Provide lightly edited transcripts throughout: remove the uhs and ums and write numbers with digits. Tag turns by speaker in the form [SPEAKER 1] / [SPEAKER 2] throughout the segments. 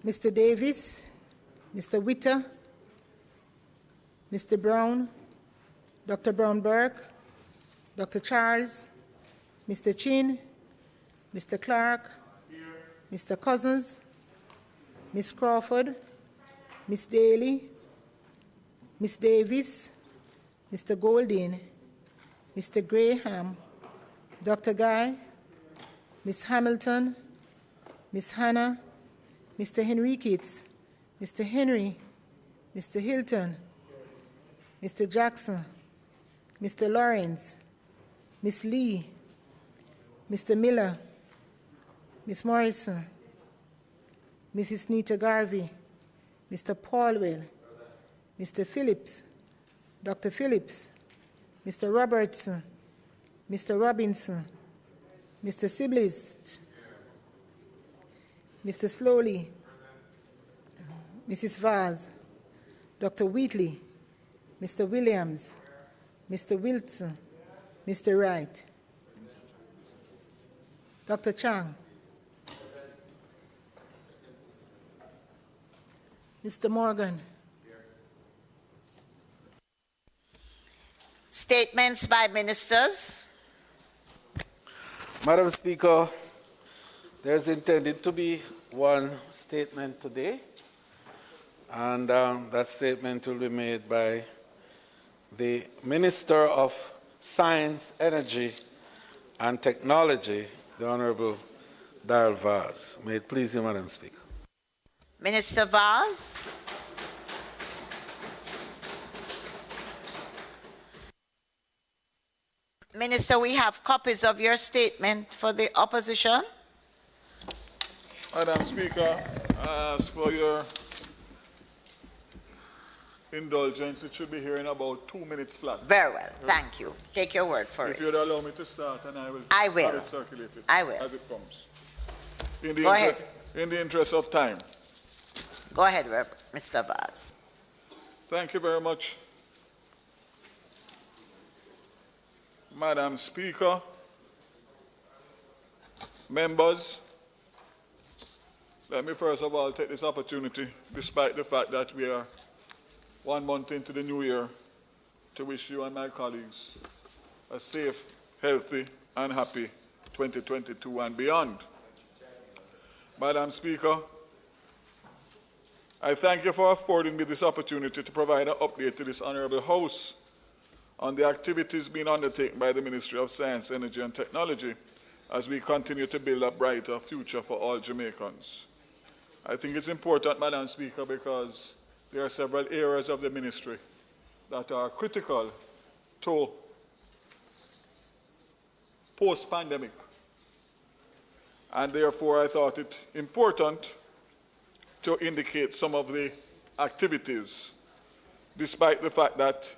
[SPEAKER 1] Mr. Davis, Mr. Witter, Mr. Brown, Dr. Brown-Burke, Dr. Charles, Mr. Chin, Mr. Clarke, Mr. Cousins, Ms. Crawford, Ms. Daly, Ms. Davis, Mr. Golding, Mr. Graham, Dr. Guy, Ms. Hamilton, Ms. Hannah, Mr. Henriquez, Mr. Henry, Mr. Hilton, Mr. Jackson, Mr. Lawrence, Ms. Lee, Mr. Miller, Ms. Morrison, Mrs. Nita Garvey, Mr. Paulwell, Mr. Phillips, Dr. Phillips, Mr. Robertson, Mr. Robinson, Mr. Sibley, Mr. Slowly, Mrs. Vaz, Dr. Wheatley, Mr. Williams, Mr. Wilson, Mr. Wright, Dr. Chang, Mr. Morgan.
[SPEAKER 2] Statements by ministers.
[SPEAKER 3] Madam Speaker, there's intended to be one statement today, and that statement will be made by the Minister of Science, Energy and Technology, the Honorable Darrell Vaz. May it please you, Madam Speaker.
[SPEAKER 2] Minister Vaz. Minister, we have copies of your statement for the opposition.
[SPEAKER 4] Madam Speaker, I ask for your indulgence. It should be here in about 2 minutes flat.
[SPEAKER 2] Very well, thank you. Take your word for it.
[SPEAKER 4] If you'd allow me to start, and I will
[SPEAKER 2] have
[SPEAKER 4] it circulated
[SPEAKER 2] I will.
[SPEAKER 4] as it comes.
[SPEAKER 2] Go ahead.
[SPEAKER 4] In the interest of time.
[SPEAKER 2] Go ahead, Mr. Vaz.
[SPEAKER 4] Thank you very much, Madam Speaker, members. Let me first of all take this opportunity, despite the fact that we are 1 month into the new year, to wish you and my colleagues a safe, healthy, and happy 2022 and beyond. Madam Speaker, I thank you for affording me this opportunity to provide an update to this Honourable House on the activities being undertaken by the Ministry of Science, Energy and Technology as we continue to build a brighter future for all Jamaicans. I think it's important, Madam Speaker, because there are several areas of the ministry that are critical to post-pandemic. And therefore, I thought it important to indicate some of the activities, despite the fact that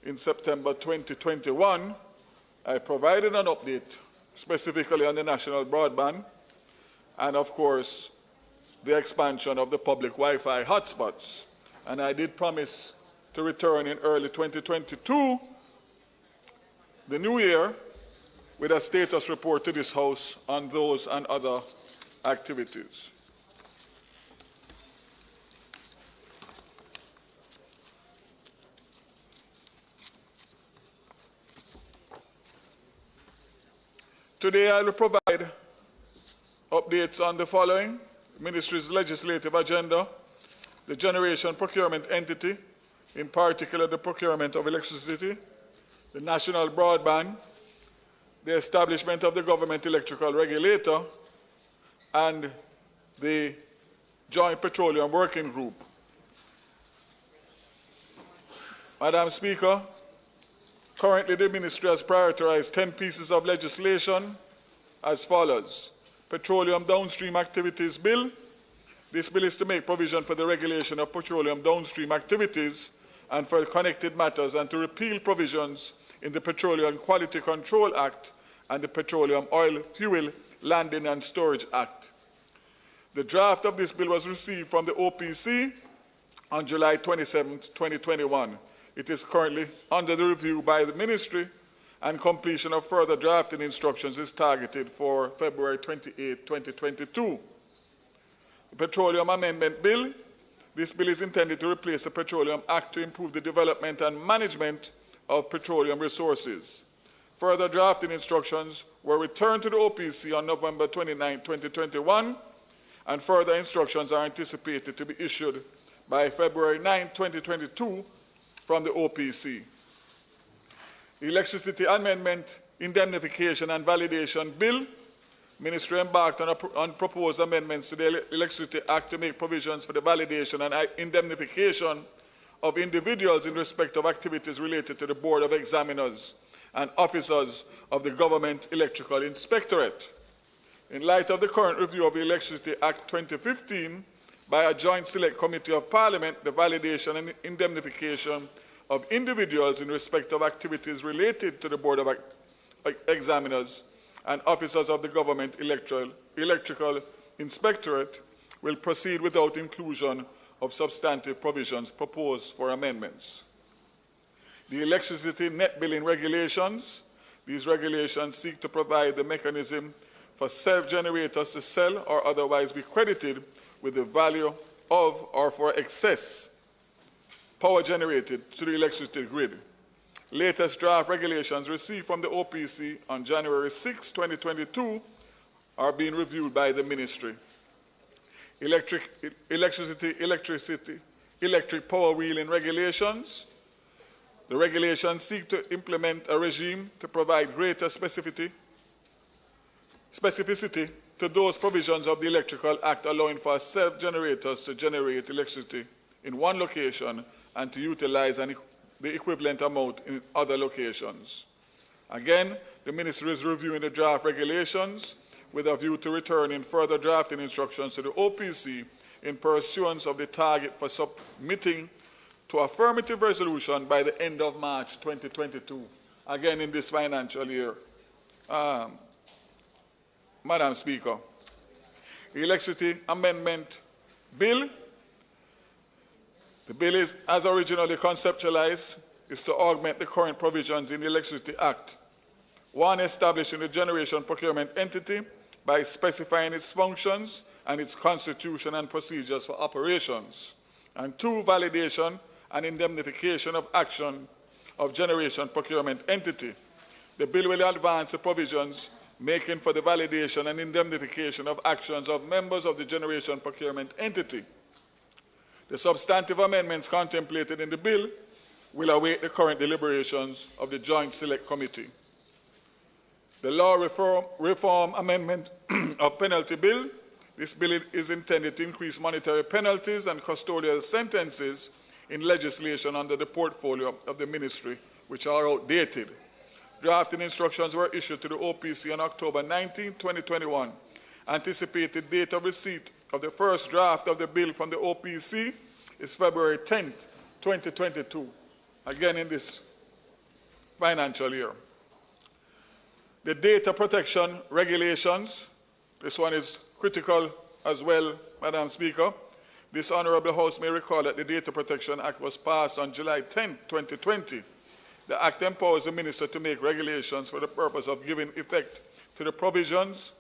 [SPEAKER 4] in September 2021, I provided an update specifically on the national broadband and, of course, the expansion of the public Wi-Fi hotspots. And I did promise to return in early 2022, the new year, with a status report to this House on those and other activities. Today I will provide updates on the following: Ministry's legislative agenda, the generation procurement entity, in particular the procurement of electricity, the national broadband, the establishment of the government electrical regulator, and the Joint Petroleum Working Group. Madam Speaker, currently the Ministry has prioritized 10 pieces of legislation as follows: Petroleum Downstream Activities Bill. This bill is to make provision for the regulation of petroleum downstream activities and for connected matters, and to repeal provisions in the Petroleum Quality Control Act and the Petroleum Oil Fuel Landing and Storage Act. The draft of this bill was received from the OPC on July 27, 2021. It is currently under the review by the Ministry, and completion of further drafting instructions is targeted for February 28, 2022. Petroleum Amendment Bill. This bill is intended to replace the Petroleum Act to improve the development and management of petroleum resources. Further drafting instructions were returned to the OPC on November 29, 2021, and further instructions are anticipated to be issued by February 9, 2022 from the OPC. Electricity Amendment, Indemnification and Validation Bill. Ministry embarked on proposed amendments to the Electricity Act to make provisions for the validation and indemnification of individuals in respect of activities related to the Board of Examiners and officers of the Government Electrical Inspectorate. In light of the current review of the Electricity Act 2015 by a joint select committee of Parliament, the validation and indemnification of individuals in respect of activities related to the Board of Examiners and officers of the Government Electrical Inspectorate will proceed without inclusion of substantive provisions proposed for amendments. The electricity net billing regulations. These regulations seek to provide the mechanism for self-generators to sell or otherwise be credited with the value of or for excess power generated to the electricity grid. Latest draft regulations received from the OPC on January 6, 2022 are being reviewed by the Ministry. Electric power wheeling regulations. The regulations seek to implement a regime to provide greater specificity to those provisions of the Electrical Act allowing for self-generators to generate electricity in one location and to utilize the equivalent amount in other locations. Again, the Ministry is reviewing the draft regulations with a view to returning further drafting instructions to the OPC in pursuance of the target for submitting to affirmative resolution by the end of March 2022, again in this financial year. Madam Speaker, Electricity Amendment Bill. The bill is, as originally conceptualized, is to augment the current provisions in the Electricity Act. One, establishing the generation procurement entity by specifying its functions and its constitution and procedures for operations. And two, validation and indemnification of action of generation procurement entity. The bill will advance the provisions making for the validation and indemnification of actions of members of the generation procurement entity. The substantive amendments contemplated in the bill will await the current deliberations of the Joint Select Committee. The Law Reform Amendment of Penalty Bill. This bill is intended to increase monetary penalties and custodial sentences in legislation under the portfolio of the Ministry, which are outdated. Drafting instructions were issued to the OPC on October 19, 2021. Anticipated date of receipt of the first draft of the bill from the OPC is February 10, 2022, again in this financial year. The data protection regulations, this one is critical as well, Madam Speaker. This Honourable House may recall that the Data Protection Act was passed on July 10, 2020. The Act empowers the Minister to make regulations for the purpose of giving effect to the provisions.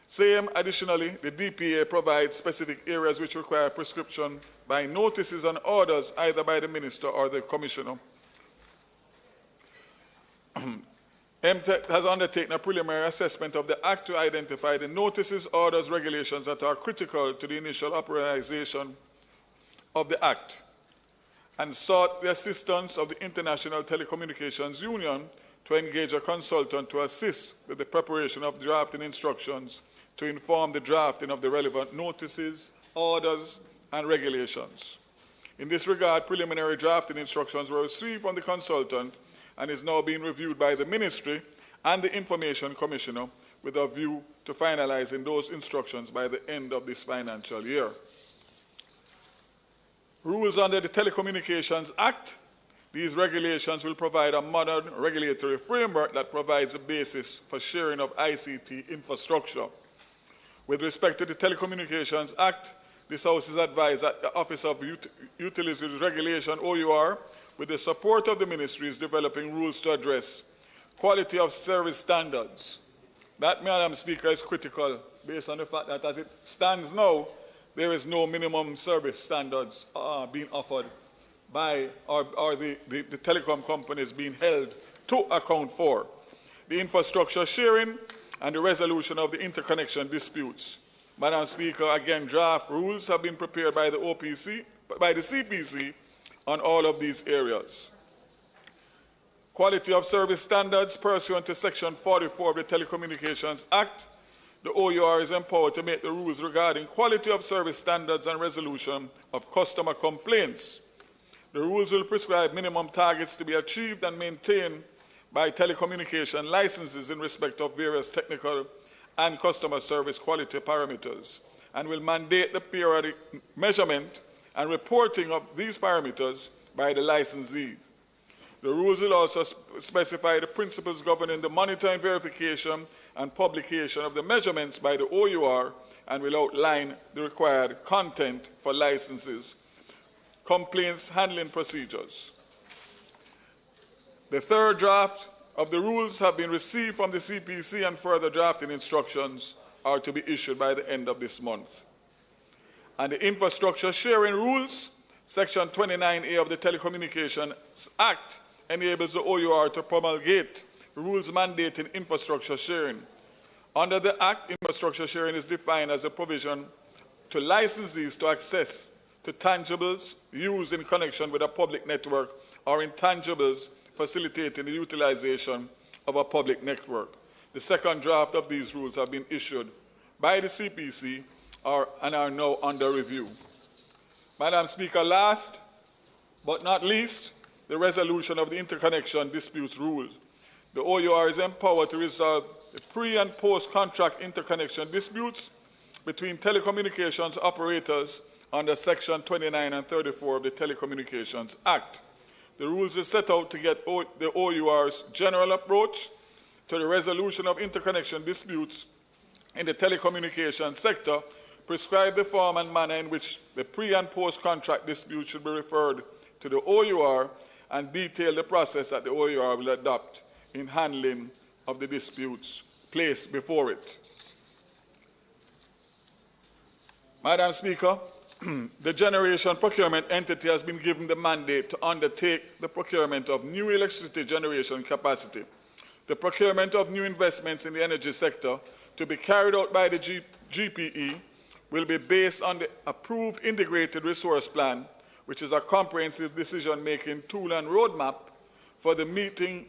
[SPEAKER 4] Same, additionally, the DPA provides specific areas which require prescription by notices and orders either by the Minister or the Commissioner. MTEC has undertaken a preliminary assessment of the Act to identify the notices, orders, regulations that are critical to the initial operationalization of the Act, and sought the assistance of the International Telecommunications Union to engage a consultant to assist with the preparation of drafting instructions to inform the drafting of the relevant notices, orders, and regulations. In this regard, preliminary drafting instructions were received from the consultant and is now being reviewed by the Ministry and the Information Commissioner with a view to finalizing those instructions by the end of this financial year. Rules under the Telecommunications Act. These regulations will provide a modern regulatory framework that provides a basis for sharing of ICT infrastructure. With respect to the Telecommunications Act, this House is advised that the Office of Utilities Regulation, OUR, with the support of the Ministry, is developing rules to address quality of service standards. That, Madam Speaker, is critical based on the fact that as it stands now, there is no minimum service standards being offered by or the telecom companies being held to account for. The infrastructure sharing and the resolution of the interconnection disputes. Madam Speaker, again, draft rules have been prepared by the CPC on all of these areas. Quality of service standards pursuant to Section 44 of the Telecommunications Act. The OUR is empowered to make the rules regarding quality of service standards and resolution of customer complaints. The rules will prescribe minimum targets to be achieved and maintained by telecommunication licenses in respect of various technical and customer service quality parameters, and will mandate the periodic measurement and reporting of these parameters by the licensees. The rules will also specify the principles governing the monitoring, verification, and publication of the measurements by the OUR, and will outline the required content for licenses, complaints handling procedures. The third draft of the rules have been received from the CPC, and further drafting instructions are to be issued by the end of this month. And the infrastructure sharing rules, Section 29A of the Telecommunications Act, enables the OUR to promulgate rules mandating infrastructure sharing. Under the Act, infrastructure sharing is defined as a provision to licensees to access to tangibles used in connection with a public network or intangibles facilitating the utilization of a public network. The second draft of these rules have been issued by the CPC and are now under review. Madam Speaker, last but not least, the resolution of the interconnection disputes rules. The OUR is empowered to resolve the pre- and post-contract interconnection disputes between telecommunications operators under Section 29 and 34 of the Telecommunications Act. The rules are set out to get the OUR's general approach to the resolution of interconnection disputes in the telecommunications sector, prescribe the form and manner in which the pre- and post-contract disputes should be referred to the OUR, and detail the process that the OUR will adopt in handling of the disputes placed before it. Madam Speaker, the generation procurement entity has been given the mandate to undertake the procurement of new electricity generation capacity. The procurement of new investments in the energy sector to be carried out by the GPE will be based on the approved integrated resource plan, which is a comprehensive decision-making tool and roadmap for meeting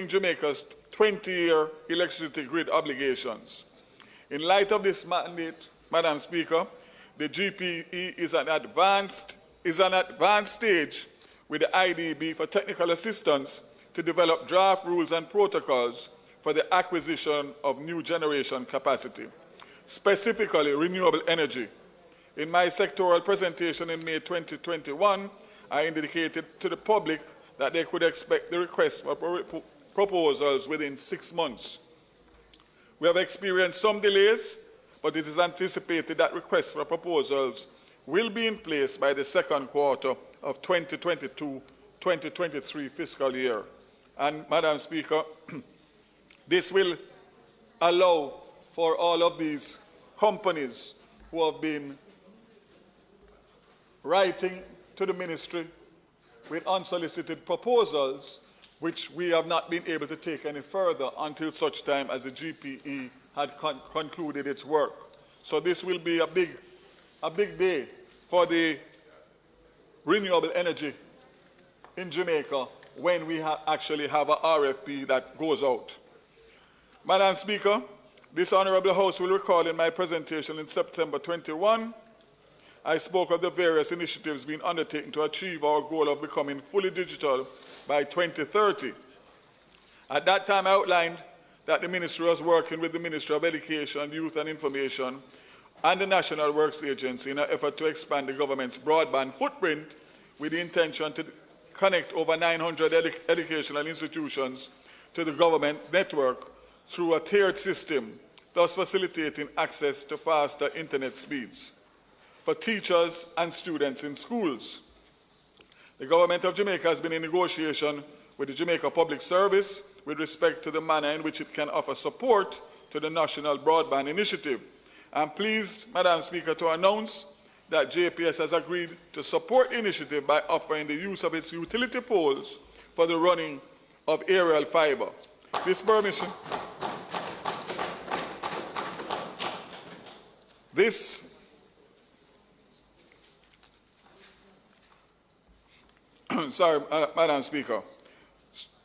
[SPEAKER 4] Jamaica's 20-year electricity grid obligations. In light of this mandate, Madam Speaker, the GPE is an advanced stage with the IDB for technical assistance to develop draft rules and protocols for the acquisition of new generation capacity, specifically renewable energy. In my sectoral presentation in May 2021, I indicated to the public that they could expect the request for proposals within 6 months. We have experienced some delays, but it is anticipated that requests for proposals will be in place by the second quarter of 2022-2023 fiscal year. And, Madam Speaker, this will allow for all of these companies who have been writing to the ministry with unsolicited proposals, which we have not been able to take any further until such time as the GPE had concluded its work. So this will be a big day for the renewable energy in Jamaica when we actually have an RFP that goes out. Madam Speaker, this Honourable House will recall in my presentation in September 21, I spoke of the various initiatives being undertaken to achieve our goal of becoming fully digital by 2030. At that time, I outlined that the Ministry was working with the Ministry of Education, Youth and Information and the National Works Agency in an effort to expand the government's broadband footprint with the intention to connect over 900 educational institutions to the government network through a tiered system, thus facilitating access to faster internet speeds for teachers and students in schools. The Government of Jamaica has been in negotiation with the Jamaica Public Service with respect to the manner in which it can offer support to the National Broadband Initiative. I'm pleased, Madam Speaker, to announce that JPS has agreed to support the initiative by offering the use of its utility poles for the running of aerial fiber. This permission Madam Speaker.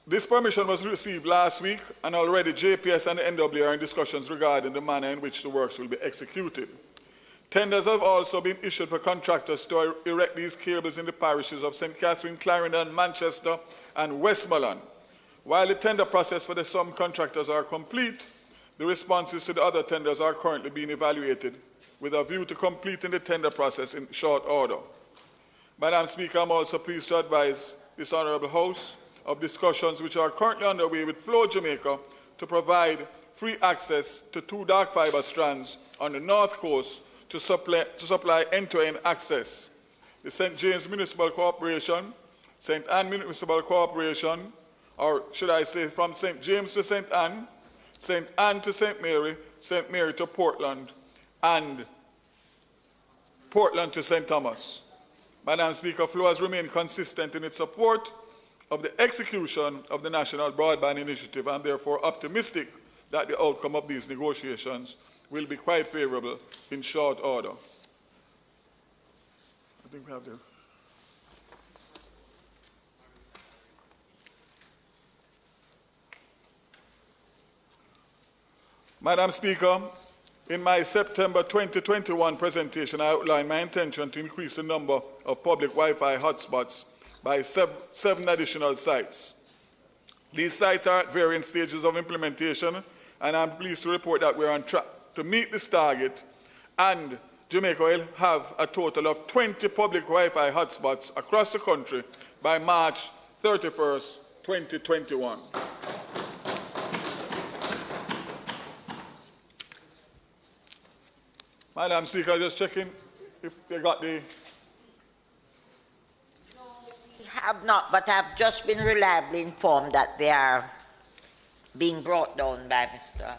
[SPEAKER 4] This permission was received last week, and already JPS and the NWA are in discussions regarding the manner in which the works will be executed. Tenders have also been issued for contractors to erect these cables in the parishes of St. Catherine, Clarendon, Manchester, and Westmoreland. While the tender process for the some contractors are complete, the responses to the other tenders are currently being evaluated with a view to completing the tender process in short order. Madam Speaker, I'm also pleased to advise this Honourable House of discussions which are currently underway with Flow Jamaica to provide free access to 2 dark fibre strands on the north coast to supply end-to-end access. The St. James Municipal Corporation, St. Anne Municipal Corporation, or should I say from St. James to St. Anne to St. Mary to Portland, and Portland to St. Thomas. Madam Speaker, Flow has remained consistent in its support of the execution of the National Broadband Initiative. I'm therefore optimistic that the outcome of these negotiations will be quite favorable in short order. I think we have the... Madam Speaker, in my September 2021 presentation, I outlined my intention to increase the number of public Wi-Fi hotspots by 7 additional sites. These sites are at varying stages of implementation, and I'm pleased to report that we're on track to meet this target, and Jamaica will have a total of 20 public Wi-Fi hotspots across the country by March 31st, 2021. Madam Speaker, just checking if they got the...
[SPEAKER 2] No, we have not, but I've just been reliably informed that they are being brought down by Mr.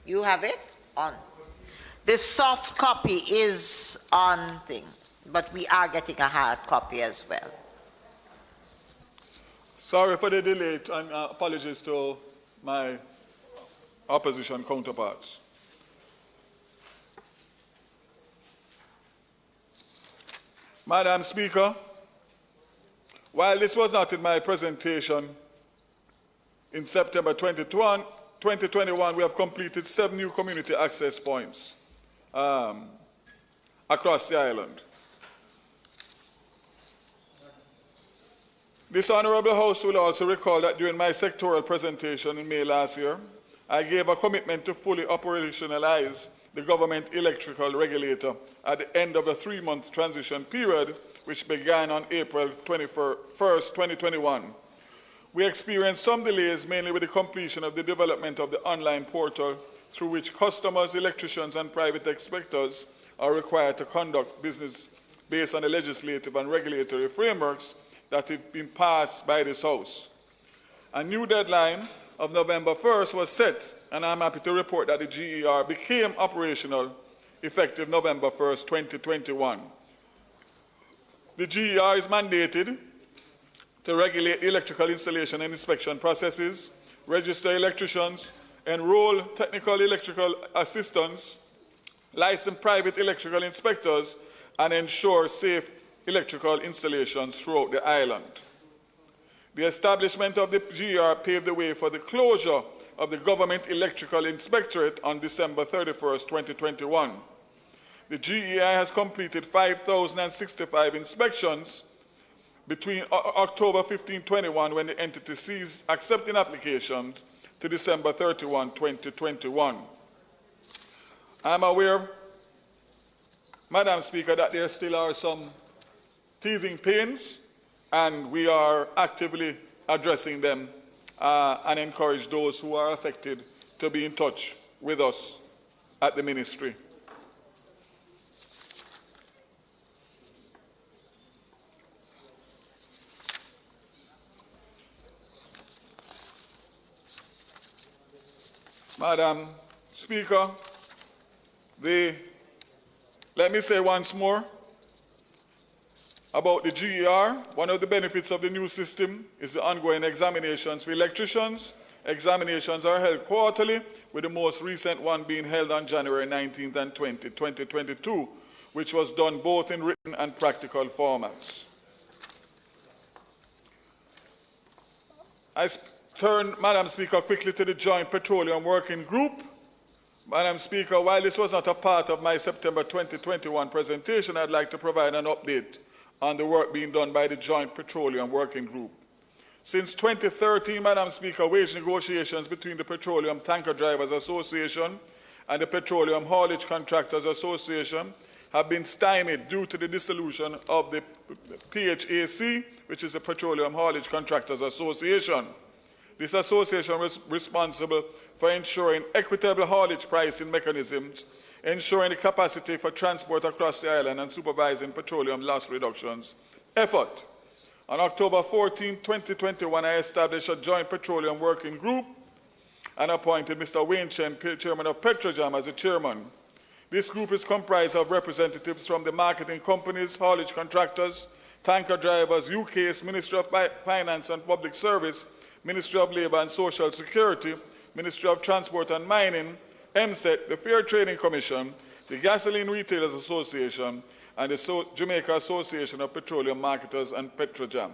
[SPEAKER 2] You have it on. The soft copy is on thing, but we are getting a hard copy as well.
[SPEAKER 4] Sorry for the delay, and apologies to my opposition counterparts. Madam Speaker, while this was not in my presentation in September 2021, we have completed 7 new community access points across the island. This Honourable House will also recall that during my sectoral presentation in May last year, I gave a commitment to fully operationalize the government electrical regulator at the end of a 3-month transition period, which began on April 21st, 2021. We experienced some delays, mainly with the completion of the development of the online portal through which customers, electricians, and private inspectors are required to conduct business based on the legislative and regulatory frameworks that have been passed by this House. A new deadline of November 1st was set, and I'm happy to report that the GER became operational effective November 1st, 2021. The GER is mandated to regulate the electrical installation and inspection processes, register electricians, enroll technical electrical assistants, license private electrical inspectors, and ensure safe electrical installations throughout the island. The establishment of the GER paved the way for the closure of the Government Electrical Inspectorate on December 31st, 2021. The GEI has completed 5,065 inspections between October 15, 2021, when the entity ceased accepting applications, to December 31, 2021. I'm aware, Madam Speaker, that there still are some teething pains, and we are actively addressing them and encourage those who are affected to be in touch with us at the Ministry. Madam Speaker, the Let me say once more about the GER. One of the benefits of the new system is the ongoing examinations for electricians. Examinations are held quarterly, with the most recent one being held on January 19th and 20th, 2022, which was done both in written and practical formats. I turn, Madam Speaker, quickly to the Joint Petroleum Working Group. Madam Speaker, while this was not a part of my September 2021 presentation, I'd like to provide an update on the work being done by the Joint Petroleum Working Group. Since 2013, Madam Speaker, wage negotiations between the Petroleum Tanker Drivers Association and the Petroleum Haulage Contractors Association have been stymied due to the dissolution of the PHAC, which is the Petroleum Haulage Contractors Association. This association was responsible for ensuring equitable haulage pricing mechanisms, ensuring the capacity for transport across the island, and supervising petroleum loss reductions effort. On October 14, 2021, I established a Joint Petroleum Working Group and appointed Mr. Wayne Chen, Chairman of Petroleum, as the chairman. This group is comprised of representatives from the marketing companies, haulage contractors, tanker drivers, UK's Ministry of Finance and Public Service, Ministry of Labour and Social Security, Ministry of Transport and Mining, MSET, the Fair Trading Commission, the Gasoline Retailers Association, and the Jamaica Association of Petroleum Marketers and Petrojam.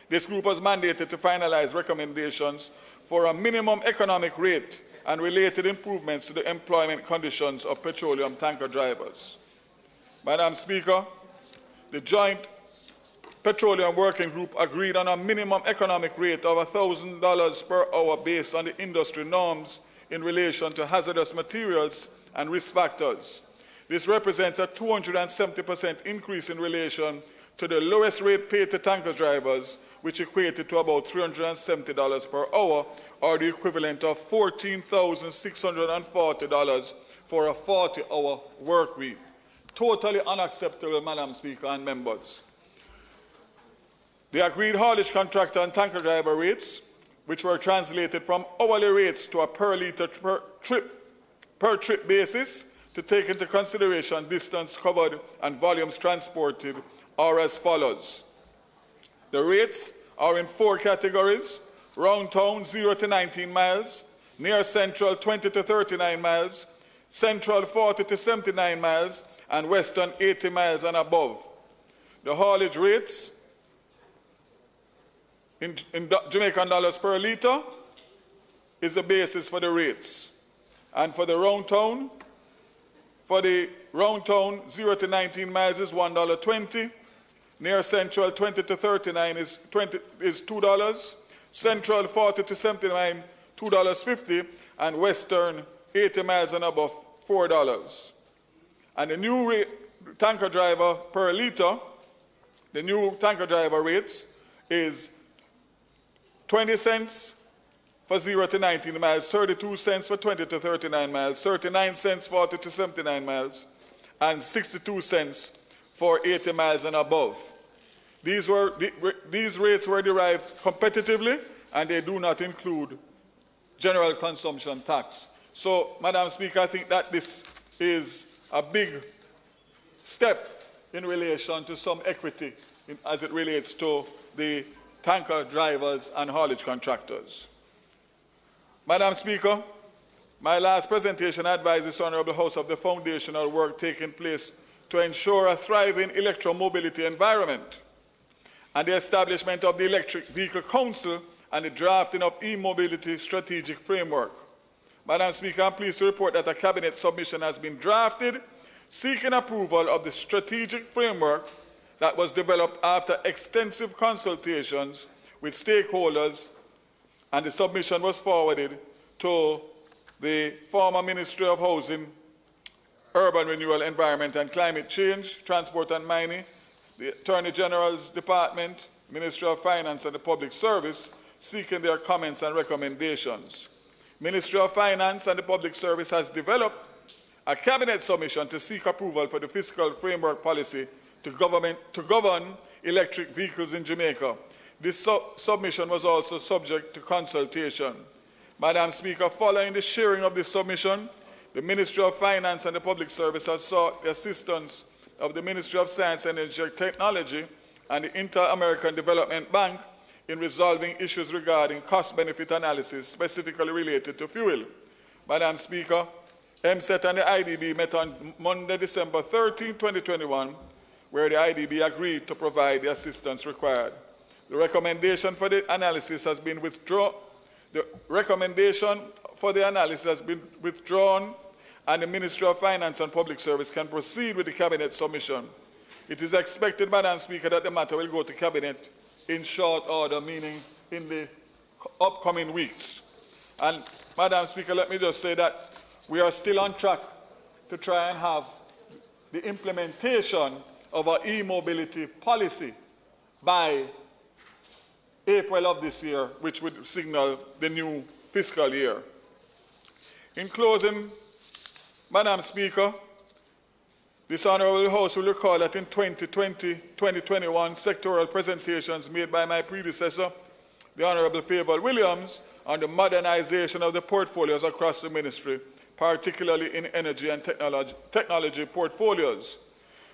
[SPEAKER 4] This group was mandated to finalize recommendations for a minimum economic rate and related improvements to the employment conditions of petroleum tanker drivers. Madam Speaker, the Joint Petroleum Working Group agreed on a minimum economic rate of $1,000 per hour based on the industry norms in relation to hazardous materials and risk factors. This represents a 270% increase in relation to the lowest rate paid to tanker drivers, which equated to about $370 per hour, or the equivalent of $14,640 for a 40-hour work week. Totally unacceptable, Madam Speaker and members. The agreed haulage contractor and tanker driver rates, which were translated from hourly rates to a per trip basis to take into consideration distance covered and volumes transported, are as follows. The rates are in 4 categories: round town 0 to 19 miles, near central 20 to 39 miles, central 40 to 79 miles, and western 80 miles and above. The haulage rates in Jamaican dollars per litre is the basis for the rates. And for the round town 0 to 19 miles is $1.20, near central 20 to 39 is $2, central 40 to 79 $2.50, and western 80 miles and above $4. And the new tanker driver per litre, the new tanker driver rates is 20 cents for 0 to 19 miles, 32 cents for 20 to 39 miles, 39 cents 40 to 79 miles, and 62 cents for 80 miles and above. These rates were derived competitively, and they do not include general consumption tax. So, Madam Speaker, I think that this is a big step in relation to some equity as it relates to the tanker drivers and haulage contractors. Madam Speaker, my last presentation advised this Honourable House of the foundational work taking place to ensure a thriving electromobility environment and the establishment of the Electric Vehicle Council and the drafting of e-mobility strategic framework. Madam Speaker, I'm pleased to report that a Cabinet submission has been drafted seeking approval of the strategic framework that was developed after extensive consultations with stakeholders, and the submission was forwarded to the former Ministry of Housing, Urban Renewal, Environment and Climate Change, Transport and Mining, the Attorney General's Department, Ministry of Finance and the Public Service, seeking their comments and recommendations. Ministry of Finance and the Public Service has developed a Cabinet submission to seek approval for the fiscal framework policy to govern electric vehicles in Jamaica. This submission was also subject to consultation. Madam Speaker, following the sharing of this submission, the Ministry of Finance and the Public Service has sought the assistance of the Ministry of Science, Energy and Technology and the Inter-American Development Bank in resolving issues regarding cost-benefit analysis specifically related to fuel. Madam Speaker, MSET and the IDB met on Monday, December 13, 2021, where the IDB agreed to provide the assistance required. The recommendation for the analysis has been withdrawn. The recommendation for the analysis has been withdrawn, and the Ministry of Finance and Public Service can proceed with the Cabinet submission. It is expected, Madam Speaker, that the matter will go to Cabinet in short order, meaning in the upcoming weeks. And, Madam Speaker, let me just say that we are still on track to try and have the implementation of our e-mobility policy by April of this year, which would signal the new fiscal year. In closing, Madam Speaker, this Honourable House will recall that in 2020-2021 sectoral presentations made by my predecessor, the Honourable Favour Williams, on the modernisation of the portfolios across the ministry, particularly in energy and technology portfolios.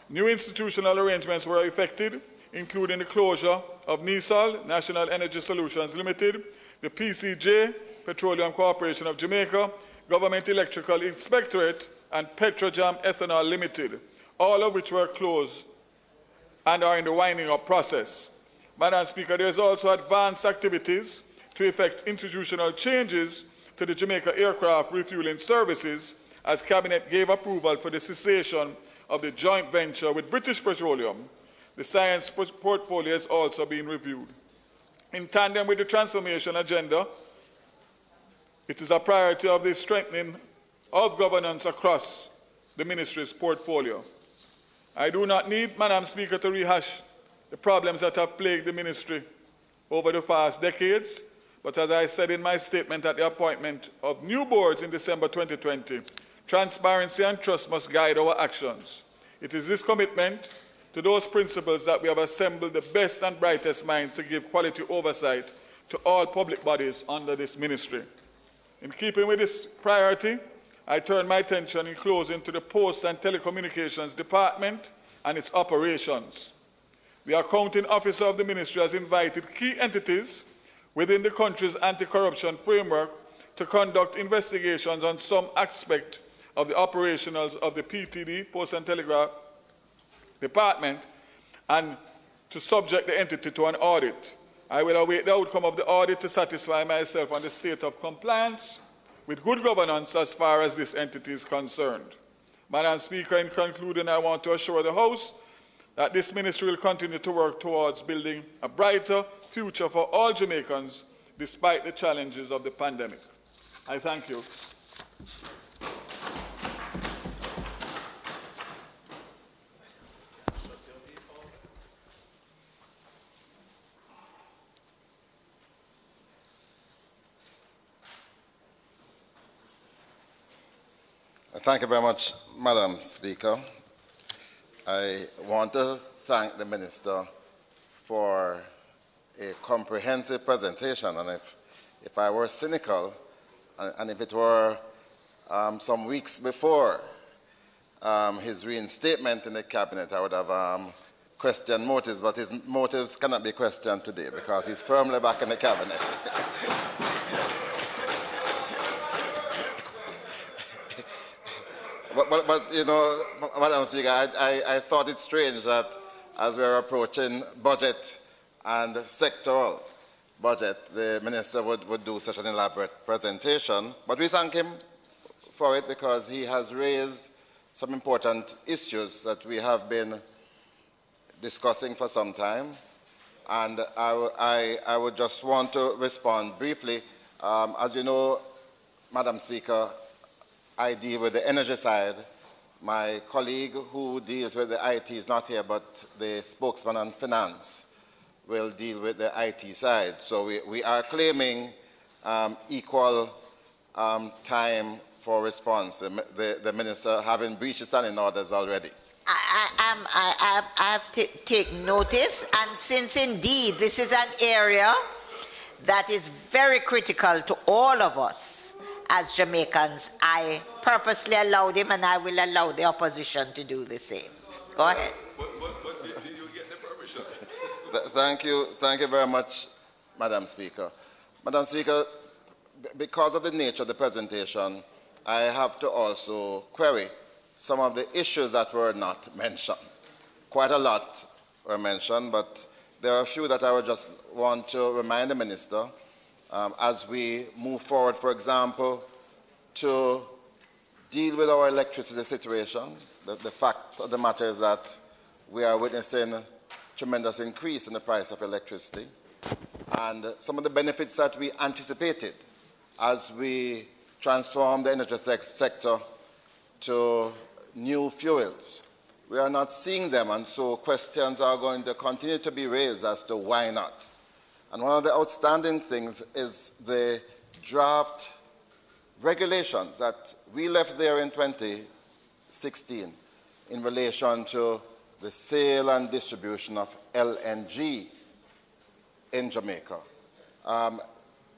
[SPEAKER 4] New institutional arrangements were effected, including the closure of NESOL, National Energy Solutions Limited, the PCJ, Petroleum Corporation of Jamaica, Government Electrical Inspectorate, and Petroleum Ethanol Limited, all of which were closed and are in the winding up process. Madam Speaker, there is also advanced activities to effect institutional changes to the Jamaica aircraft refueling services, as Cabinet gave approval for the cessation of the joint venture with British Petroleum. The science portfolio is also being reviewed. In tandem with the transformation agenda, it is a priority of the strengthening of governance across the ministry's portfolio. I do not need, Madam Speaker, to rehash the problems that have plagued the ministry over the past decades, but as I said in my statement at the appointment of new boards in December 2020, transparency and trust must guide our actions. It is this commitment to those principles that we have assembled the best and brightest minds to give quality oversight to all public bodies under this ministry. In keeping with this priority, I turn my attention in closing to the Post and Telecommunications Department and its operations. The accounting officer of the ministry has invited key entities within the country's anti-corruption framework to conduct investigations on some aspect of the operationals of the PTD, Post and Telegraph Department, and to subject the entity to an audit. I will await the outcome of the audit to satisfy myself on the state of compliance with good governance as far as this entity is concerned. Madam Speaker, in concluding, I want to assure the House that this ministry will continue to work towards building a brighter future for all Jamaicans despite the challenges of the pandemic. I thank you.
[SPEAKER 5] Thank you very much, Madam Speaker. I want to thank the Minister for a comprehensive presentation, and if I were cynical, and if it were some weeks before his reinstatement in the Cabinet, I would have questioned motives, but his motives cannot be questioned today because he's firmly back in the Cabinet. But you know, Madam Speaker, I thought it strange that as we're approaching budget and sectoral budget, the Minister would do such an elaborate presentation. But we thank him for it because he has raised some important issues that we have been discussing for some time. And I would just want to respond briefly. As you know, Madam Speaker, I deal with the energy side. My colleague who deals with the IT is not here, but the spokesman on finance will deal with the IT side. So we are claiming equal time for response. The Minister having breached his standing orders already.
[SPEAKER 2] I have taken notice, and since indeed this is an area that is very critical to all of us, as Jamaicans. I purposely allowed him, and I will allow the opposition to do the same. Go ahead.
[SPEAKER 4] But did you get the permission?
[SPEAKER 5] Thank you very much, Madam Speaker. Madam Speaker, because of the nature of the presentation, I have to also query some of the issues that were not mentioned. Quite a lot were mentioned, but there are a few that I would just want to remind the Minister as we move forward, for example, to deal with our electricity situation. The fact of the matter is that we are witnessing a tremendous increase in the price of electricity, and some of the benefits that we anticipated as we transform the energy sector to new fuels. We are not seeing them, and so questions are going to continue to be raised as to why not. And one of the outstanding things is the draft regulations that we left there in 2016 in relation to the sale and distribution of LNG in Jamaica.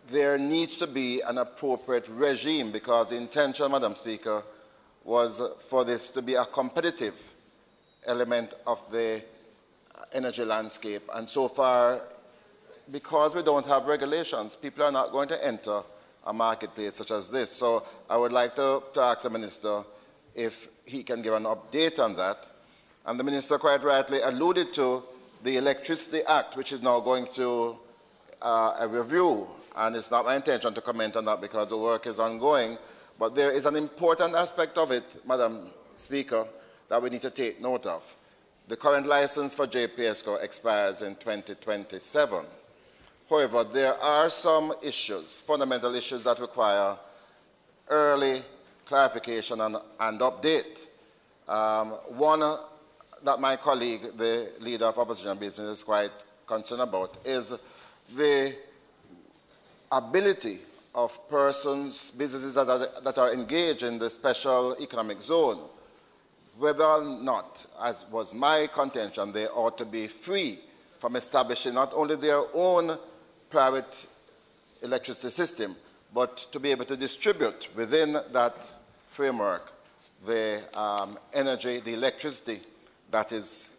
[SPEAKER 5] There needs to be an appropriate regime, because the intention, Madam Speaker, was for this to be a competitive element of the energy landscape. And so far, because we don't have regulations, people are not going to enter a marketplace such as this. So I would like to ask the Minister if he can give an update on that. And the Minister quite rightly alluded to the Electricity Act, which is now going through a review. And it's not my intention to comment on that because the work is ongoing. But there is an important aspect of it, Madam Speaker, that we need to take note of. The current license for JPSCO expires in 2027. However, there are some issues, fundamental issues that require early clarification and update. One that my colleague, the leader of opposition business, is quite concerned about is the ability of persons, businesses that are engaged in the special economic zone, whether or not, as was my contention, they ought to be free from establishing not only their own private electricity system, but to be able to distribute within that framework the energy, the electricity that is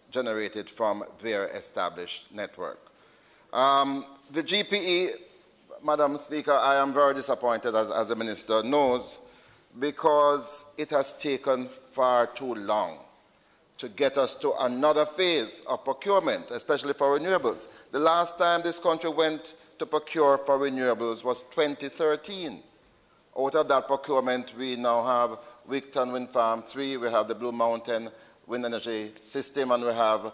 [SPEAKER 5] generated from their established network. The GPE, Madam Speaker, I am very disappointed, as the Minister knows, because it has taken far too long to get us to another phase of procurement, especially for renewables. The last time this country went to procure for renewables was 2013. Out of that procurement, we now have Wigton Wind Farm 3, we have the Blue Mountain Wind Energy System, and we have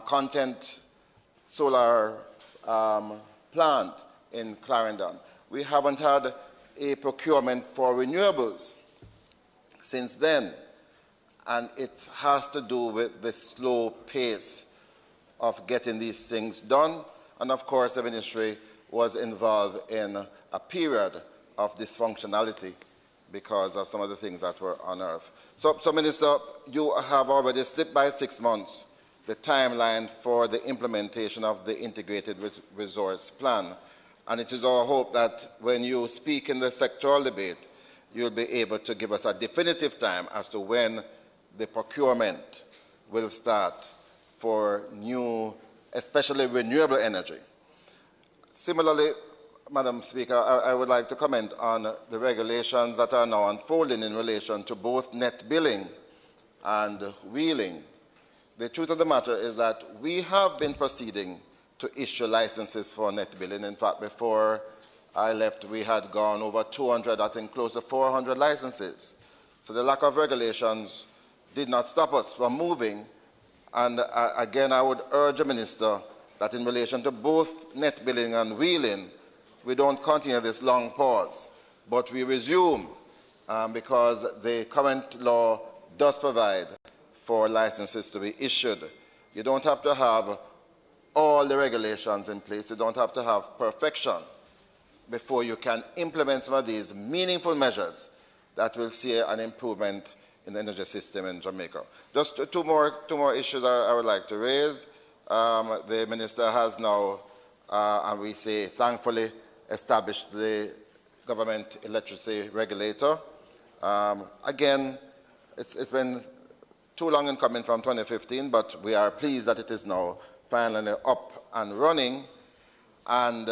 [SPEAKER 5] Content Solar Plant in Clarendon. We haven't had a procurement for renewables since then, and it has to do with the slow pace of getting these things done. And of course, the ministry was involved in a period of dysfunctionality because of some of the things that were unearthed. So Minister, you have already slipped by 6 months the timeline for the implementation of the Integrated Resource Plan. And it is our hope that when you speak in the sectoral debate, you'll be able to give us a definitive time as to when the procurement will start for new, especially renewable energy. Similarly, Madam Speaker, I would like to comment on the regulations that are now unfolding in relation to both net billing and wheeling. The truth of the matter is that we have been proceeding to issue licenses for net billing. In fact, before I left, we had gone over 200, I think close to 400 licenses. So the lack of regulations did not stop us from moving. And again, I would urge the Minister that in relation to both net billing and wheeling, we don't continue this long pause, but we resume because the current law does provide for licenses to be issued. You don't have to have all the regulations in place. You don't have to have perfection before you can implement some of these meaningful measures that will see an improvement in the energy system in Jamaica. Just two more issues I would like to raise. The Minister has now, and we say thankfully, established the government electricity regulator. Again, it's been too long in coming from 2015, but we are pleased that it is now finally up and running. And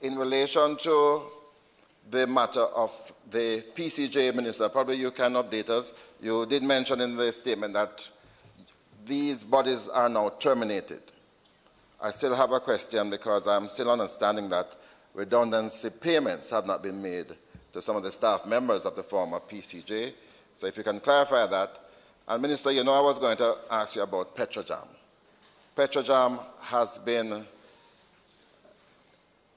[SPEAKER 5] in relation to the matter of the PCJ minister, probably you can update us. You did mention in the statement that these bodies are now terminated. I still have a question because I'm still understanding that redundancy payments have not been made to some of the staff members of the former PCJ. So if you can clarify that. And Minister, you know I was going to ask you about Petrojam. Petrojam has been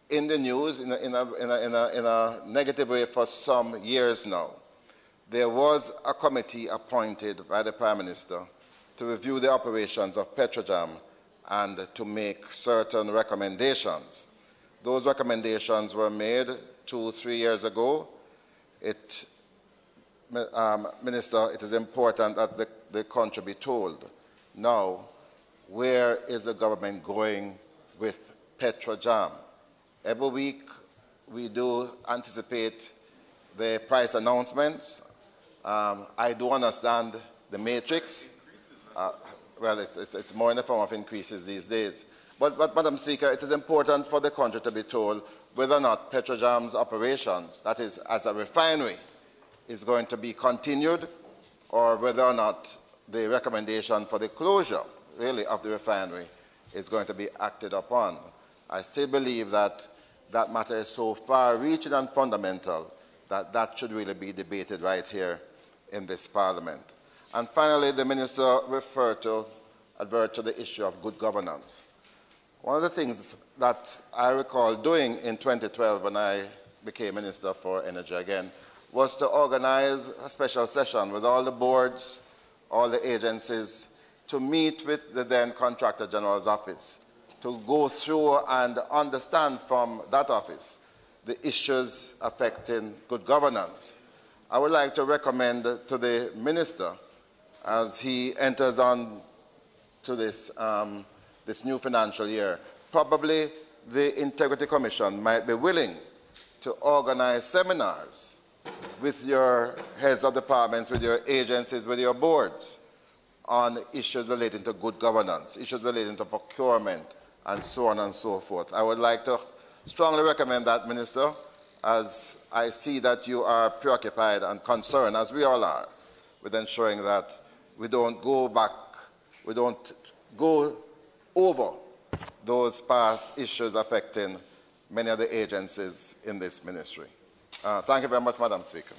[SPEAKER 5] in the news in a negative way for some years now. There was a committee appointed by the Prime Minister to review the operations of Petrojam and to make certain recommendations. Those recommendations were made 2-3 years ago. Minister, it is important that the country be told now, where is the government going with Petrojam? Every week we do anticipate the price announcements. I do understand the matrix. Well, it's more in the form of increases these days. But Madam Speaker, it is important for the country to be told whether or not Petrojam's operations, that is, as a refinery, is going to be continued, or whether or not the recommendation for the closure, really, of the refinery is going to be acted upon. I still believe that that matter is so far-reaching and fundamental that that should really be debated right here in this Parliament. And finally, the Minister adverted to the issue of good governance. One of the things that I recall doing in 2012 when I became Minister for Energy again was to organize a special session with all the boards, all the agencies, to meet with the then Contractor General's office, to go through and understand from that office the issues affecting good governance. I would like to recommend to the Minister, as he enters on to this, this new financial year, probably the Integrity Commission might be willing to organize seminars with your heads of departments, with your agencies, with your boards, on issues relating to good governance, issues relating to procurement, and so on and so forth. I would like to strongly recommend that, Minister, as I see that you are preoccupied and concerned, as we all are, with ensuring that we don't go back, we don't go over those past issues affecting many of the agencies in this ministry. Thank you very much, Madam Speaker.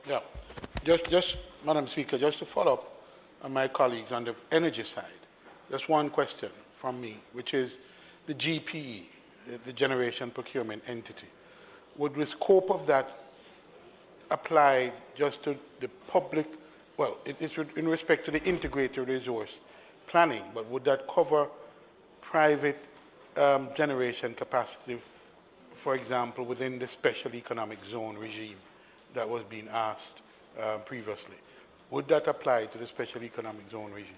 [SPEAKER 6] Yeah, just Madam Speaker, just to follow up on my colleagues on the energy side, just one question from me, which is the GPE, the Generation Procurement Entity. Would the scope of that apply just to the public? Well, it is in respect to the integrated resource planning, but would that cover private generation capacity, for example, within the special economic zone regime that was being asked previously? Would that apply to the special economic zone regime?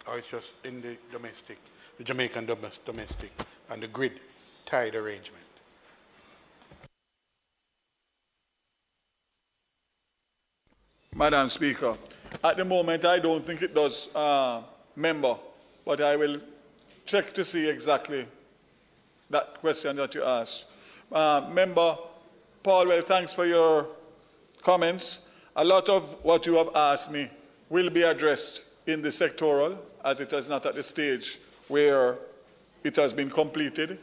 [SPEAKER 6] Or it's just in the domestic, the Jamaican domestic and the grid tied arrangement?
[SPEAKER 4] Madam Speaker, at the moment I don't think it does, member, but I will check to see exactly that question that you asked. Member Paulwell, thanks for your comments. A lot of what you have asked me will be addressed in the sectoral, as it is not at the stage where it has been completed.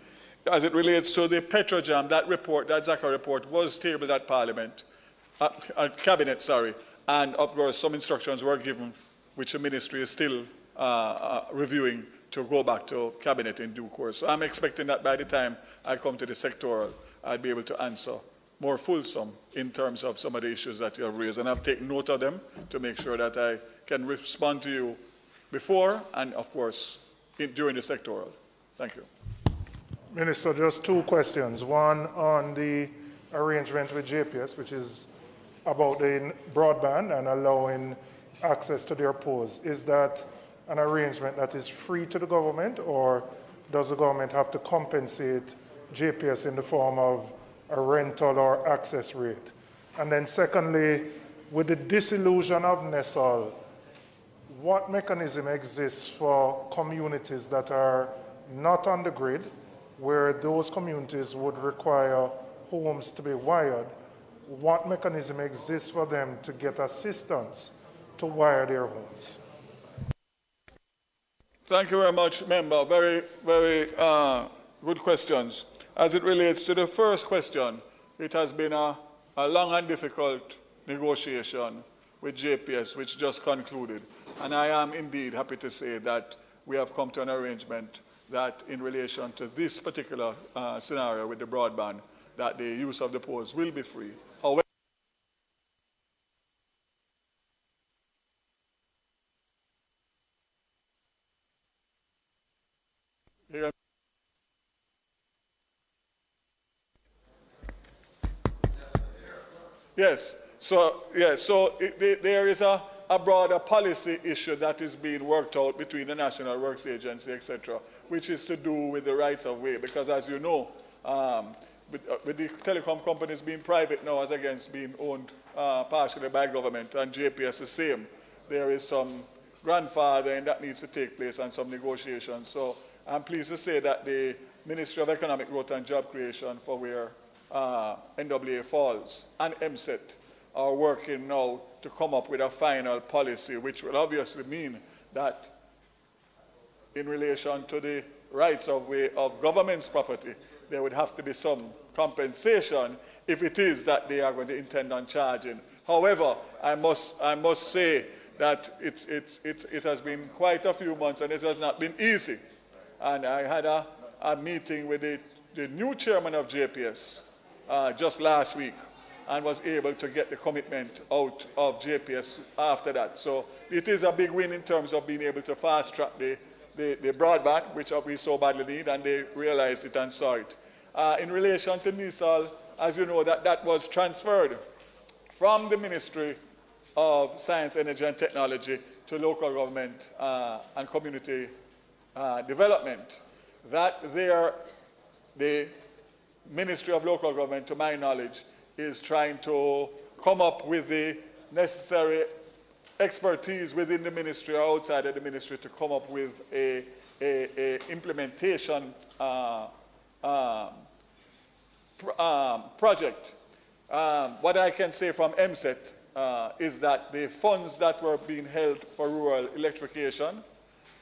[SPEAKER 4] As it relates to the Petrojam, that report, that Zaka report, was tabled at Parliament, at Cabinet, sorry, and of course some instructions were given, which the Ministry is still reviewing to go back to Cabinet in due course. So I'm expecting that by the time I come to the sectoral, I'll be able to answer more fulsome in terms of some of the issues that you have raised. And I've taken note of them to make sure that I can respond to you before and, of course, during the sectoral. Thank you.
[SPEAKER 7] Minister, just two questions. One on the arrangement with JPS, which is about the broadband and allowing access to their posts. Is that an arrangement that is free to the government, or does the government have to compensate JPS in the form of a rental or access rate? And then secondly, with the dissolution of NESOL, what mechanism exists for communities that are not on the grid, where those communities would require homes to be wired? What mechanism exists for them to get assistance to wire their homes?
[SPEAKER 4] Thank you very much, member. Very, very good questions. As it relates to the first question, it has been a long and difficult negotiation with JPS, which just concluded. And I am indeed happy to say that we have come to an arrangement that in relation to this particular scenario with the broadband, that the use of the poles will be free. However, yes. So there is a broader policy issue that is being worked out between the National Works Agency, etc., which is to do with the rights of way. Because as you know, with the telecom companies being private now as against being owned partially by government, and JPS the same, there is some grandfathering that needs to take place and some negotiations. So I'm pleased to say that the Ministry of Economic Growth and Job Creation, for where NWA falls, and MSET are working now to come up with a final policy, which will obviously mean that in relation to the rights of way of government's property, there would have to be some compensation if it is that they are going to intend on charging. However, I must say that it has been quite a few months and it has not been easy. And I had a meeting with the new chairman of JPS just last week, and was able to get the commitment out of JPS after that. So it is a big win in terms of being able to fast-track the broadband, which we so badly need, and they realized it and saw it. In relation to NESOL, as you know, that was transferred from the Ministry of Science, Energy and Technology to local government and community development. That there, the Ministry of Local Government, to my knowledge, is trying to come up with the necessary expertise within the ministry or outside of the ministry to come up with a implementation project. What I can say from MSET is that the funds that were being held for rural electrification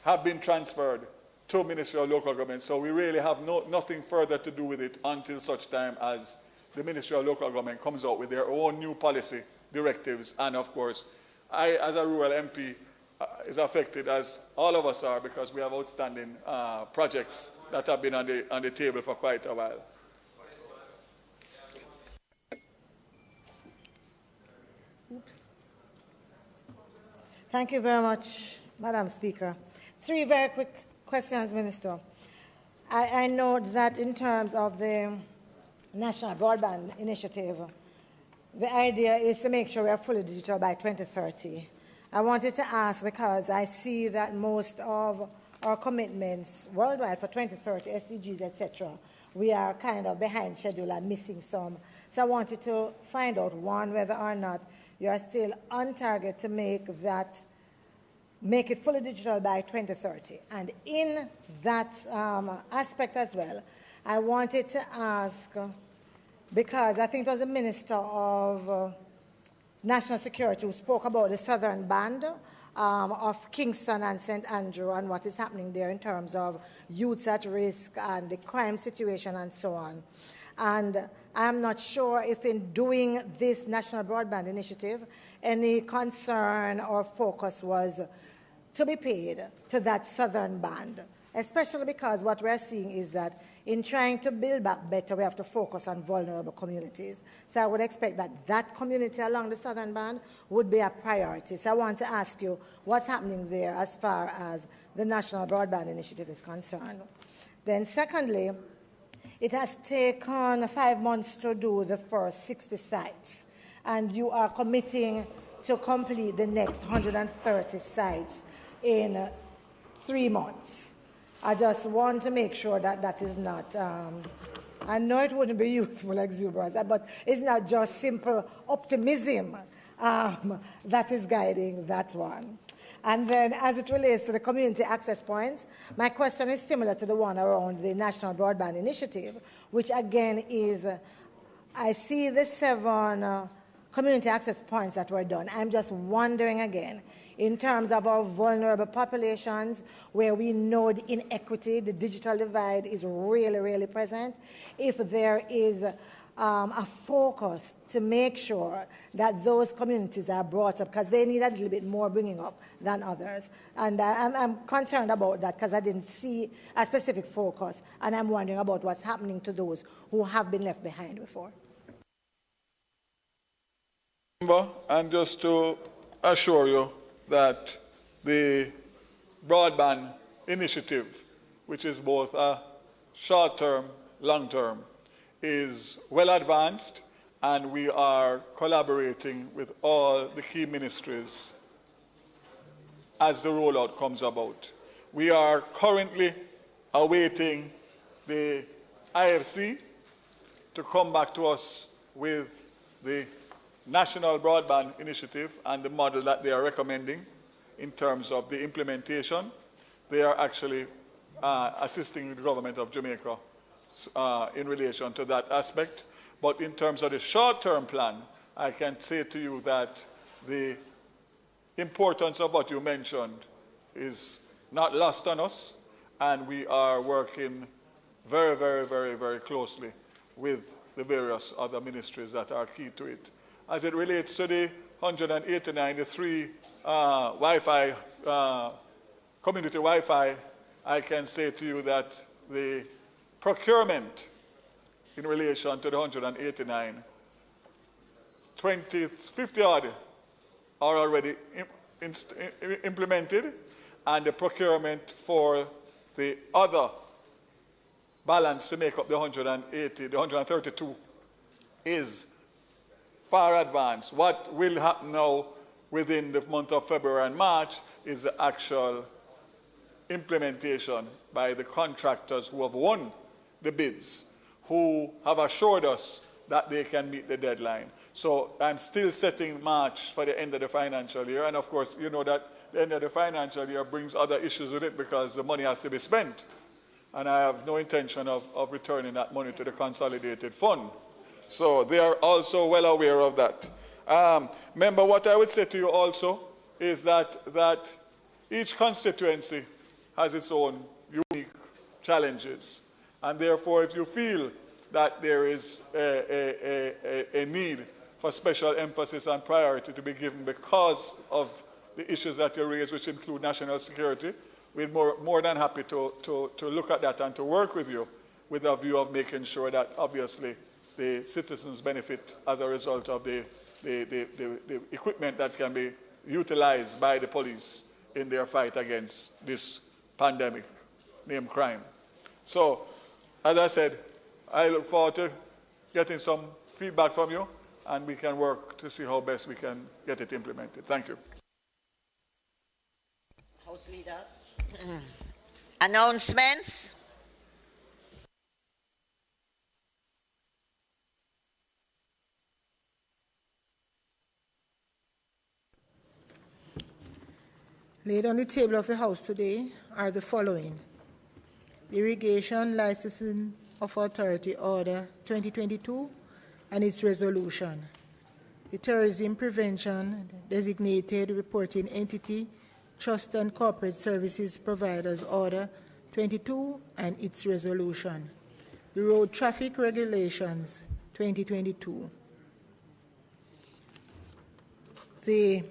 [SPEAKER 4] have been transferred to Ministry of Local Government. So we really have nothing further to do with it until such time as the Ministry of Local Government comes out with their own new policy directives. And of course, I, as a rural MP, is affected, as all of us are, because we have outstanding projects that have been on the table for quite a while.
[SPEAKER 1] Oops. Thank you very much, Madam Speaker. 3 very quick questions, Minister. I know that in terms of the National Broadband Initiative, the idea is to make sure we are fully digital by 2030. I wanted to ask because I see that most of our commitments worldwide for 2030, SDGs, etc., we are kind of behind schedule and missing some. So I wanted to find out, one, whether or not you are still on target to make it fully digital by 2030. And in that aspect as well, I wanted to ask, because I think it was the Minister of National Security who spoke about the southern band of Kingston and St. Andrew and what is happening there in terms of youths at risk and the crime situation and so on. And I'm not sure if in doing this National Broadband Initiative, any concern or focus was to be paid to that southern band, especially because what we're seeing is that in trying to build back better, we have to focus on vulnerable communities. So I would expect that that community along the southern band would be a priority. So I want to ask you what's happening there as far as the National Broadband Initiative is concerned. Then secondly, it has taken 5 months to do the first 60 sites, and you are committing to complete the next 130 sites in 3 months. I just want to make sure that that is not, I know it wouldn't be youthful exuberance, but it's not just simple optimism that is guiding that one. And then as it relates to the community access points, my question is similar to the one around the National Broadband Initiative, which again is, I see the 7 community access points that were done. I'm just wondering again, in terms of our vulnerable populations, where we know the inequity, the digital divide is really, really present, if there is a focus to make sure that those communities are brought up, because they need a little bit more bringing up than others. And I'm concerned about that because I didn't see a specific focus, and I'm wondering about what's happening to those who have been left behind before.
[SPEAKER 4] And just to assure you that the broadband initiative, which is both a short-term, long-term, is well advanced, and we are collaborating with all the key ministries as the rollout comes about. We are currently awaiting the IFC to come back to us with the National Broadband Initiative and the model that they are recommending in terms of the implementation. They are actually assisting the government of Jamaica in relation to that aspect. But in terms of the short-term plan, I can say to you that the importance of what you mentioned is not lost on us, and we are working very, very, very, very closely with the various other ministries that are key to it. As it relates to the 189, the 3 Wi-Fi, community Wi-Fi, I can say to you that the procurement in relation to the 189, 50 odd are already implemented, and the procurement for the other balance to make up the 180, the 132 is far advanced. What will happen now within the month of February and March is the actual implementation by the contractors who have won the bids, who have assured us that they can meet the deadline. So I'm still setting March for the end of the financial year, and of course you know that the end of the financial year brings other issues with it because the money has to be spent, and I have no intention of returning that money to the consolidated fund. So they are also well aware of that. Remember, what I would say to you also is that each constituency has its own unique challenges. And therefore, if you feel that there is a need for special emphasis and priority to be given because of the issues that you raise, which include national security, we're more than happy to look at that and to work with you with a view of making sure that obviously the citizens benefit as a result of the equipment that can be utilized by the police in their fight against this pandemic named crime. So, as I said, I look forward to getting some feedback from you, and we can work to see how best we can get it implemented. Thank you.
[SPEAKER 2] House Leader. Announcements.
[SPEAKER 8] Laid on the table of the House today are the following: the Irrigation Licensing of Authority Order 2022 and its resolution, the Terrorism Prevention Designated Reporting Entity Trust and Corporate Services Providers Order 22 and its resolution, the Road Traffic Regulations 2022, the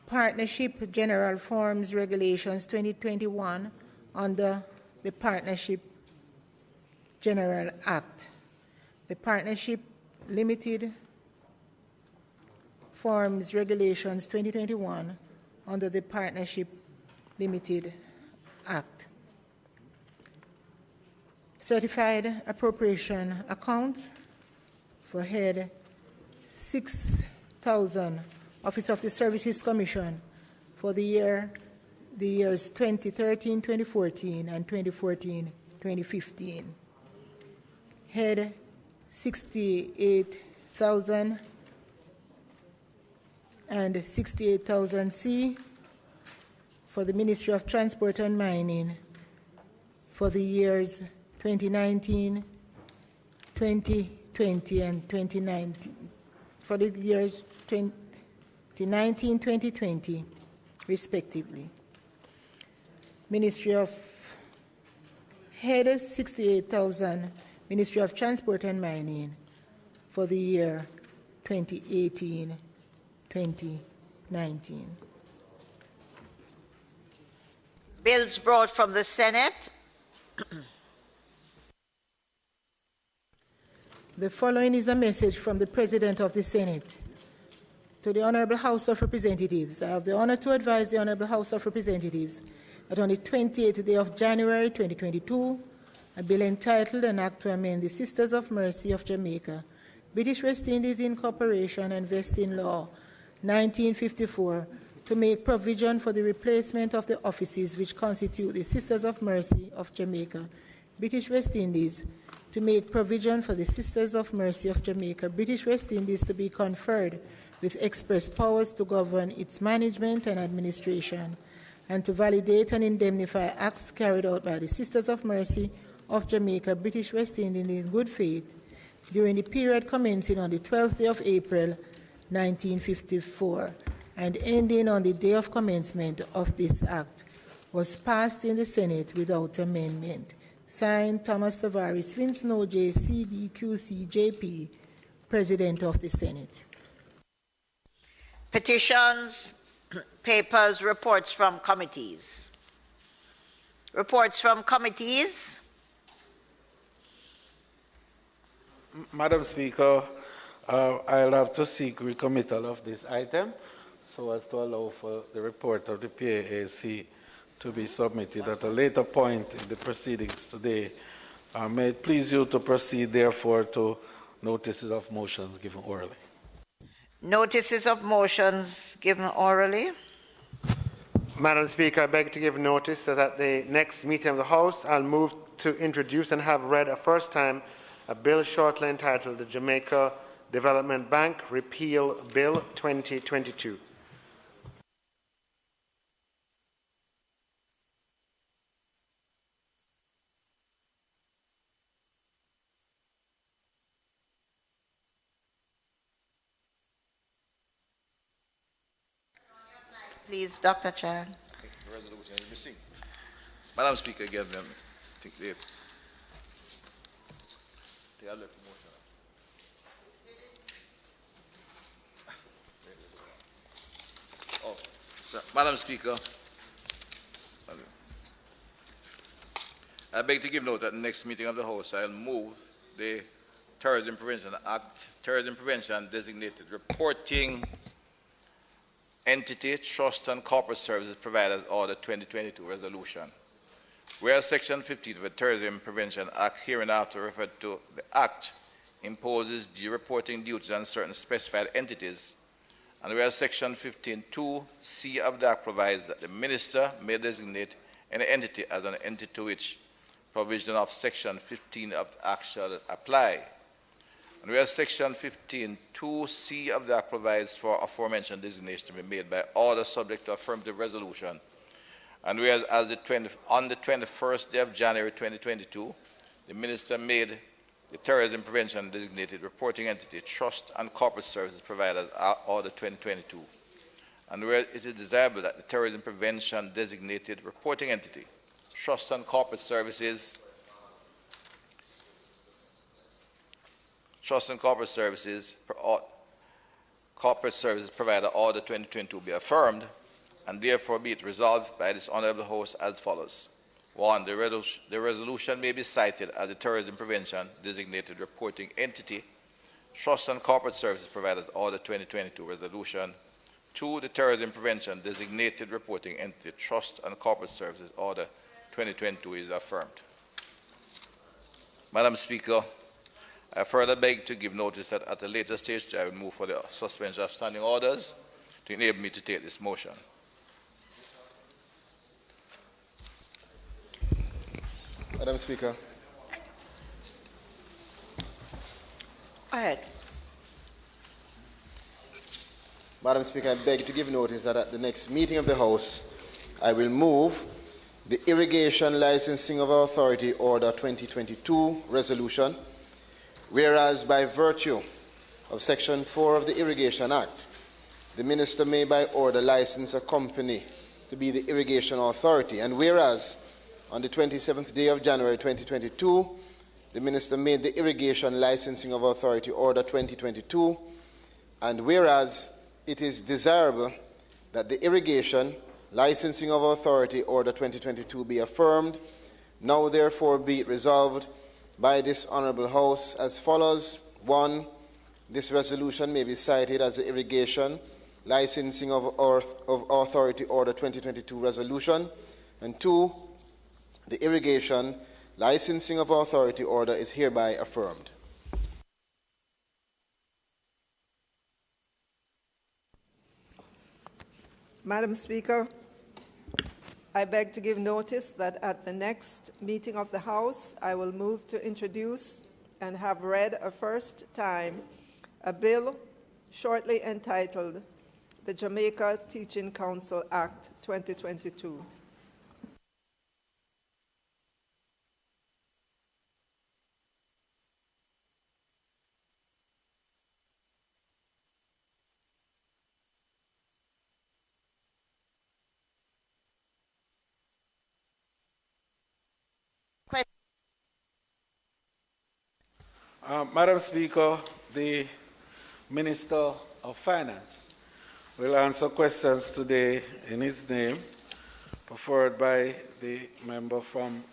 [SPEAKER 8] Partnership General Forms Regulations 2021 under the Partnership General Act, the Partnership Limited Forms Regulations 2021 under the Partnership Limited Act, Certified Appropriation Account for Head 6,000 Office of the Services Commission for the year the years 2013, 2014, and 2014, 2015. Head 68,000 and 68,000C for the Ministry of Transport and Mining for the years 2019, 2020, and 2019, for the years 2019, 2020, respectively. Ministry of Head 68,000, Ministry of Transport and Mining for the year 2018, 2019.
[SPEAKER 2] Bills brought from the Senate.
[SPEAKER 8] The following is a message from the President of the Senate. To the Honorable House of Representatives, I have the honor to advise the Honorable House of Representatives that on the 28th day of January 2022, a bill entitled An Act to Amend the Sisters of Mercy of Jamaica, British West Indies Incorporation and Vesting Law, 1954, to make provision for the replacement of the offices which constitute the Sisters of Mercy of Jamaica, British West Indies, to make provision for the Sisters of Mercy of Jamaica, British West Indies, to be conferred with express powers to govern its management and administration, and to validate and indemnify acts carried out by the Sisters of Mercy of Jamaica, British West Indies, in good faith during the period commencing on the 12th day of April, 1954, and ending on the day of commencement of this act, was passed in the Senate without amendment. Signed, Thomas Tavares, Vincent O.J., CDQC, JP, President of the Senate.
[SPEAKER 2] Petitions, papers, reports from committees. Reports from committees.
[SPEAKER 3] Madam Speaker, I'll have to seek recommittal of this item so as to allow for the report of the PAAC to be submitted at a later point in the proceedings today. May it please you to proceed, therefore, to notices of motions given orally.
[SPEAKER 2] Notices of motions given orally.
[SPEAKER 9] Madam Speaker, I beg to give notice that at the next meeting of the House, I'll move to introduce and have read a first time a bill shortly entitled the Jamaica Development Bank Repeal Bill 2022.
[SPEAKER 2] Please, Dr. Chan.
[SPEAKER 10] The resolution is missing. Madam Speaker, again, I think they have left the motion. Oh, sir. Madam Speaker, I beg to give note at the next meeting of the House, I'll move the Terrorism Prevention Act, Terrorism Prevention Designated Reporting Entity, Trust and Corporate Services Providers Order 2022 Resolution. Whereas Section 15 of the Terrorism Prevention Act, hereinafter referred to the Act, imposes due reporting duties on certain specified entities, and whereas Section 15(2)(c) of the Act provides that the Minister may designate any entity as an entity to which provision of Section 15 of the Act shall apply. And whereas Section 15(2)(c) of the Act provides for aforementioned designation to be made by order subject to affirmative resolution, and whereas on the 21st day of January 2022, the Minister made the Terrorism Prevention Designated Reporting Entity, Trust and Corporate Services Providers Order 2022, and whereas it is desirable that the Terrorism Prevention Designated Reporting Entity, Trust and Corporate Services Provider Order 2022 be affirmed, and therefore be it resolved by this Honourable House as follows. 1. The resolution may be cited as the Terrorism Prevention Designated Reporting Entity, Trust and Corporate Services Providers Order 2022 Resolution. 2. The Terrorism Prevention Designated Reporting Entity, Trust and Corporate Services Order 2022 is affirmed. Madam Speaker, I further beg to give notice that at a later stage I will move for the suspension of standing orders to enable me to take this motion.
[SPEAKER 11] Madam Speaker.
[SPEAKER 2] Go ahead.
[SPEAKER 11] Madam Speaker, I beg to give notice that at the next meeting of the House, I will move the Irrigation Licensing of Authority Order 2022 resolution, whereas by virtue of Section 4 of the Irrigation Act, the Minister may by order license a company to be the Irrigation Authority, and whereas on the 27th day of January 2022, the Minister made the Irrigation Licensing of Authority Order 2022, and whereas it is desirable that the Irrigation Licensing of Authority Order 2022 be affirmed, now therefore be it resolved by this Honourable House as follows. 1. This resolution may be cited as the Irrigation Licensing of Authority Order 2022 resolution, and 2. The Irrigation Licensing of Authority Order is hereby affirmed.
[SPEAKER 12] Madam Speaker, I beg to give notice that at the next meeting of the House, I will move to introduce and have read a first time a bill shortly entitled the Jamaica Teaching Council Act 2022.
[SPEAKER 3] Madam Speaker, the Minister of Finance will answer questions today in his name, preferred by the member from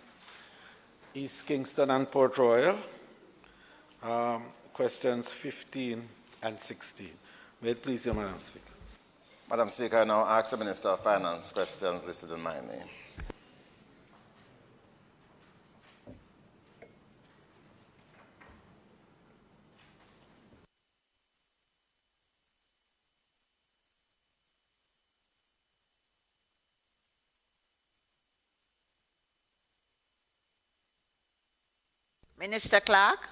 [SPEAKER 3] East Kingston and Port Royal, questions 15 and 16. May it please you, Madam Speaker.
[SPEAKER 5] Madam Speaker, I now ask the Minister of Finance questions listed in my name.
[SPEAKER 2] Minister Clarke.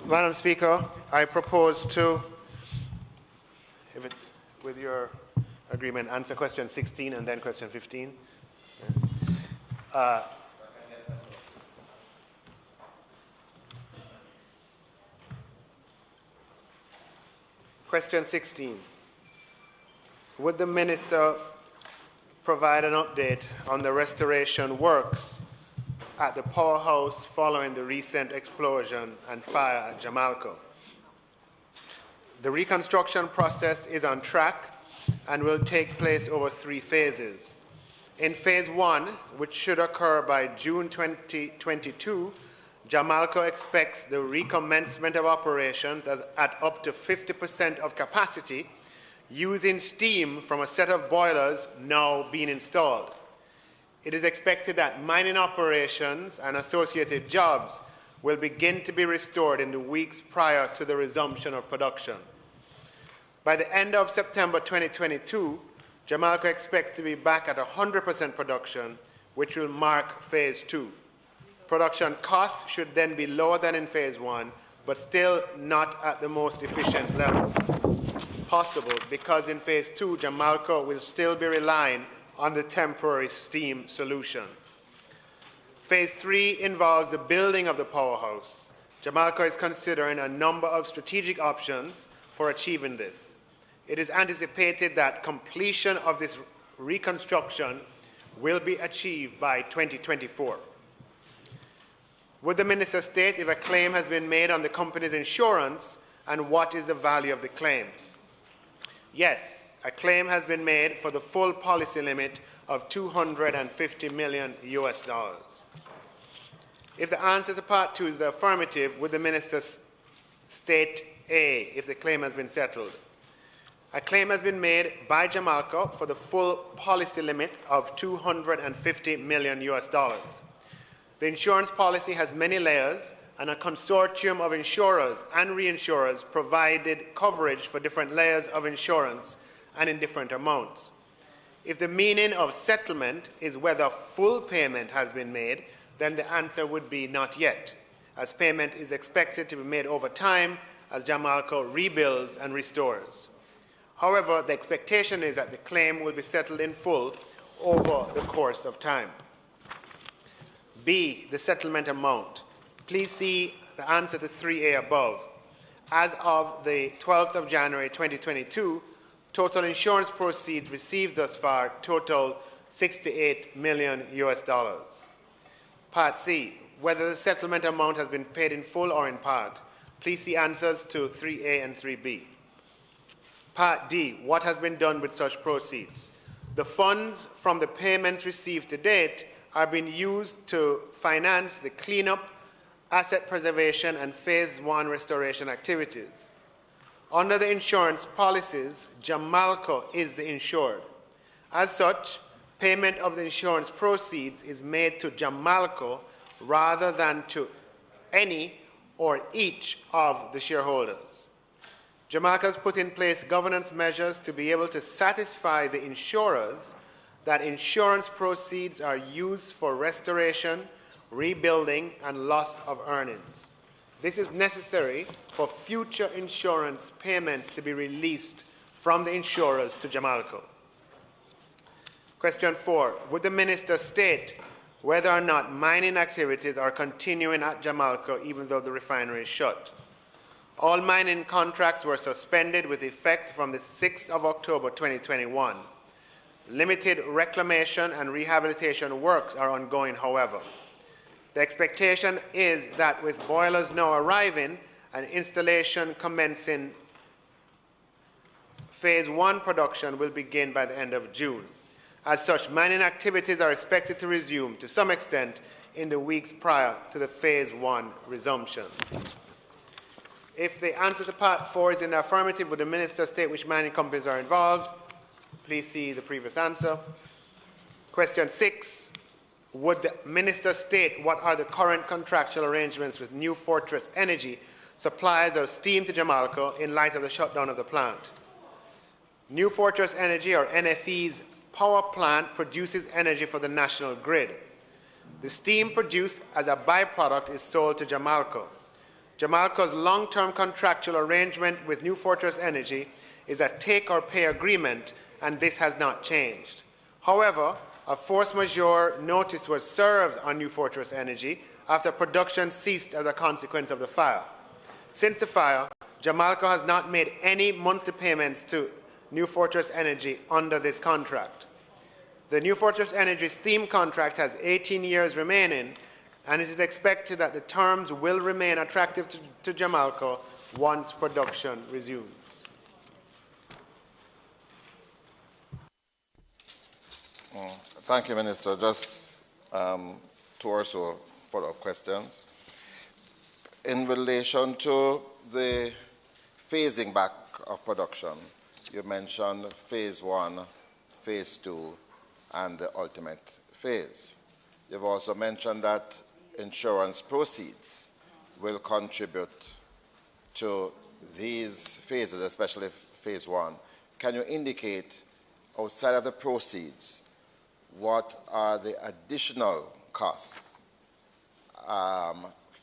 [SPEAKER 9] Madam Speaker, I propose to, if it's with your agreement, answer question 16 and then question 15. Question 16. Would the Minister provide an update on the restoration works at the powerhouse following the recent explosion and fire at Jamaica? The reconstruction process is on track and will take place over 3 phases. In phase 1, which should occur by June 2022, Jamaica expects the recommencement of operations at up to 50% of capacity, using steam from a set of boilers now being installed. It is expected that mining operations and associated jobs will begin to be restored in the weeks prior to the resumption of production. By the end of September 2022, Jamaica expects to be back at 100% production, which will mark phase 2. Production costs should then be lower than in phase 1, but still not at the most efficient levels possible, because in phase 2, Jamaica will still be relying on the temporary steam solution. Phase 3 involves the building of the powerhouse. Jamaica is considering a number of strategic options for achieving this. It is anticipated that completion of this reconstruction will be achieved by 2024. Would the Minister state if a claim has been made on the company's insurance and what is the value of the claim? Yes, a claim has been made for the full policy limit of $250 million US. If the answer to part 2 is the affirmative, would the Minister state A, if the claim has been settled? A claim has been made by Jamalco for the full policy limit of $250 million. The insurance policy has many layers, and a consortium of insurers and reinsurers provided coverage for different layers of insurance and in different amounts. If the meaning of settlement is whether full payment has been made, then the answer would be not yet, as payment is expected to be made over time as Jamalco rebuilds and restores. However, the expectation is that the claim will be settled in full over the course of time. B, the settlement amount. Please see the answer to 3A above. As of the 12th of January 2022, total insurance proceeds received thus far total $68 million. Part C, whether the settlement amount has been paid in full or in part. Please see answers to 3A and 3B. Part D, what has been done with such proceeds? The funds from the payments received to date are being used to finance the cleanup, asset preservation, and Phase 1 restoration activities. Under the insurance policies, Jamalco is the insured. As such, payment of the insurance proceeds is made to Jamalco rather than to any or each of the shareholders. Jamalco has put in place governance measures to be able to satisfy the insurers that insurance proceeds are used for restoration, rebuilding, and loss of earnings. This is necessary for future insurance payments to be released from the insurers to Jamalco. Question 4. Would the Minister state whether or not mining activities are continuing at Jamalco even though the refinery is shut? All mining contracts were suspended with effect from the 6th of October 2021. Limited reclamation and rehabilitation works are ongoing, however. The expectation is that with boilers now arriving and installation commencing, Phase 1 production will begin by the end of June. As such, mining activities are expected to resume to some extent in the weeks prior to the Phase 1 resumption. If the answer to Part 4 is in the affirmative, would the Minister state which mining companies are involved? Please see the previous answer. Question 6. Would the Minister state what are the current contractual arrangements with New Fortress Energy, suppliers of steam to Jamalco, in light of the shutdown of the plant? New Fortress Energy, or NFE's power plant, produces energy for the national grid. The steam produced as a byproduct is sold to Jamalco. Jamalco's long-term contractual arrangement with New Fortress Energy is a take-or-pay agreement, and this has not changed. However, a force majeure notice was served on New Fortress Energy after production ceased as a consequence of the fire. Since the fire, Jamalco has not made any monthly payments to New Fortress Energy under this contract. The New Fortress Energy steam contract has 18 years remaining, and it is expected that the terms will remain attractive to Jamalco once production resumes.
[SPEAKER 5] Thank you, Minister. Just two or so follow-up questions. In relation to the phasing back of production, you mentioned Phase 1, Phase 2, and the ultimate phase. You've also mentioned that insurance proceeds will contribute to these phases, especially Phase 1. Can you indicate, outside of the proceeds, what are the additional costs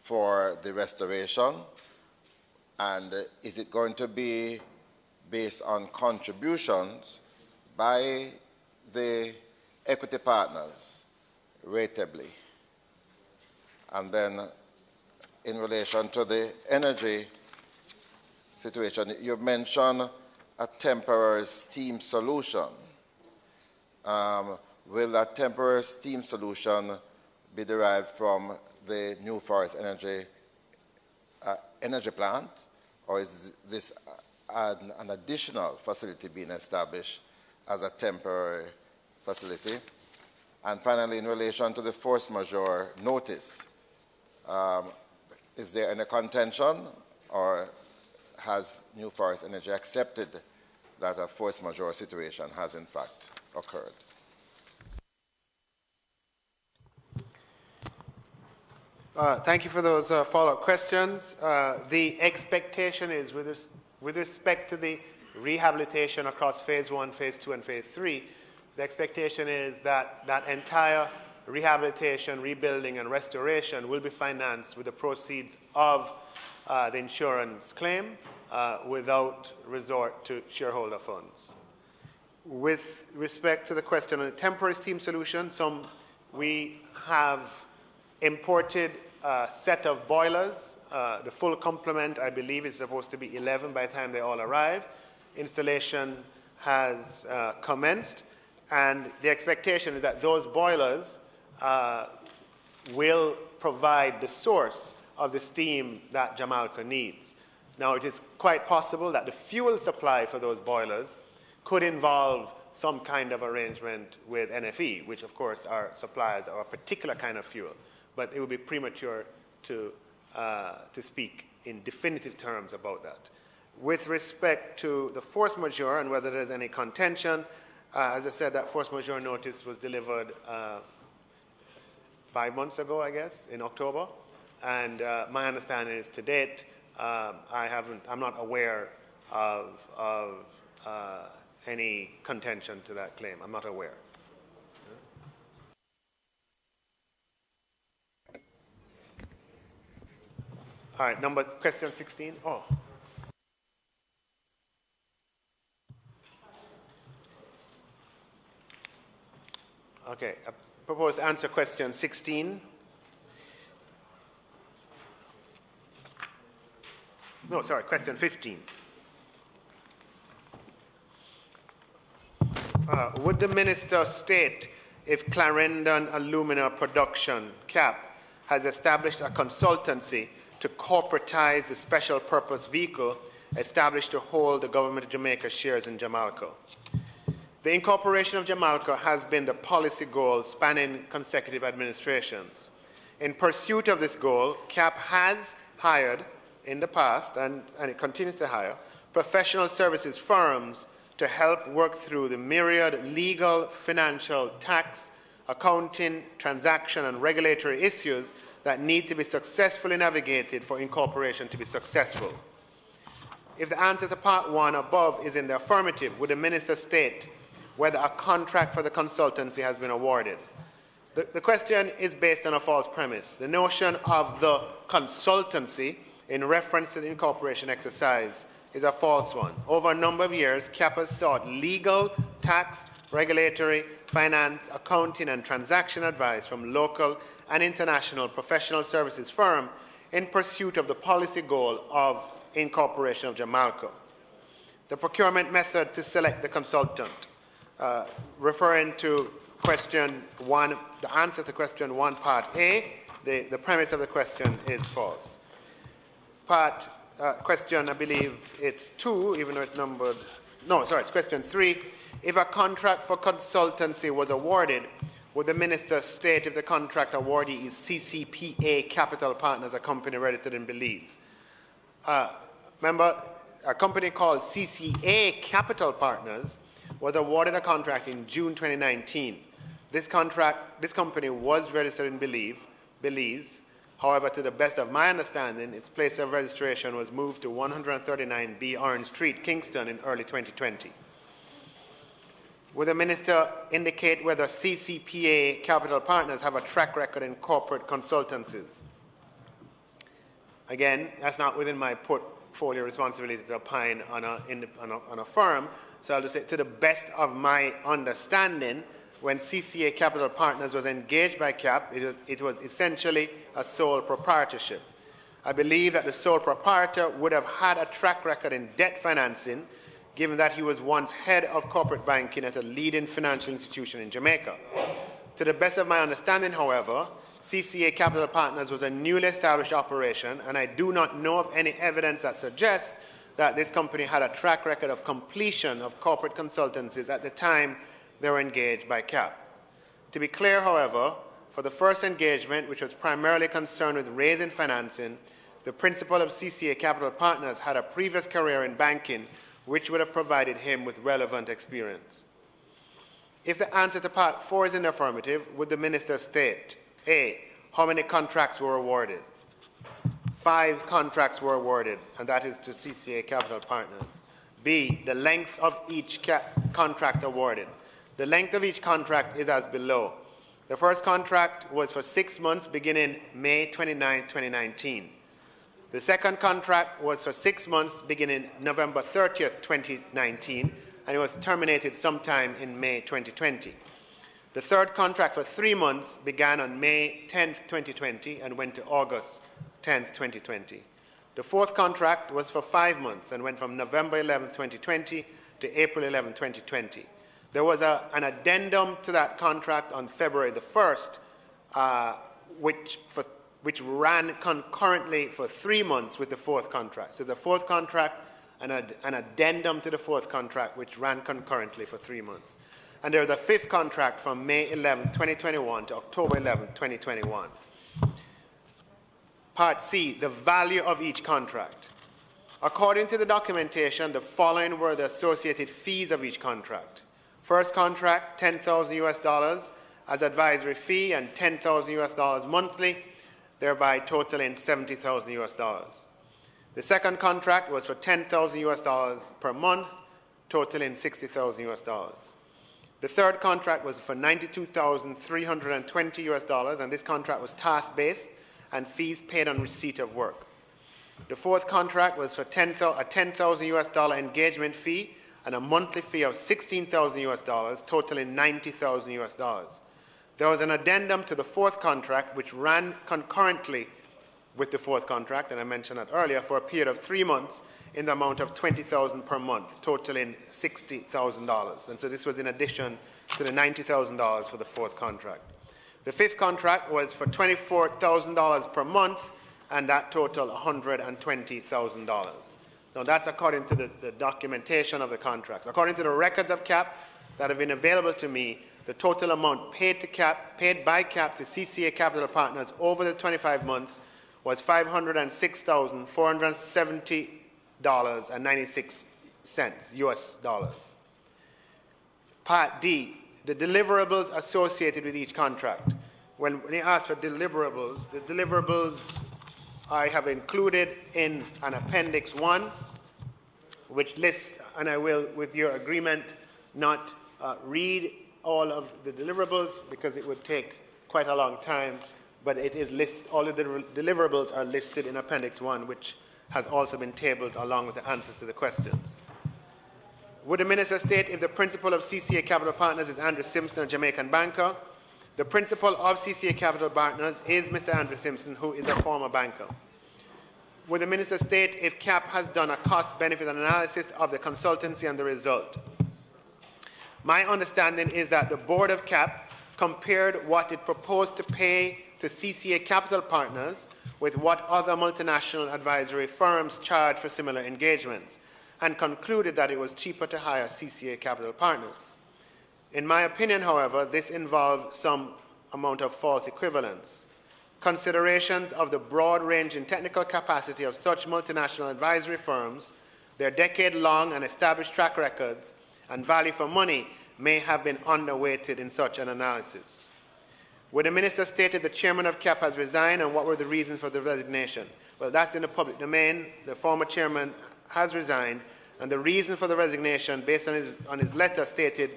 [SPEAKER 5] for the restoration? And is it going to be based on contributions by the equity partners ratably? And then in relation to the energy situation, you mentioned a temporary steam solution. Will that temporary steam solution be derived from the New Forest Energy plant, or is this an additional facility being established as a temporary facility? And finally, in relation to the force majeure notice, is there any contention, or has New Forest Energy accepted that a force majeure situation has in fact occurred.
[SPEAKER 9] Thank you for those follow-up questions. The expectation is, with respect to the rehabilitation across Phase 1, Phase 2, and Phase 3, the expectation is that that entire rehabilitation, rebuilding, and restoration will be financed with the proceeds of the insurance claim without resort to shareholder funds. With respect to the question on the temporary steam solution, we have imported a set of boilers. The full complement, I believe, is supposed to be 11 by the time they all arrive. Installation has commenced, and the expectation is that those boilers will provide the source of the steam that Jamaica needs. Now, it is quite possible that the fuel supply for those boilers could involve some kind of arrangement with NFE, which of course are suppliers of a particular kind of fuel. But it would be premature to speak in definitive terms about that. With respect to the force majeure and whether there's any contention, as I said, that force majeure notice was delivered 5 months ago, I guess, in October. And my understanding is to date, I'm not aware of any contention to that claim. I'm not aware. All right, question 16. Oh. Okay, I propose to answer question 16. No, sorry, question 15. Would the minister state if Clarendon Alumina Production, CAP, has established a consultancy to corporatize the special purpose vehicle established to hold the government of Jamaica shares in Jamaica? The incorporation of Jamaica has been the policy goal spanning consecutive administrations. In pursuit of this goal, CAP has hired in the past, and it continues to hire, professional services firms to help work through the myriad legal, financial, tax, accounting, transaction, and regulatory issues that need to be successfully navigated for incorporation to be successful. If the answer to part 1 above is in the affirmative, would the minister state whether a contract for the consultancy has been awarded? The question is based on a false premise. The notion of the consultancy in reference to the incorporation exercise is a false one. Over a number of years, CAP has sought legal, tax, regulatory, finance, accounting, and transaction advice from local and international professional services firms in pursuit of the policy goal of incorporation of Jamaica. The procurement method to select the consultant, referring to question 1, the answer to question 1, part A, the premise of the question is false. Question, I believe it's 2, even though it's numbered. No, sorry, it's question 3. If a contract for consultancy was awarded, would the minister state if the contract awardee is CCPA Capital Partners, a company registered in Belize? Remember, a company called CCA Capital Partners was awarded a contract in June 2019. This company was registered in Belize. However, to the best of my understanding, its place of registration was moved to 139B Orange Street, Kingston, in early 2020. Would the minister indicate whether CCPA Capital Partners have a track record in corporate consultancies? Again, that's not within my portfolio responsibility to opine on a firm. So I'll just say, to the best of my understanding, when CCA Capital Partners was engaged by CAP, it was essentially a sole proprietorship. I believe that the sole proprietor would have had a track record in debt financing, given that he was once head of corporate banking at a leading financial institution in Jamaica. To the best of my understanding, however, CCA Capital Partners was a newly established operation, and I do not know of any evidence that suggests that this company had a track record of completion of corporate consultancies at the time they were engaged by CAP. To be clear, however, for the first engagement, which was primarily concerned with raising financing, the principal of CCA Capital Partners had a previous career in banking which would have provided him with relevant experience? If the answer to part 4 is in the affirmative, would the minister state, A, how many contracts were awarded? 5 contracts were awarded, and that is to CCA Capital Partners. B, the length of each contract awarded. The length of each contract is as below. The first contract was for 6 months beginning May 29, 2019. The second contract was for 6 months beginning November 30th, 2019, and it was terminated sometime in May 2020. The third contract for 3 months began on May 10th, 2020, and went to August 10th, 2020. The fourth contract was for 5 months and went from November 11th, 2020 to April 11th, 2020. There was an addendum to that contract on February the 1st, which ran concurrently for 3 months with the fourth contract. So the fourth contract and an addendum to the fourth contract, which ran concurrently for 3 months. And there was a fifth contract from May 11, 2021 to October 11, 2021. Part C, the value of each contract. According to the documentation, the following were the associated fees of each contract. First contract, $10,000 as advisory fee and $10,000 monthly, thereby totaling $70,000. The second contract was for $10,000 per month, totaling $60,000. The third contract was for $92,320, and this contract was task-based and fees paid on receipt of work. The fourth contract was for a $10,000 engagement fee and a monthly fee of $16,000, totaling $90,000. There was an addendum to the fourth contract, which ran concurrently with the fourth contract, and I mentioned that earlier, for a period of 3 months in the amount of $20,000 per month, totaling $60,000. And so this was in addition to the $90,000 for the fourth contract. The fifth contract was for $24,000 per month, and that totaled $120,000. Now that's according to the documentation of the contracts. According to the records of CAP that have been available to me, the total amount paid by CAP to CCA Capital Partners over the 25 months was $506,470.96 US dollars. Part D, the deliverables associated with each contract. When they ask for deliverables, the deliverables I have included in an Appendix 1, which lists, and I will, with your agreement, not read all of the deliverables because it would take quite a long time, but it is all of the deliverables are listed in Appendix 1, which has also been tabled along with the answers to the questions. Would the minister state if the principal of CCA Capital Partners is Andrew Simpson, a Jamaican banker? The principal of CCA Capital Partners is Mr. Andrew Simpson, who is a former banker. Would the minister state if CAP has done a cost-benefit analysis of the consultancy and the result? My understanding is that the board of CAP compared what it proposed to pay to CCA Capital Partners with what other multinational advisory firms charge for similar engagements, and concluded that it was cheaper to hire CCA Capital Partners. In my opinion, however, this involved some amount of false equivalence. Considerations of the broad-ranging technical capacity of such multinational advisory firms, their decade-long and established track records, and value for money may have been underweighted in such an analysis. Would the minister state that the chairman of CAP has resigned, and what were the reasons for the resignation? Well, that's in the public domain. The former chairman has resigned, and the reason for the resignation, based on his letter, stated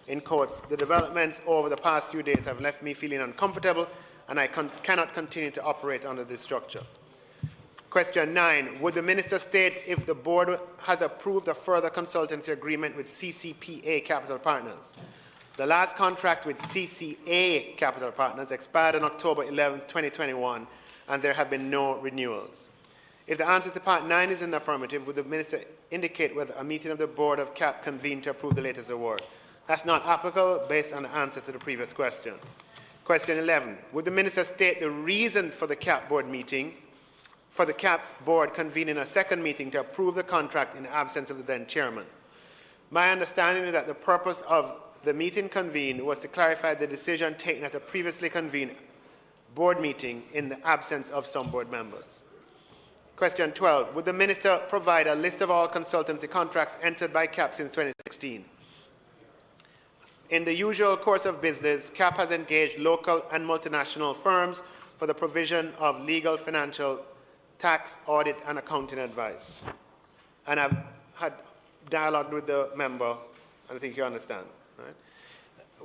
[SPEAKER 9] in quotes, "The developments over the past few days have left me feeling uncomfortable, and I cannot continue to operate under this structure." Question 9, would the minister state if the board has approved a further consultancy agreement with CCPA Capital Partners? The last contract with CCA Capital Partners expired on October 11, 2021, and there have been no renewals. If the answer to part 9 is in the affirmative, would the minister indicate whether a meeting of the board of CAP convened to approve the latest award? That's not applicable based on the answer to the previous question. Question 11, would the minister state the reasons for the CAP board meeting, for the CAP board convening a second meeting to approve the contract in the absence of the then chairman? My understanding is that the purpose of the meeting convened was to clarify the decision taken at a previously convened board meeting in the absence of some board members. Question 12. Would the Minister provide a list of all consultancy contracts entered by CAP since 2016? In the usual course of business, CAP has engaged local and multinational firms for the provision of legal, financial, tax, audit, and accounting advice. And I've had dialogue with the member, and I think you understand. Right?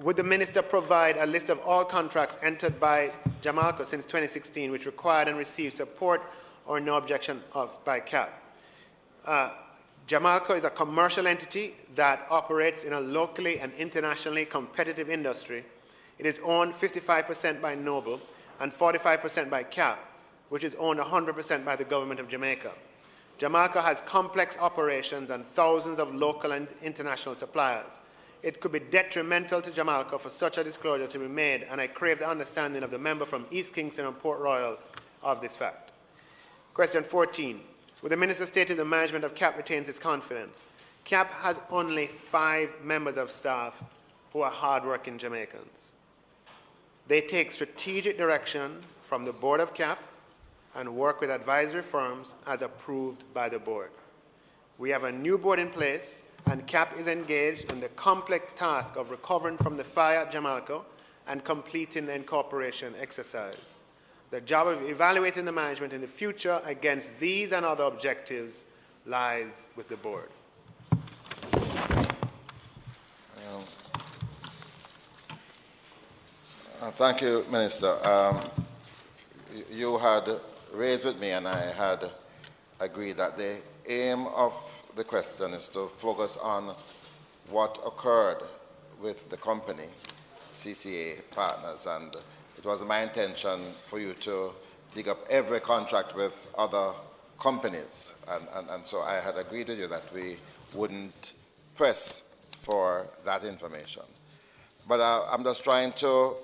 [SPEAKER 9] Would the Minister provide a list of all contracts entered by Jamaica since 2016 which required and received support or no objection by CAP? Jamaica is a commercial entity that operates in a locally and internationally competitive industry. It is owned 55% by Noble and 45% by CAP, which is owned 100% by the government of Jamaica. Jamaica has complex operations and thousands of local and international suppliers. It could be detrimental to Jamaica for such a disclosure to be made, and I crave the understanding of the member from East Kingston and Port Royal of this fact. Question 14. With the Minister stating the management of CAP retains its confidence, CAP has only 5 members of staff who are hard-working Jamaicans. They take strategic direction from the board of CAP and work with advisory firms as approved by the board. We have a new board in place, and CAP is engaged in the complex task of recovering from the fire at Jamaica and completing the incorporation exercise. The job of evaluating the management in the future against these and other objectives lies with the board.
[SPEAKER 5] Thank you, Minister. You had raised with me, and I had agreed that the aim of the question is to focus on what occurred with the company, CCA Partners, and it was my intention for you to dig up every contract with other companies, and so I had agreed with you that we wouldn't press for that information. But I'm just trying to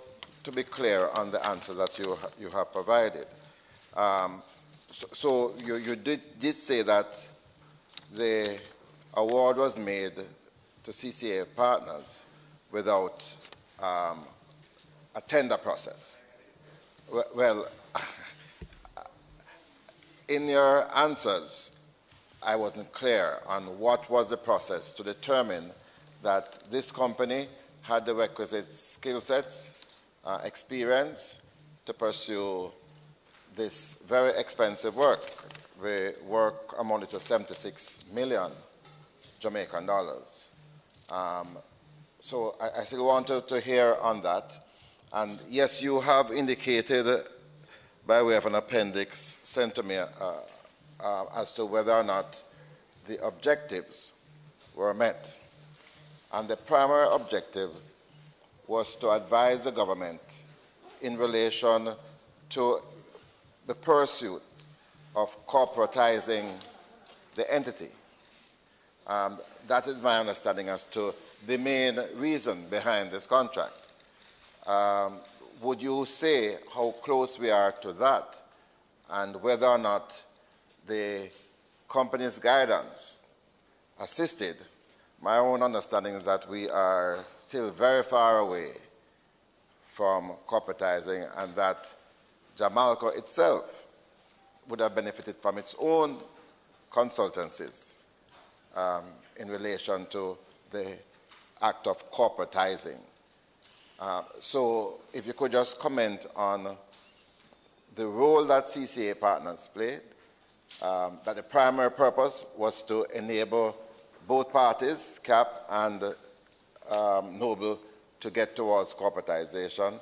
[SPEAKER 5] be clear on the answers that you have provided. So you did say that the award was made to CCA Partners without a tender process. Well, in your answers, I wasn't clear on what was the process to determine that this company had the requisite skill sets, experience to pursue this very expensive work. The work amounted to 76 million Jamaican dollars. So I still wanted to hear on that. And yes, you have indicated by way of an appendix sent to me as to whether or not the objectives were met. And the primary objective was to advise the government in relation to the pursuit of corporatizing the entity. That is my understanding as to the main reason behind this contract. Would you say how close we are to that, and whether or not the company's guidance assisted? My own understanding is that we are still very far away from corporatizing, and that Jamaica itself would have benefited from its own consultancies in relation to the act of corporatizing. So if you could just comment on the role that CCA Partners played, that the primary purpose was to enable both parties, CAP and Noble, to get towards corporatization,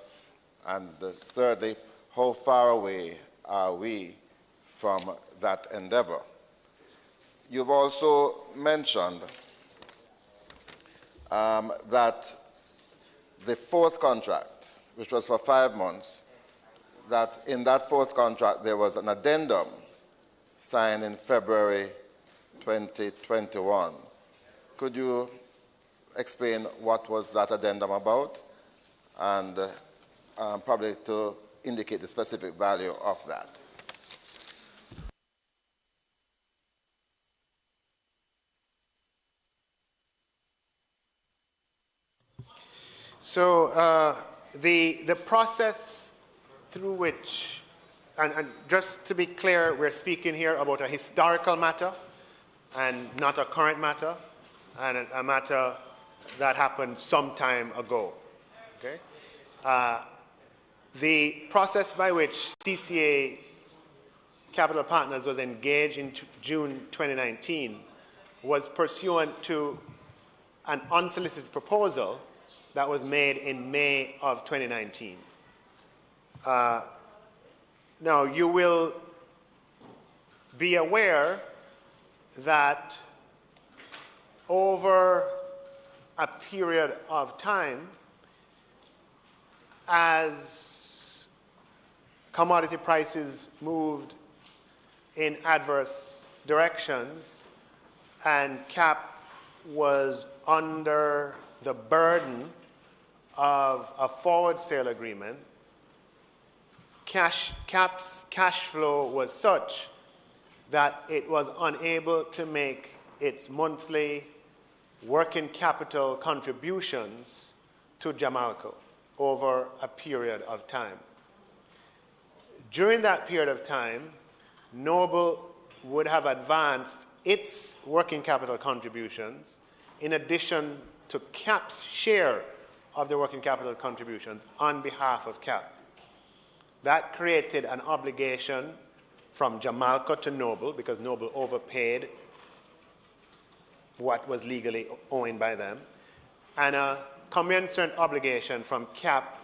[SPEAKER 5] and thirdly, how far away are we from that endeavor? You've also mentioned that the fourth contract, which was for 5 months, that in that fourth contract there was an addendum signed in February 2021. Could you explain what was that addendum about, and probably to indicate the specific value of that?
[SPEAKER 9] So the process through which and just to be clear, we're speaking here about a historical matter and not a current matter, and a matter that happened some time ago. Okay? The process by which CCA Capital Partners was engaged in June 2019 was pursuant to an unsolicited proposal that was made in May of 2019. Now, you will be aware that over a period of time, as commodity prices moved in adverse directions and CAP was under the burden of a forward sale agreement, CAP's cash flow was such that it was unable to make its monthly working capital contributions to Jamalco over a period of time. During that period of time, Noble would have advanced its working capital contributions in addition to CAP's share of the working capital contributions on behalf of CAP. That created an obligation from Jamalco to Noble, because Noble overpaid what was legally owing by them, and a commensurate obligation from CAP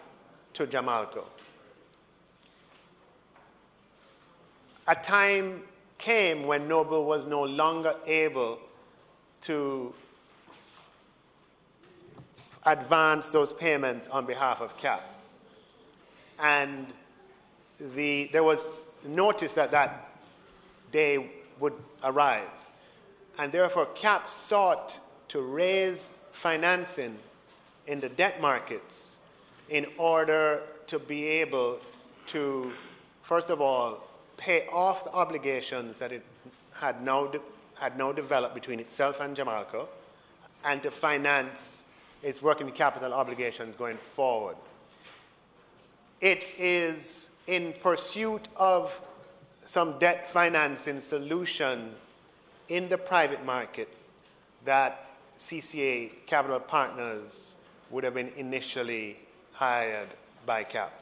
[SPEAKER 9] to Jamalco. A time came when Noble was no longer able to advance those payments on behalf of CAP. And there was notice that that day would arise. And therefore, CAP sought to raise financing in the debt markets in order to be able to, first of all, pay off the obligations that it had now developed between itself and Jamalco, and to finance its working capital obligations going forward. It is in pursuit of some debt financing solution in the private market that CCA Capital Partners would have been initially hired by CAP.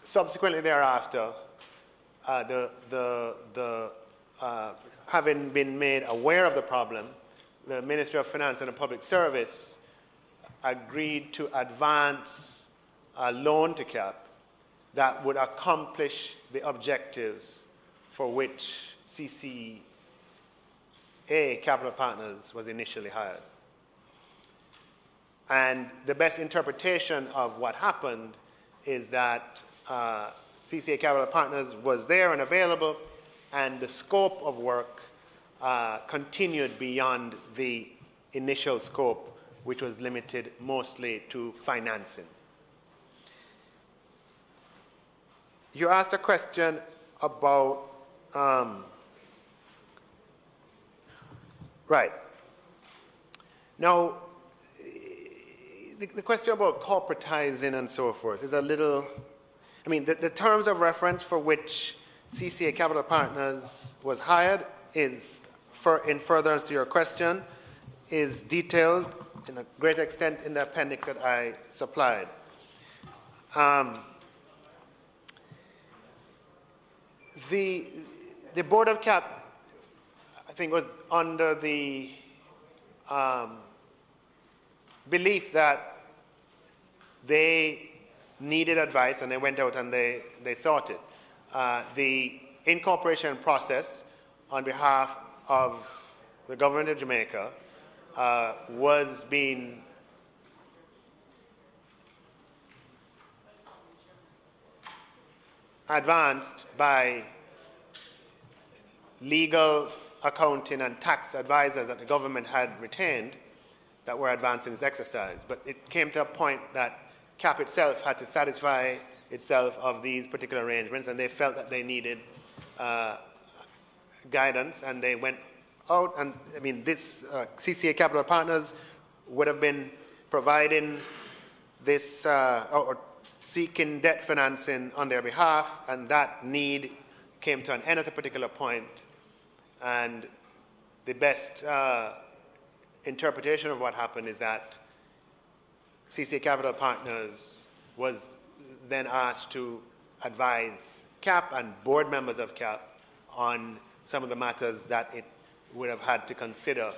[SPEAKER 9] Subsequently thereafter, having been made aware of the problem, the Ministry of Finance and Public Service agreed to advance a loan to CAP that would accomplish the objectives for which CCA Capital Partners was initially hired. And the best interpretation of what happened is that CCA Capital Partners was there and available, and the scope of work continued beyond the initial scope, which was limited mostly to financing. You asked a question about, right. Now, the question about corporatizing and so forth is a little, I mean, the terms of reference for which CCA Capital Partners was hired is, in furtherance to your question, is detailed in a great extent in the appendix that I supplied. The Board of CAP, I think, was under the belief that they needed advice, and they went out and they sought it. The incorporation process on behalf of the government of Jamaica was being advanced by legal, accounting, and tax advisors that the government had retained that were advancing this exercise. But it came to a point that CAP itself had to satisfy itself of these particular arrangements, and they felt that they needed guidance, and they went out. And I mean, this CCA Capital Partners would have been providing this, or seeking debt financing on their behalf, and that need came to an end at a particular point, and the best interpretation of what happened is that CCA Capital Partners was then asked to advise CAP and board members of CAP on some of the matters that it would have had to consider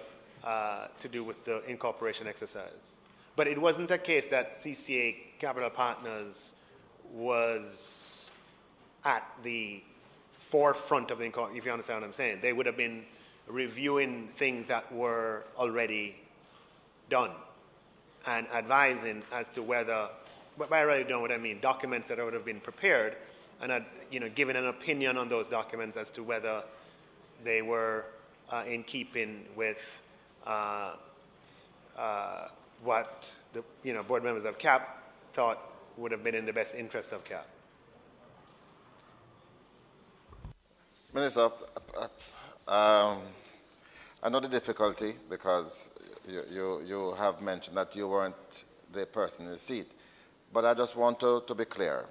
[SPEAKER 9] to do with the incorporation exercise. But it wasn't a case that CCA Capital Partners was at the forefront of the incorporation, if you understand what I'm saying. They would have been reviewing things that were already done and advising as to whether, but by already done what I mean, documents that would have been prepared and giving an opinion on those documents as to whether they were in keeping with what the board members of CAP thought would have been in the best interest of CAP.
[SPEAKER 5] Minister, I know the difficulty because you have mentioned that you weren't the person in the seat, but I just want to be clear.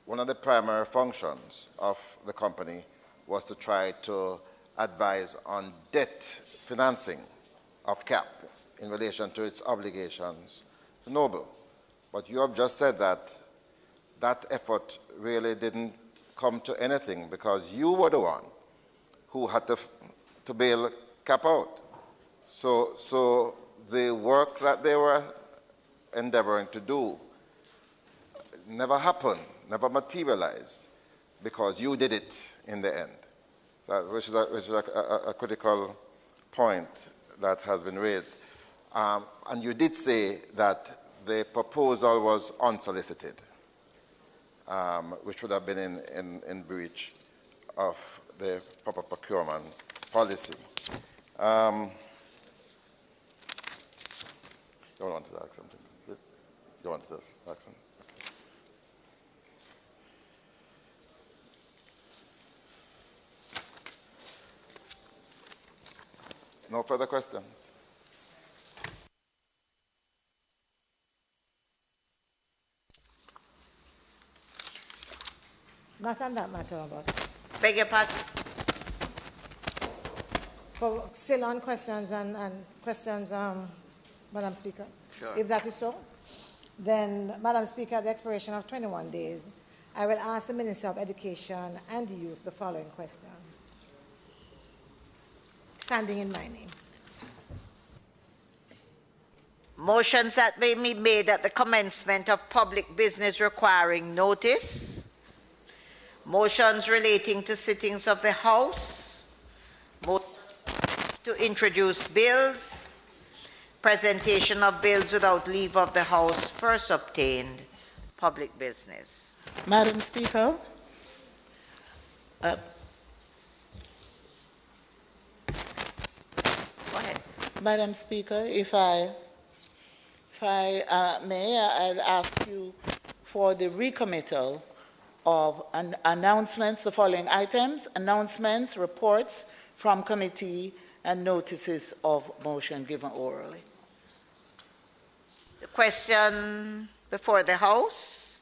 [SPEAKER 5] One of the primary functions of the company was to try to advise on debt financing of CAP in relation to its obligations to Noble. But you have just said that that effort really didn't come to anything because you were the one who had to bail CAP out. So the work that they were endeavoring to do never happened, never materialized, because you did it in the end, which is a critical point that has been raised. And you did say that the proposal was unsolicited, which would have been in breach of the proper procurement policy. You wanted to ask something, please? You wanted to ask something? No further questions?
[SPEAKER 1] Not on that matter, but
[SPEAKER 2] Beg your pardon?
[SPEAKER 1] for still on questions and questions, Madam Speaker.
[SPEAKER 2] Sure.
[SPEAKER 1] If that is so, then, Madam Speaker, at the expiration of 21 days, I will ask the Minister of Education and Youth the following question. Standing in my name.
[SPEAKER 2] Motions that may be made at the commencement of public business requiring notice. Motions relating to sittings of the House. Motions to introduce bills. Presentation of bills without leave of the House first obtained. Public business.
[SPEAKER 13] Madam Speaker,
[SPEAKER 2] Go ahead.
[SPEAKER 13] Madam Speaker, if I may, I'll ask you for the recommittal of announcements, the following items: announcements, reports from committee, and notices of motion given orally.
[SPEAKER 2] The question before the House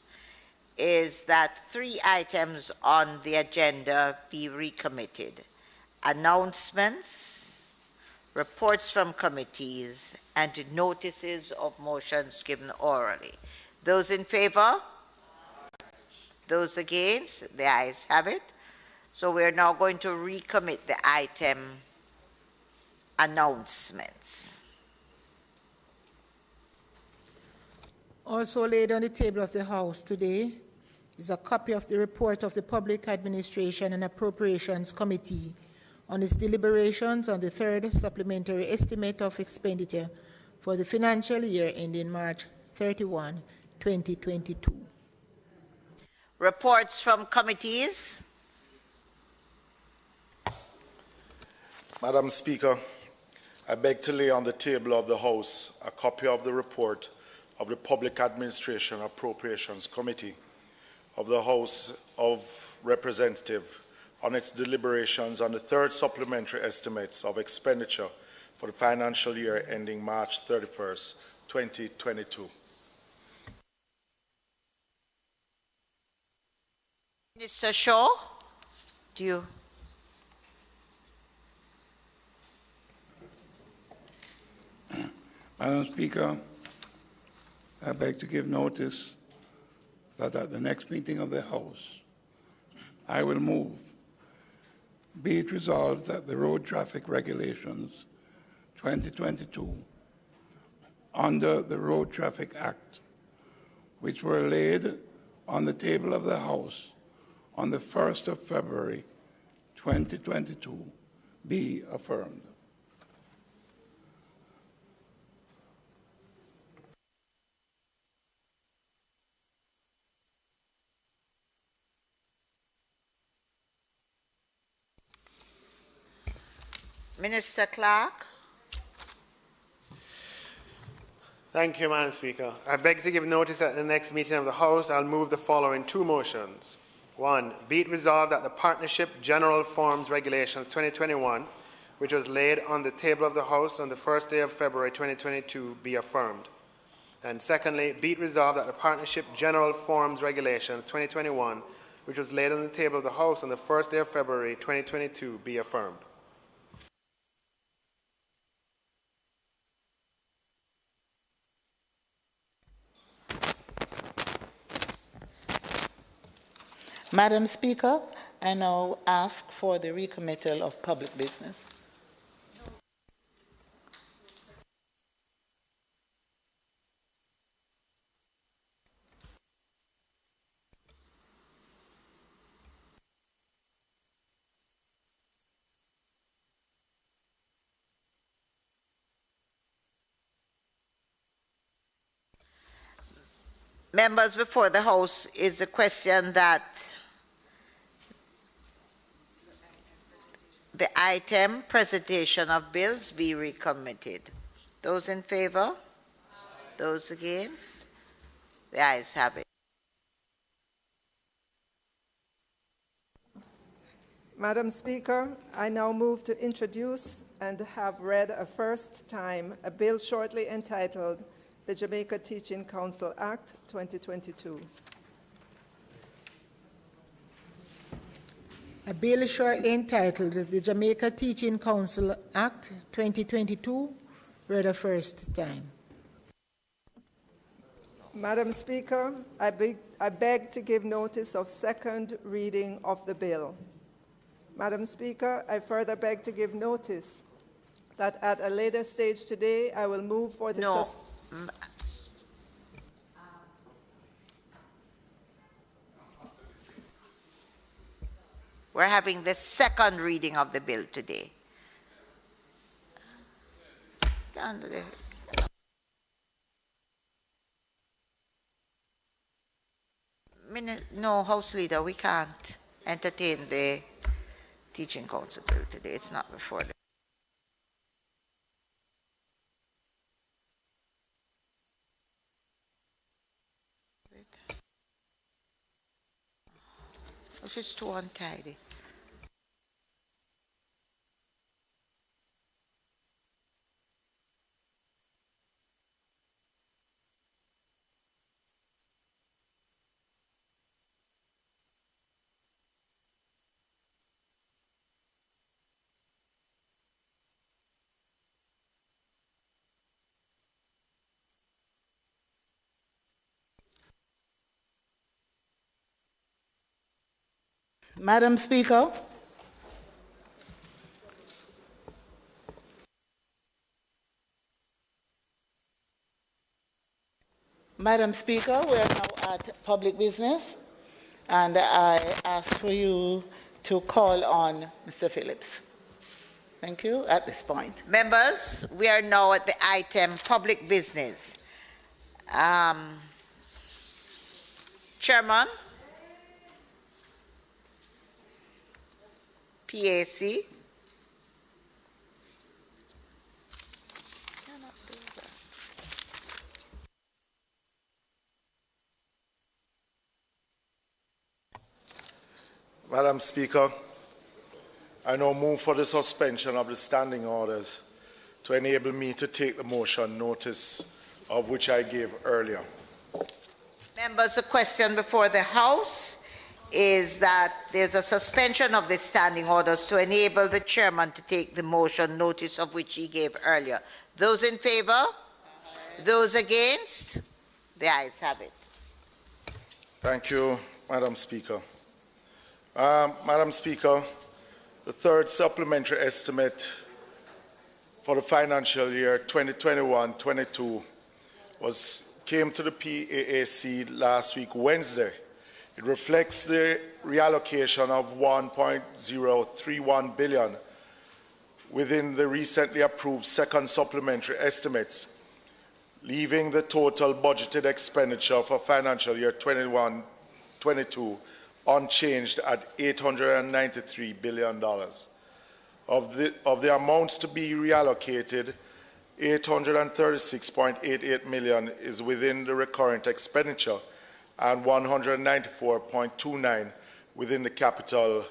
[SPEAKER 2] is that 3 items on the agenda be recommitted: announcements, reports from committees, and notices of motions given orally. Those in favor? Those against? The ayes have it. So we're now going to recommit the item announcements.
[SPEAKER 8] Also laid on the table of the House today is a copy of the report of the Public Administration and Appropriations Committee on its deliberations on the 3rd supplementary estimate of expenditure for the financial year ending March 31, 2022.
[SPEAKER 2] Reports from committees.
[SPEAKER 14] Madam Speaker, I beg to lay on the table of the House a copy of the report of the Public Administration Appropriations Committee of the House of Representatives on its deliberations on the 3rd supplementary estimates of expenditure for the financial year ending March 31st, 2022.
[SPEAKER 2] Minister Shaw, do you?
[SPEAKER 15] Madam Speaker, I beg to give notice that at the next meeting of the House, I will move, be it resolved that the Road Traffic Regulations 2022 under the Road Traffic Act, which were laid on the table of the House on the 1st of February 2022, be affirmed.
[SPEAKER 2] Minister Clarke.
[SPEAKER 9] Thank you, Madam Speaker. I beg to give notice at the next meeting of the House, I'll move the following two motions. One, be it resolved that the Partnership General Forms Regulations 2021, which was laid on the table of the House on the first day of February 2022, be affirmed. And secondly, be it resolved that the Partnership General Forms Regulations 2021, which was laid on the table of the House on the first day of February 2022, be affirmed.
[SPEAKER 13] Madam Speaker, I now ask for the recommittal of public business.
[SPEAKER 2] Members, before the House is a question that the item presentation of bills be recommitted. Those in favor? Those against? The ayes have it.
[SPEAKER 12] Madam Speaker, I now move to introduce and have read a first time a bill shortly entitled the Jamaica Teaching Council Act 2022.
[SPEAKER 8] A bill shortly entitled the Jamaica Teaching Council Act 2022, read a first time.
[SPEAKER 12] Madam Speaker, I beg to give notice of second reading of the bill. Madam Speaker, I further beg to give notice that at a later stage today, I will move for the...
[SPEAKER 2] We're having the second reading of the bill today. No, House Leader, we can't entertain the Teaching Council bill today. It's not before the... Which is too untidy.
[SPEAKER 13] Madam Speaker, Madam Speaker, we are now at public business, and I ask for you to call on Mr. Phillips. Thank you at this point.
[SPEAKER 2] Members, we are now at the item public business. Chairman, PAC.
[SPEAKER 14] Madam Speaker, I now move for the suspension of the standing orders to enable me to take the motion notice of which I gave earlier.
[SPEAKER 2] Members, a question before the House is that there's a suspension of the standing orders to enable the chairman to take the motion, notice of which he gave earlier. Those in favor? Those against? The ayes have it.
[SPEAKER 14] Thank you, Madam Speaker. Madam Speaker, the third supplementary estimate for the financial year 2021-22 came to the PAAC last week, Wednesday. It reflects the reallocation of 1.031 billion within the recently approved second supplementary estimates, leaving the total budgeted expenditure for financial year 21-22 unchanged at $893 billion. Of the amounts to be reallocated, 836.88 million is within the recurrent expenditure and 194.29 within the capital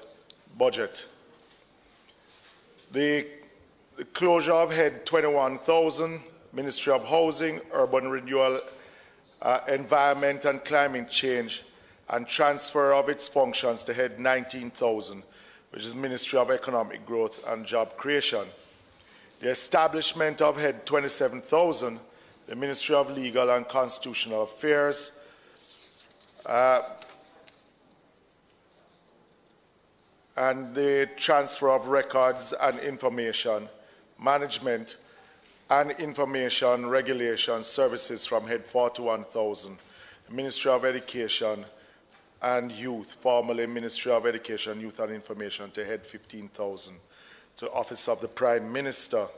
[SPEAKER 14] budget. The closure of Head 21,000, Ministry of Housing, Urban Renewal, Environment and Climate Change, and transfer of its functions to Head 19,000, which is Ministry of Economic Growth and Job Creation. The establishment of Head 27,000, the Ministry of Legal and Constitutional Affairs, and the transfer of records and information management and information regulation services from Head 41,000, the Ministry of Education and Youth, formerly Ministry of Education, Youth and Information, to Head 15,000, to Office of the Prime Minister.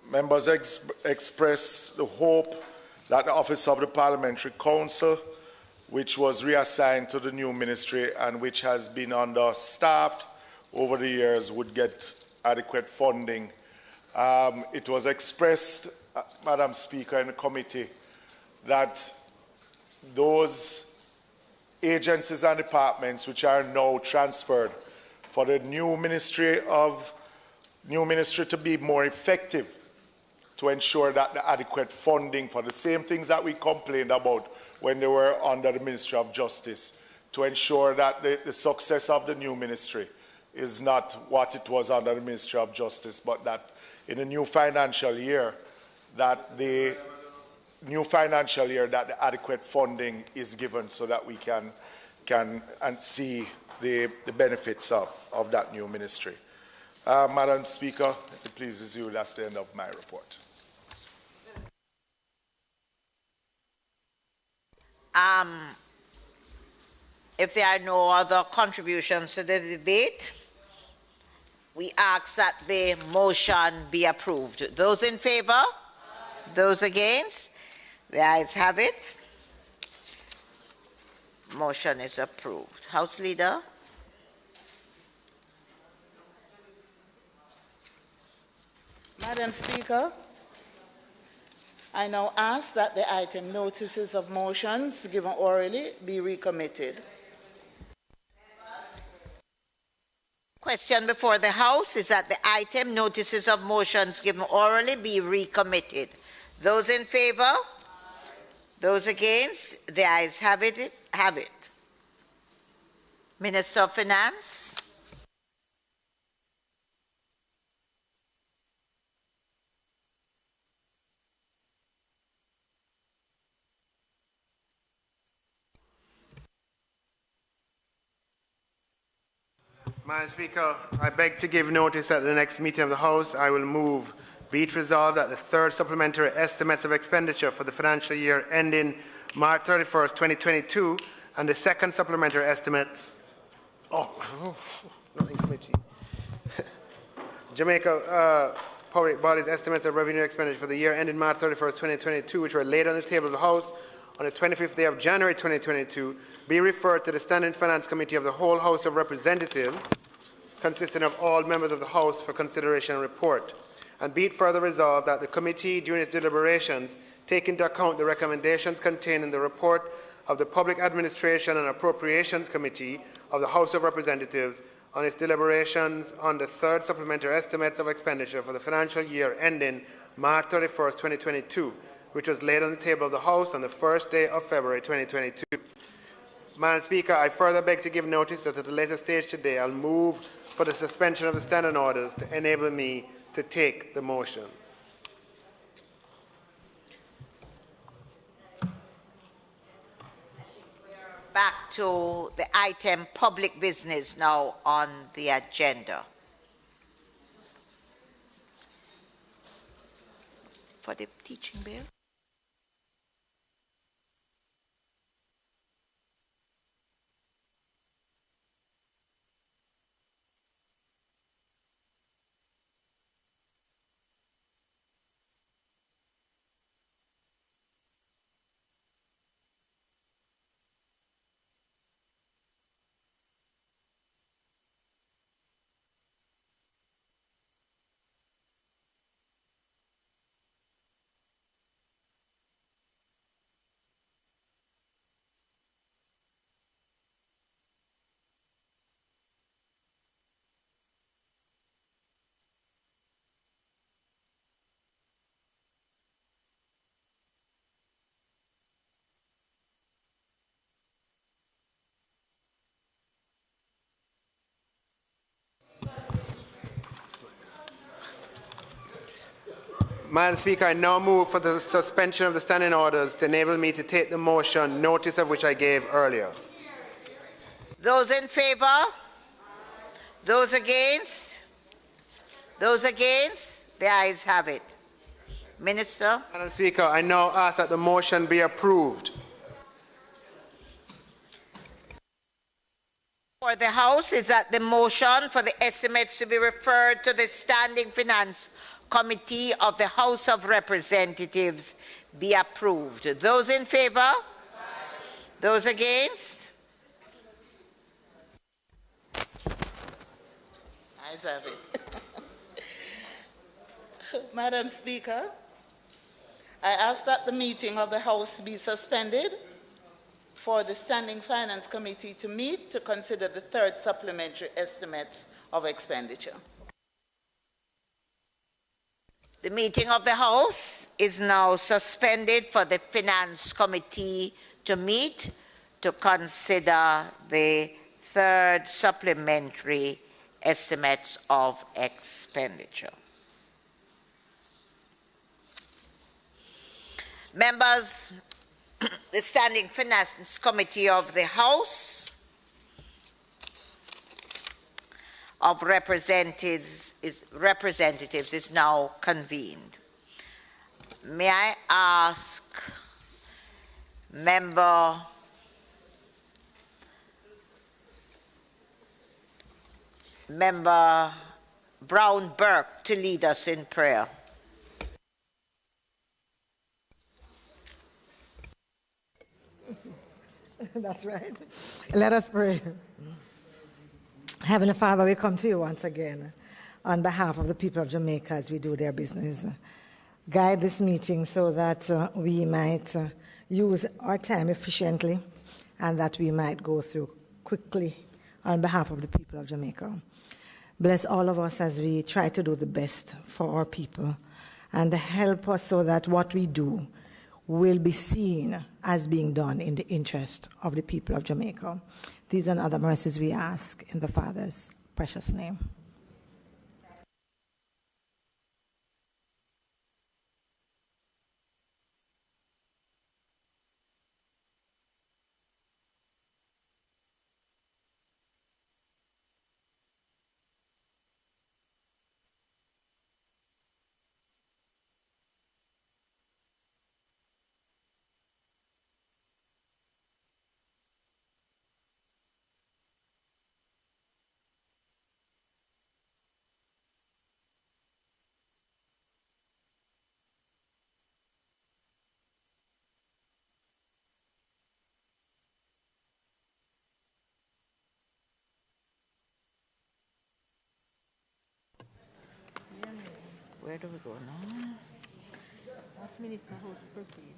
[SPEAKER 14] Members express the hope that the Office of the Parliamentary Council, which was reassigned to the new ministry and which has been understaffed over the years, would get adequate funding. It was expressed, Madam Speaker, in the committee that those agencies and departments which are now transferred for the new ministry to be more effective, to ensure that the adequate funding for the same things that we complained about when they were under the Ministry of Justice, to ensure that the success of the new ministry is not what it was under the Ministry of Justice, but that in the new financial year, that the adequate funding is given so that we can see the benefits of that new ministry. Madam Speaker, if it pleases you, that's the end of my report.
[SPEAKER 2] If there are no other contributions to the debate, we ask that the motion be approved. Those in favor? Those against? The ayes have it. Motion is approved. House Leader?
[SPEAKER 13] Madam Speaker, I now ask that the item notices of motions given orally be recommitted.
[SPEAKER 2] Question before the House is that the item notices of motions given orally be recommitted. Those in favor? Those against? The ayes have it. Minister of Finance.
[SPEAKER 9] Madam Speaker, I beg to give notice at the next meeting of the House. I will move, be it resolved that the third supplementary estimates of expenditure for the financial year ending March 31st, 2022, and the second supplementary estimates, not in committee, Jamaica Public Bodies estimates of revenue expenditure for the year ending March 31st, 2022, which were laid on the table of the House on the 25th day of January 2022, be referred to the Standing Finance Committee of the whole House of Representatives, consisting of all members of the House, for consideration and report. And be it further resolved that the committee, during its deliberations, take into account the recommendations contained in the report of the Public Administration and Appropriations Committee of the House of Representatives on its deliberations on the third supplementary estimates of expenditure for the financial year ending March 31st, 2022, which was laid on the table of the House on the first day of February 2022. Madam Speaker, I further beg to give notice that at a later stage today, I'll move for the suspension of the standing orders to enable me to take the motion.
[SPEAKER 2] Back to the item public business now on the agenda. For the teaching bill.
[SPEAKER 9] Madam Speaker, I now move for the suspension of the standing orders to enable me to take the motion, notice of which I gave earlier.
[SPEAKER 2] Those in favour? Those against? Those against? The ayes have it. Minister?
[SPEAKER 9] Madam Speaker, I now ask that the motion be approved.
[SPEAKER 2] For the House is that the motion for the estimates to be referred to the Standing Finance Committee of the House of Representatives be approved. Those in favour? Aye. Those against?
[SPEAKER 13] Ayes have it. Madam Speaker, I ask that the meeting of the House be suspended for the Standing Finance Committee to meet to consider the third supplementary estimates of expenditure.
[SPEAKER 2] The meeting of the House is now suspended for the Finance Committee to meet to consider the third supplementary estimates of expenditure. Members, the Standing Finance Committee of the House of Representatives is now convened. May I ask Member Brown-Burke to lead us in prayer.
[SPEAKER 1] That's right. Let us pray. Heavenly Father, we come to you once again on behalf of the people of Jamaica as we do their business. Guide this meeting so that we might use our time efficiently and that we might go through quickly on behalf of the people of Jamaica. Bless all of us as we try to do the best for our people and help us so that what we do will be seen as being done in the interest of the people of Jamaica. These and other mercies we ask in the Father's precious name.
[SPEAKER 2] Where do we go now?
[SPEAKER 8] Ask Minister how to proceed.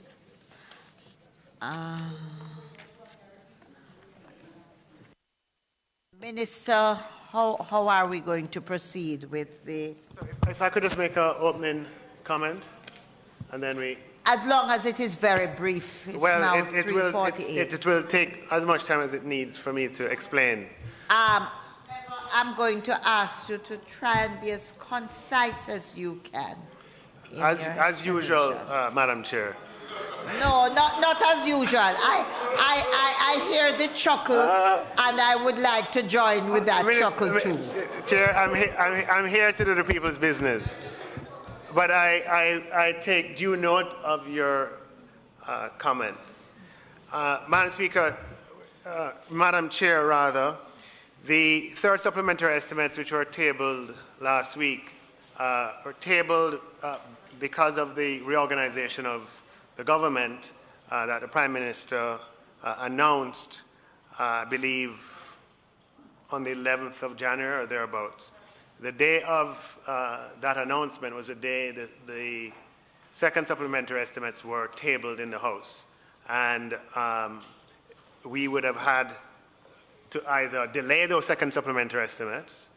[SPEAKER 2] Minister, how are we going to proceed with the...
[SPEAKER 9] So if I could just make an opening comment, and then we
[SPEAKER 2] As long as it is very brief. It's now
[SPEAKER 9] it will
[SPEAKER 2] 3:48.
[SPEAKER 9] it will take as much time as it needs for me to explain.
[SPEAKER 2] I'm going to ask you to try and be as concise as you can.
[SPEAKER 9] As usual, Madam Chair.
[SPEAKER 2] No, not as usual. I hear the chuckle, and I would like to join with that chuckle too.
[SPEAKER 9] Chair, I'm here to do the people's business, but I take due note of your comment. Madam Speaker, Madam Chair, rather, the third supplementary estimates which were tabled last week were tabled because of the reorganization of the government that the Prime Minister announced, I believe, on the 11th of January or thereabouts. The day of that announcement was the day that the second supplementary estimates were tabled in the House. And we would have had to either delay those second supplementary estimates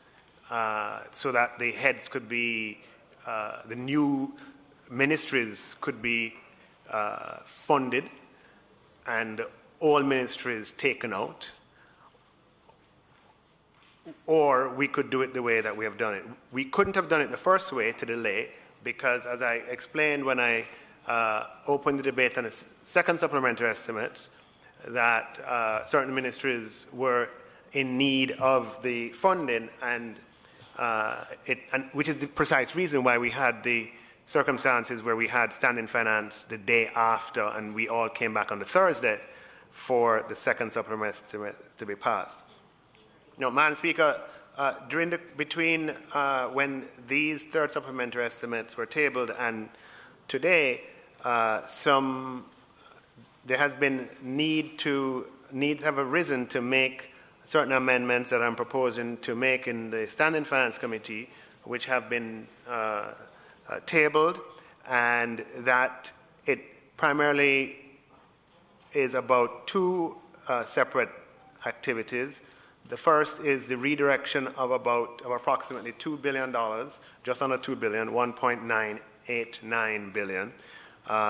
[SPEAKER 9] so that the heads could be, the new ministries could be funded and all ministries taken out, or we could do it the way that we have done it. We couldn't have done it the first way to delay because, as I explained when I opened the debate on the second supplementary estimates, that certain ministries were in need of the funding, and which is the precise reason why we had the circumstances where we had standing finance the day after, and we all came back on the Thursday for the second supplementary estimate to be passed. Now, Madam Speaker, between when these third supplementary estimates were tabled and today, there has been needs have arisen to make certain amendments that I'm proposing to make in the Standing Finance Committee, which have been tabled, and that it primarily is about two separate activities. The first is the redirection of approximately $2 billion, just under $2 billion, $1.989 billion,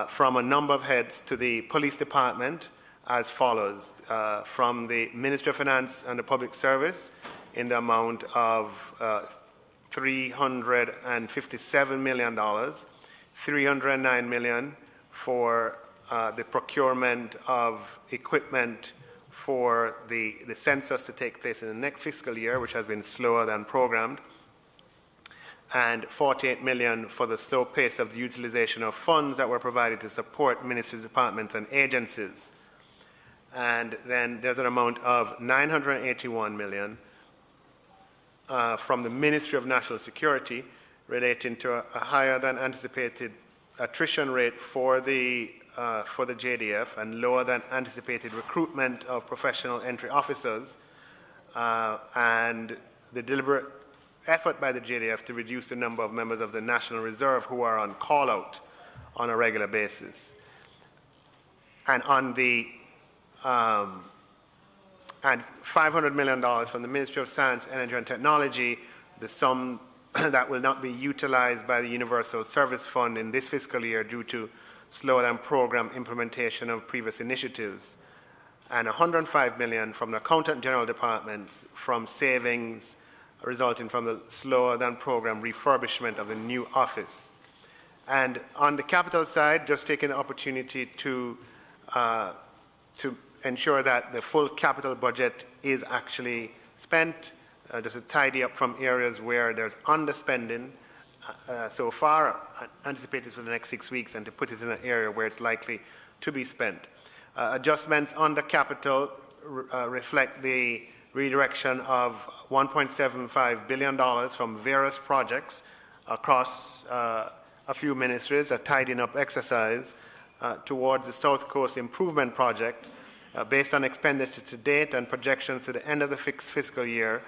[SPEAKER 9] from a number of heads to the police department as follows. From the Ministry of Finance and the Public Service in the amount of $357 million, $309 million for the procurement of equipment for the census to take place in the next fiscal year, which has been slower than programmed, and $48 million for the slow pace of the utilization of funds that were provided to support ministries, departments, and agencies. And then there's an amount of $981 million from the Ministry of National Security relating to a higher than anticipated attrition rate for the JDF and lower than anticipated recruitment of professional entry officers, and the deliberate effort by the JDF to reduce the number of members of the National Reserve who are on call-out on a regular basis. And on the and $500 million from the Ministry of Science, Energy and Technology, the sum that will not be utilized by the Universal Service Fund in this fiscal year due to slower than program implementation of previous initiatives, and $105 million from the Accountant General Department from savings resulting from the slower than program refurbishment of the new office. And on the capital side, just taking the opportunity to ensure that the full capital budget is actually spent, just to tidy up from areas where there's underspending so far anticipated for the next 6 weeks, and to put it in an area where it's likely to be spent. Adjustments on the capital reflect the redirection of $1.75 billion from various projects across a few ministries, a tidying up exercise towards the South Coast Improvement Project. Based on expenditure to date and projections to the end of the fiscal year,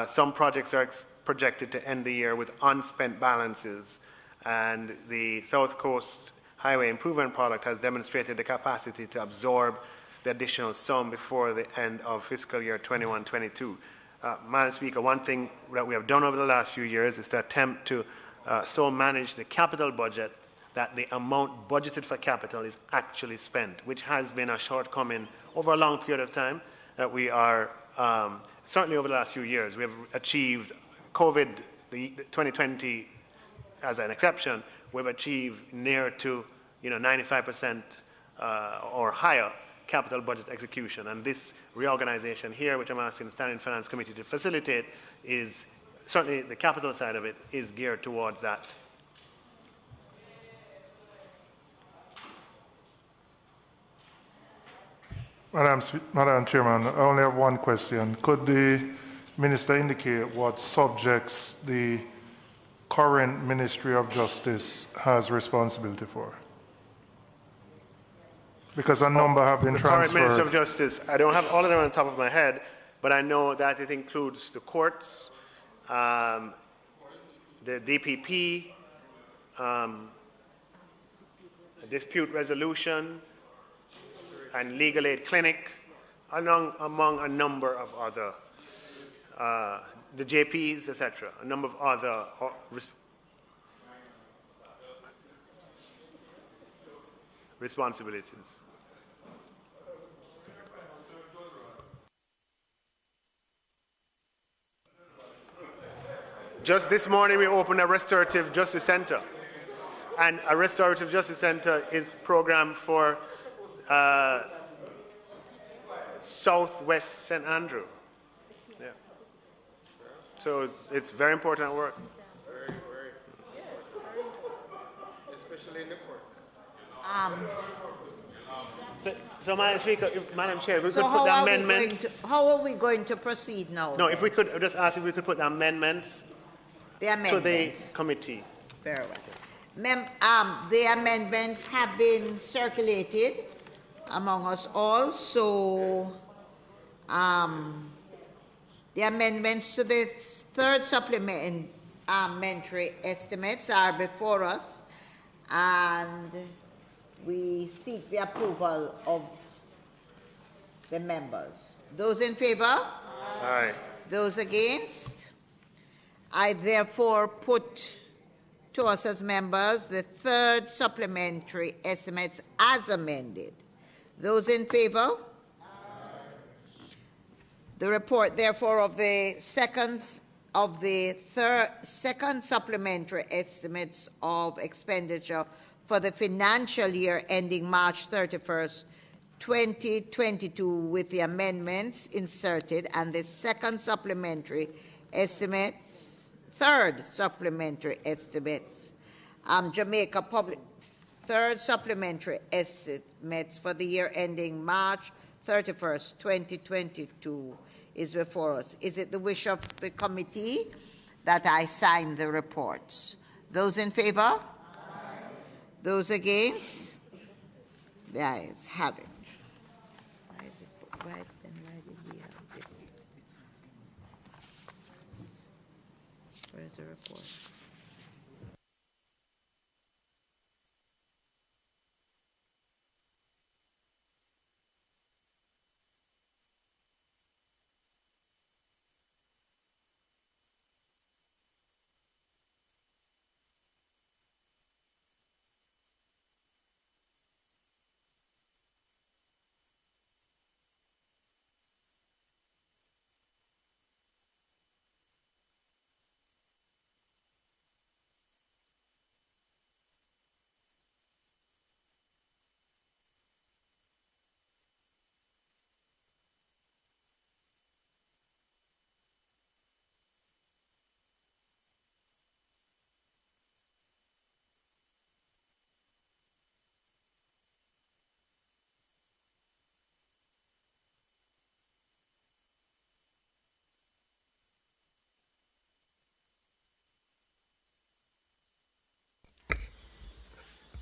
[SPEAKER 9] some projects are projected to end the year with unspent balances, and the South Coast Highway Improvement Project has demonstrated the capacity to absorb the additional sum before the end of fiscal year 21-22. Madam Speaker, one thing that we have done over the last few years is to attempt to so manage the capital budget that the amount budgeted for capital is actually spent, which has been a shortcoming over a long period of time. That we are, certainly over the last few years, we have achieved COVID, the 2020 as an exception, we've achieved near to 95% or higher capital budget execution. And this reorganization here, which I'm asking the Standing Finance Committee to facilitate, is certainly the capital side of it is geared towards that.
[SPEAKER 7] Madam Chairman, I only have one question. Could the Minister indicate what subjects the current Ministry of Justice has responsibility for? Because a number have been transferred.
[SPEAKER 9] Current Minister of Justice, I don't have all of them on the top of my head, but I know that it includes the courts, the DPP, dispute resolution, and legal aid clinic, among a number of other, the JPs, etc., a number of other responsibilities. Just this morning, we opened a restorative justice center, and a restorative justice center is programmed for Southwest St. Andrew. Yeah. So it's very important work.
[SPEAKER 6] Very. Especially in the court.
[SPEAKER 9] So Madam Speaker, Madam Chair, we could put the amendments.
[SPEAKER 2] How are we going to proceed now?
[SPEAKER 9] No, if we could just ask if we could put the amendments, to the committee.
[SPEAKER 2] Very well. The amendments have been circulated among us all, so the amendments to the third supplementary estimates are before us, and we seek the approval of the members. Those in favor?
[SPEAKER 9] Aye.
[SPEAKER 2] Those against? I therefore put to us as members the third supplementary estimates as amended. Those in favor? The report, therefore, of the second supplementary estimates of expenditure for the financial year ending March 31st, 2022, with the amendments inserted, and the third supplementary estimates, Jamaica Public, third supplementary estimates for the year ending March 31st, 2022 is before us. Is it the wish of the committee that I sign the reports? Those in favor? Aye. Those against? The ayes have it. Why did we have this? Where's the report?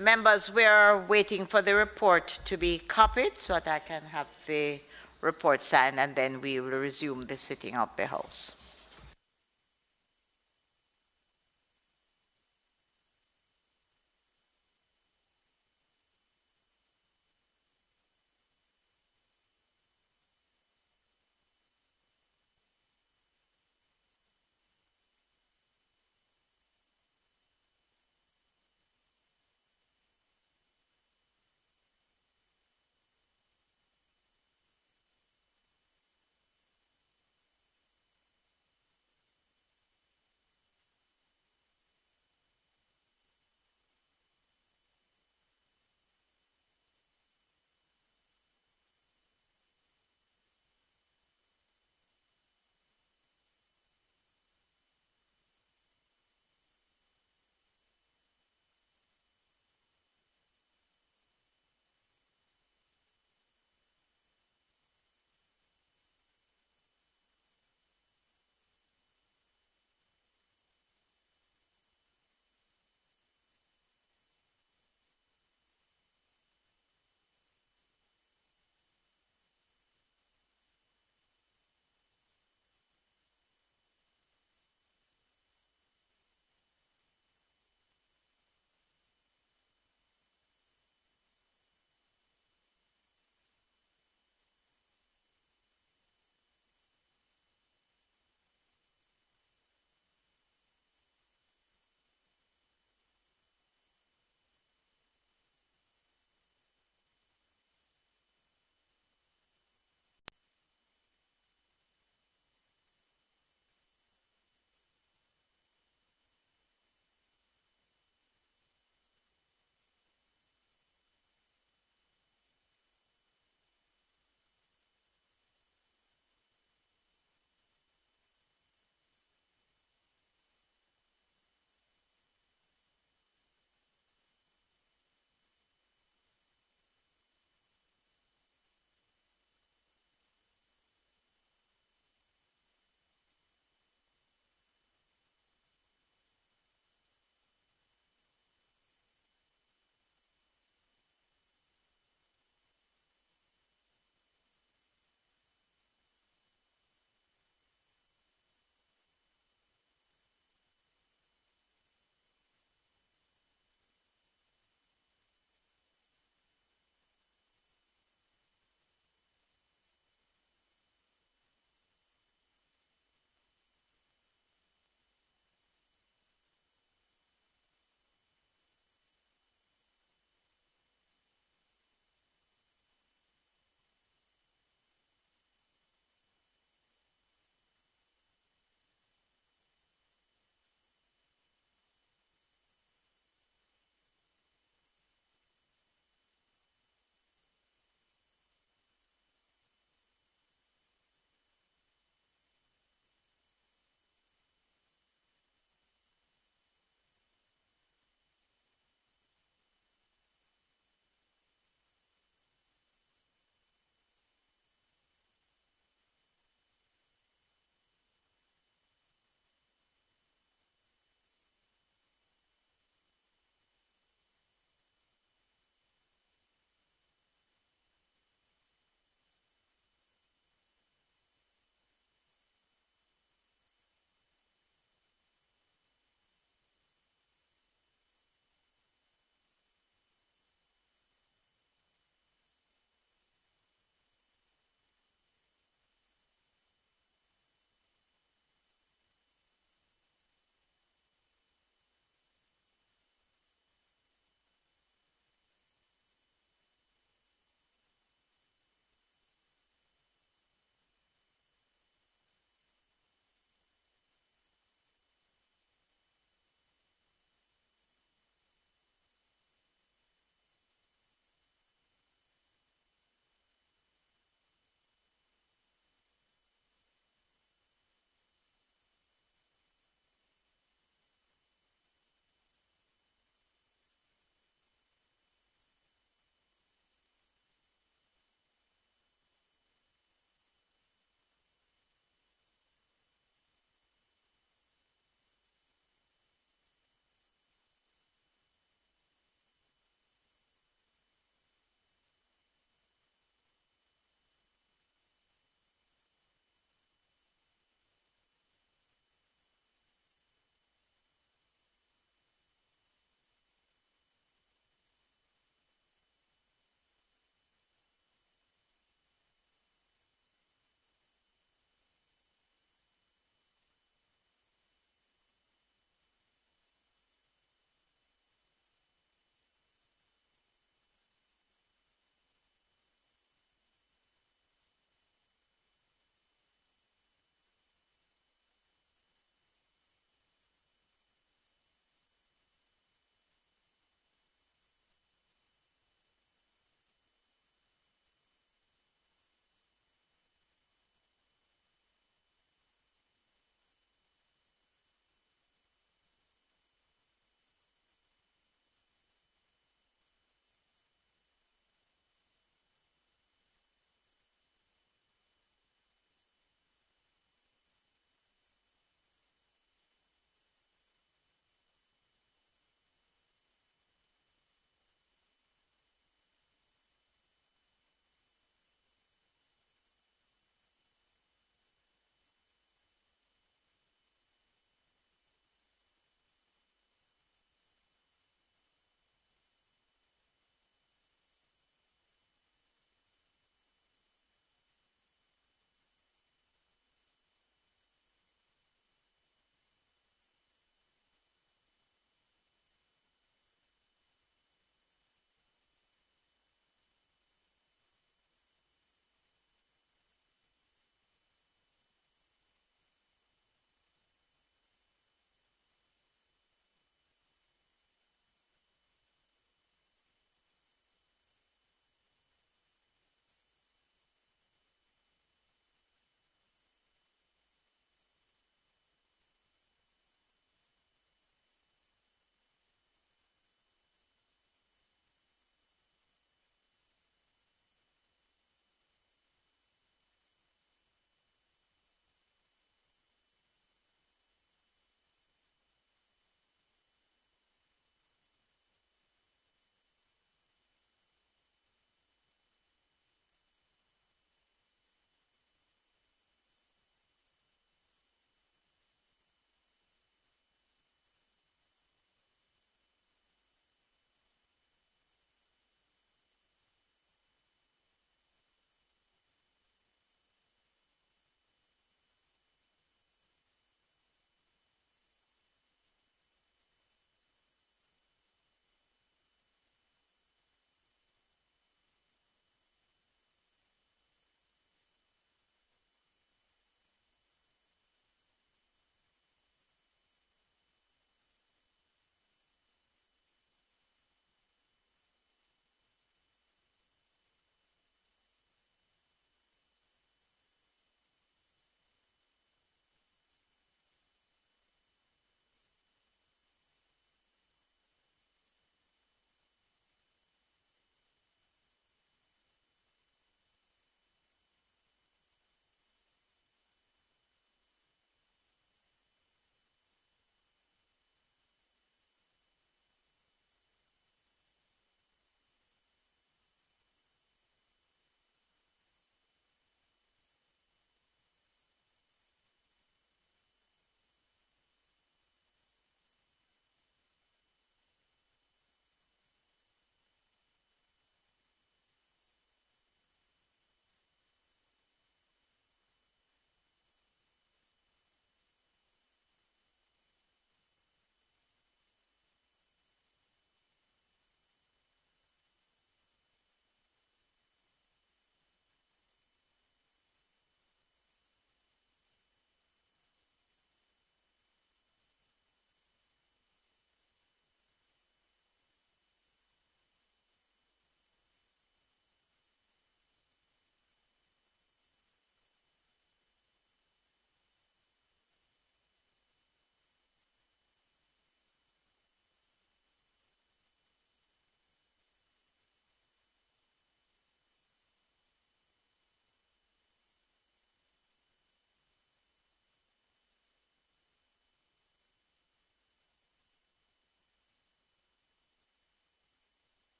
[SPEAKER 2] Members, we are waiting for the report to be copied so that I can have the report signed, and then we will resume the sitting of the House.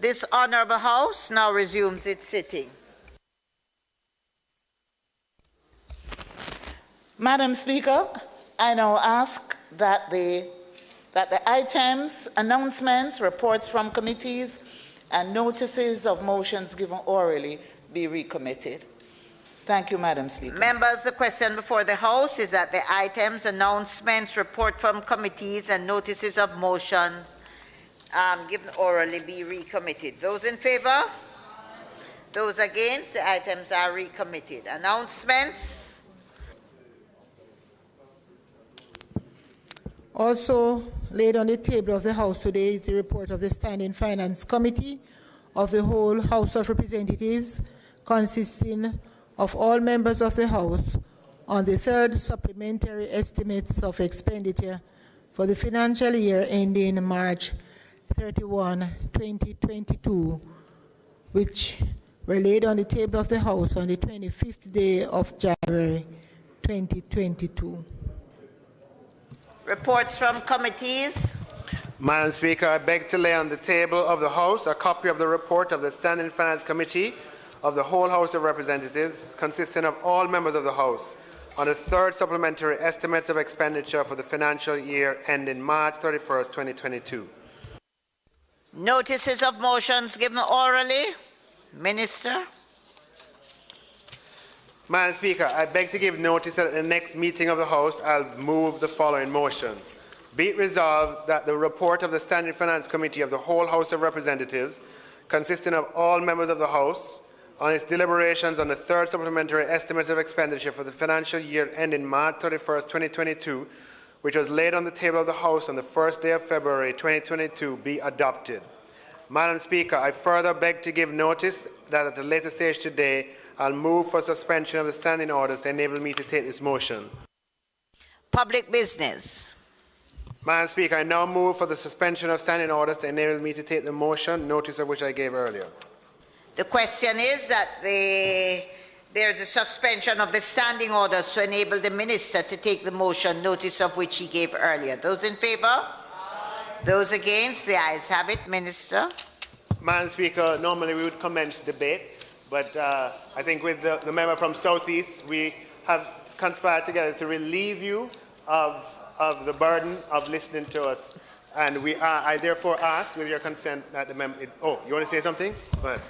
[SPEAKER 2] This Honourable House now resumes its sitting.
[SPEAKER 13] Madam Speaker, I now ask that the items, announcements, reports from committees, and notices of motions given orally be recommitted. Thank you, Madam Speaker.
[SPEAKER 2] Members, the question before the House is that the items, announcements, report from committees, and notices of motions given orally be recommitted. Those in favour? Those against? The items are recommitted. Announcements?
[SPEAKER 8] Also laid on the table of the House today is the report of the Standing Finance Committee of the whole House of Representatives, consisting of all members of the House, on the third supplementary estimates of expenditure for the financial year ending March 31, 2022, which were laid on the table of the House on the 25th day of January 2022.
[SPEAKER 2] Reports from committees.
[SPEAKER 9] Madam Speaker, I beg to lay on the table of the House a copy of the report of the Standing Finance Committee of the whole House of Representatives, consisting of all members of the House, on the third supplementary estimates of expenditure for the financial year ending March 31st, 2022.
[SPEAKER 2] Notices of motions given orally. Minister.
[SPEAKER 9] Madam Speaker, I beg to give notice that at the next meeting of the House, I'll move the following motion. Be it resolved that the report of the Standing Finance Committee of the whole House of Representatives, consisting of all members of the House, on its deliberations on the third supplementary estimates of expenditure for the financial year ending March 31st, 2022, which was laid on the table of the House on the first day of February 2022, be adopted. Madam Speaker, I further beg to give notice that at a later stage today, I'll move for suspension of the standing orders to enable me to take this motion.
[SPEAKER 2] Public business.
[SPEAKER 9] Madam Speaker, I now move for the suspension of standing orders to enable me to take the motion, notice of which I gave earlier.
[SPEAKER 2] The question is that there's a suspension of the standing orders to enable the Minister to take the motion, notice of which he gave earlier. Those in favour? Aye. Those against? The ayes have it. Minister.
[SPEAKER 9] Madam Speaker, normally we would commence debate, but I think with the member from South East, we have conspired together to relieve you of the burden of listening to us. And I therefore ask, with your consent, that the member... Oh, you want to say something? Go ahead.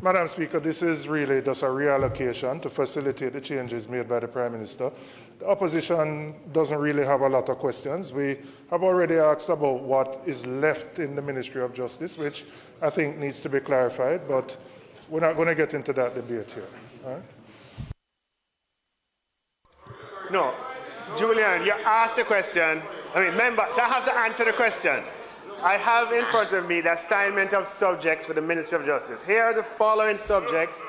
[SPEAKER 7] Madam Speaker, this is really just a reallocation to facilitate the changes made by the Prime Minister. The opposition doesn't really have a lot of questions. We have already asked about what is left in the Ministry of Justice, which I think needs to be clarified, but we're not going to get into that debate here. All right?
[SPEAKER 9] No. Julian, you asked the question. Members, I have to answer the question. I have in front of me the assignment of subjects for the Ministry of Justice. Here are the following subjects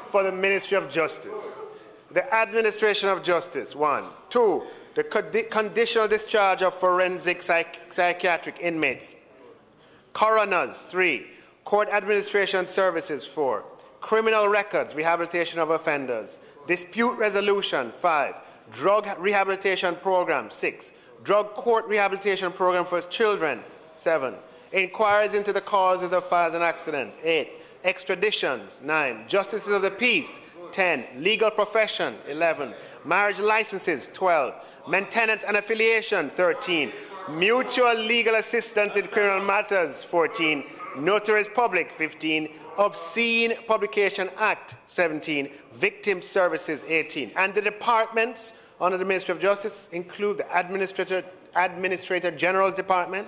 [SPEAKER 9] for the Ministry of Justice. The administration of justice, 1. 2, the conditional discharge of forensic psychiatric inmates. Coroners, 3. Court administration services, 4. Criminal records, rehabilitation of offenders. Dispute resolution, 5. Drug rehabilitation program, 6. Drug court rehabilitation program for children, 7. Inquiries into the causes of fires and accidents, 8. Extraditions, 9. Justices of the peace, 10. Legal profession, 11. Marriage licenses, 12. Maintenance and affiliation, 13. Mutual legal assistance in criminal matters, 14. Notaries public, 15. Obscene Publication Act, 17. Victim Services, 18. And the departments under the Ministry of Justice include the Administrator General's Department,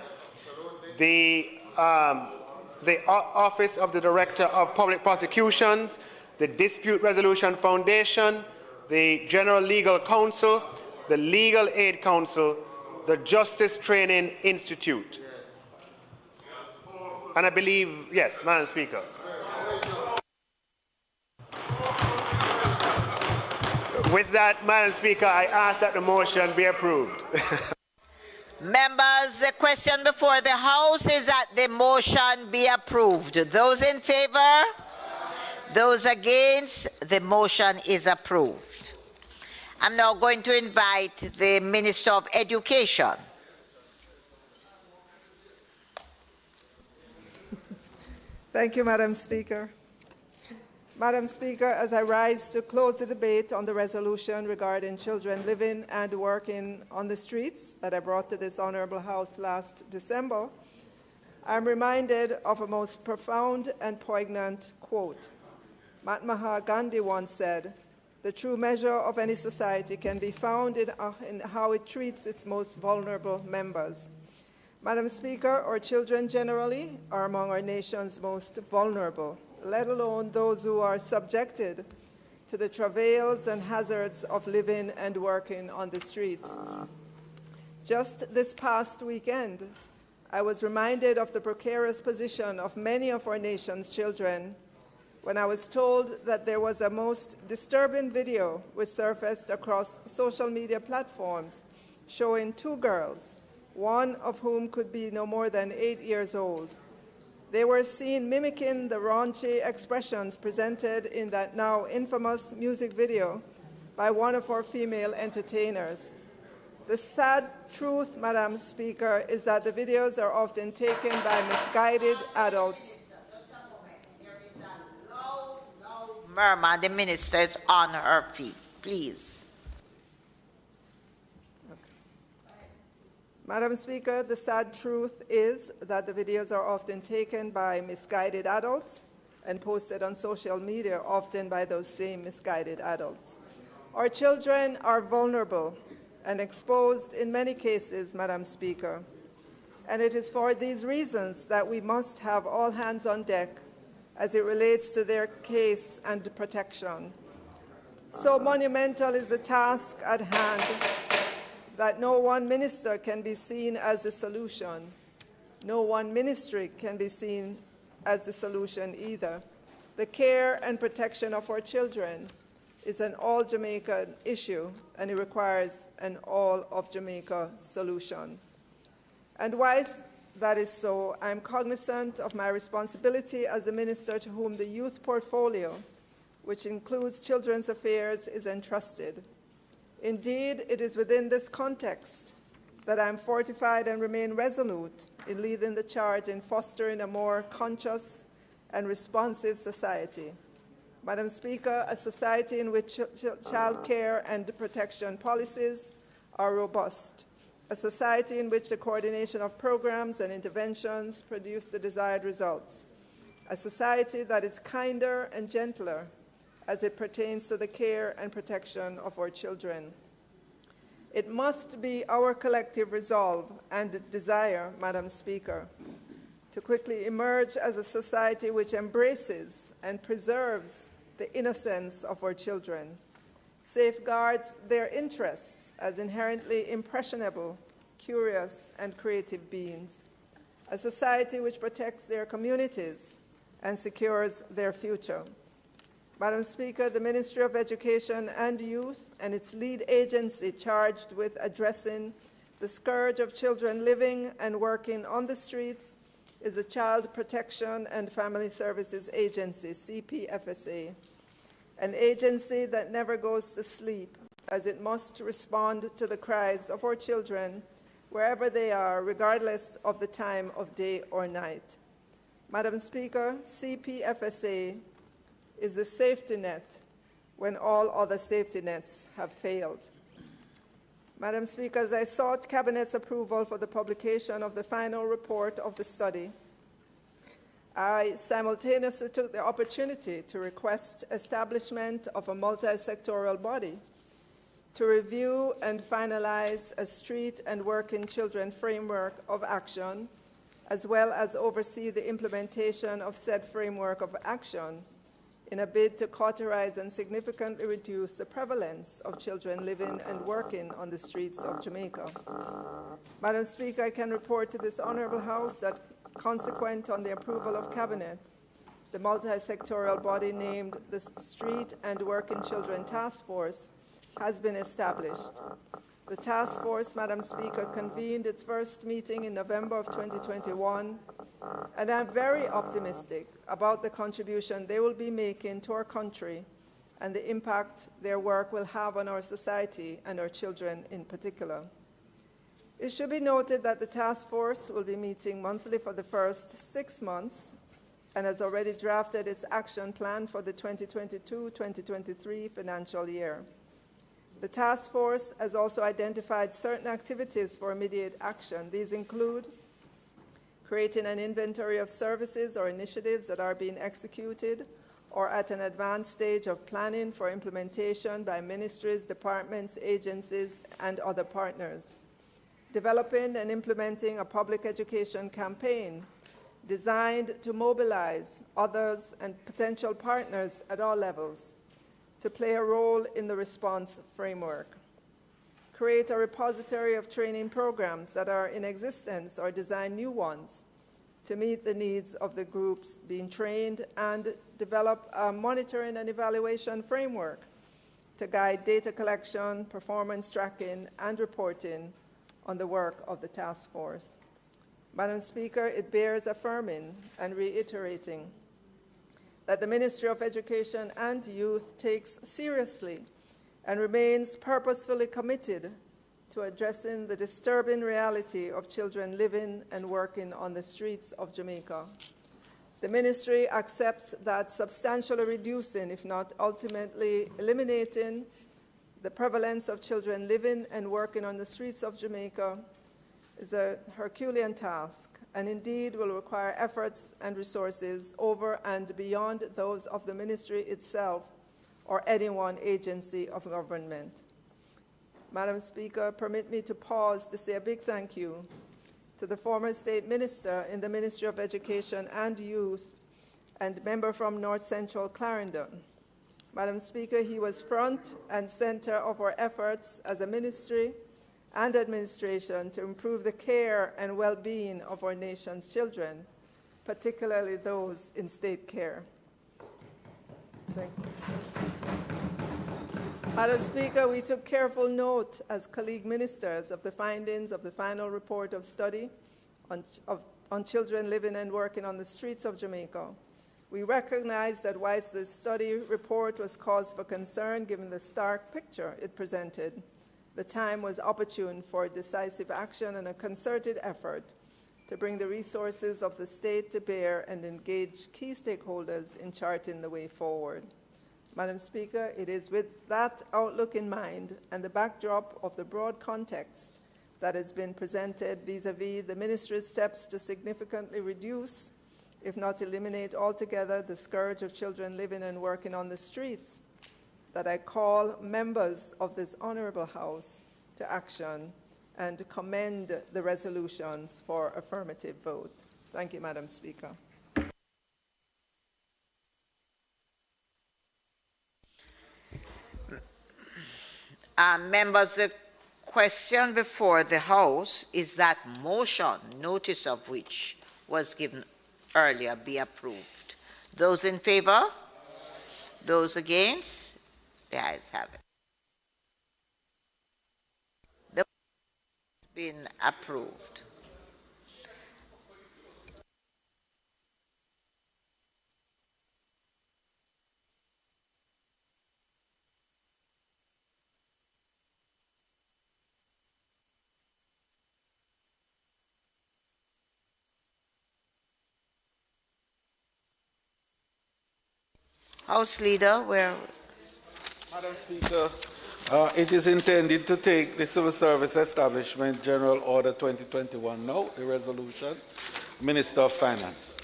[SPEAKER 9] the Office of the Director of Public Prosecutions, the Dispute Resolution Foundation, the General Legal Counsel, the Legal Aid Council, the Justice Training Institute. And I believe, yes, Madam Speaker. With that, Madam Speaker, I ask that the motion be approved.
[SPEAKER 2] Members, the question before the House is that the motion be approved. Those in favour? Those against? The motion is approved. I'm now going to invite the Minister of
[SPEAKER 12] Thank you, Madam Speaker. Madam Speaker, as I rise to close the debate on the resolution regarding children living and working on the streets that I brought to this Honourable House last December, I'm reminded of a most profound and poignant quote. Mahatma Gandhi once said, "The true measure of any society can be found in how it treats its most vulnerable members." Madam Speaker, our children generally are among our nation's most vulnerable, let alone those who are subjected to the travails and hazards of living and working on the streets. Just this past weekend, I was reminded of the precarious position of many of our nation's children when I was told that there was a most disturbing video which surfaced across social media platforms showing two girls, one of whom could be no more than 8 years old. They were seen mimicking the raunchy expressions presented in that now infamous music video by one of our female entertainers. The sad truth, Madam Speaker, is that the videos are often taken by misguided adults.
[SPEAKER 2] There is a loud murmur. The minister is on her feet. Please.
[SPEAKER 12] Madam Speaker, the sad truth is that the videos are often taken by misguided adults and posted on social media, often by those same misguided adults. Our children are vulnerable and exposed in many cases, Madam Speaker, and it is for these reasons that we must have all hands on deck as it relates to their case and protection. So monumental is the task at hand that no one minister can be seen as the solution. No one ministry can be seen as the solution either. The care and protection of our children is an all-Jamaican issue, and it requires an all-of-Jamaica solution. And whilst that is so, I'm cognizant of my responsibility as a minister to whom the youth portfolio, which includes children's affairs, is entrusted. Indeed, it is within this context that I am fortified and remain resolute in leading the charge in fostering a more conscious and responsive society. Madam Speaker, a society in which child care and protection policies are robust, a society in which the coordination of programs and interventions produce the desired results, a society that is kinder and gentler as it pertains to the care and protection of our children. It must be our collective resolve and desire, Madam Speaker, to quickly emerge as a society which embraces and preserves the innocence of our children, safeguards their interests as inherently impressionable, curious, and creative beings, a society which protects their communities and secures their future. Madam Speaker, the Ministry of Education and Youth and its lead agency charged with addressing the scourge of children living and working on the streets is the Child Protection and Family Services Agency, CPFSA, an agency that never goes to sleep as it must respond to the cries of our children wherever they are, regardless of the time of day or night. Madam Speaker, CPFSA is the safety net when all other safety nets have failed. Madam Speaker, as I sought Cabinet's approval for the publication of the final report of the study, I simultaneously took the opportunity to request establishment of a multi-sectoral body to review and finalize a street and working children framework of action, as well as oversee the implementation of said framework of action in a bid to cauterize and significantly reduce the prevalence of children living and working on the streets of Jamaica. Madam Speaker, I can report to this Honourable House that consequent on the approval of Cabinet, the multi-sectoral body named the Street and Working Children Task Force has been established. The task force, Madam Speaker, convened its first meeting in November of 2021, and I'm very optimistic about the contribution they will be making to our country and the impact their work will have on our society and our children in particular. It should be noted that the task force will be meeting monthly for the first 6 months and has already drafted its action plan for the 2022-2023 financial year. The task force has also identified certain activities for immediate action. These include creating an inventory of services or initiatives that are being executed or at an advanced stage of planning for implementation by ministries, departments, agencies, and other partners. Developing and implementing a public education campaign designed to mobilize others and potential partners at all levels to play a role in the response framework. Create a repository of training programs that are in existence or design new ones to meet the needs of the groups being trained, and develop a monitoring and evaluation framework to guide data collection, performance tracking, and reporting on the work of the task force. Madam Speaker, it bears affirming and reiterating that the Ministry of Education and Youth takes seriously and remains purposefully committed to addressing the disturbing reality of children living and working on the streets of Jamaica. The Ministry accepts that substantially reducing, if not ultimately eliminating, the prevalence of children living and working on the streets of Jamaica is a Herculean task, and indeed will require efforts and resources over and beyond those of the Ministry itself or any one agency of government. Madam Speaker, permit me to pause to say a big thank you to the former State Minister in the Ministry of Education and Youth and member from North Central Clarendon. Madam Speaker, he was front and center of our efforts as a ministry and administration to improve the care and well-being of our nation's children, particularly those in state care. Thank you. Madam Speaker, we took careful note as colleague ministers of the findings of the final report of study on children living and working on the streets of Jamaica. We recognize that whilst the study report was cause for concern given the stark picture it presented, the time was opportune for decisive action and a concerted effort to bring the resources of the state to bear and engage key stakeholders in charting the way forward. Madam Speaker, it is with that outlook in mind and the backdrop of the broad context that has been presented vis-à-vis the Ministry's steps to significantly reduce, if not eliminate altogether, the scourge of children living and working on the streets, that I call members of this Honourable House to action and commend the resolutions for affirmative vote. Thank you, Madam Speaker.
[SPEAKER 2] Members, the question before the House is that motion, notice of which was given earlier, be approved. Those in favour? Those against? The ayes have it. The motion has been approved. House Leader, where?
[SPEAKER 3] Madam Speaker, it is intended to take the Civil Service Establishment General Order 2021 now, the resolution. Minister of Finance.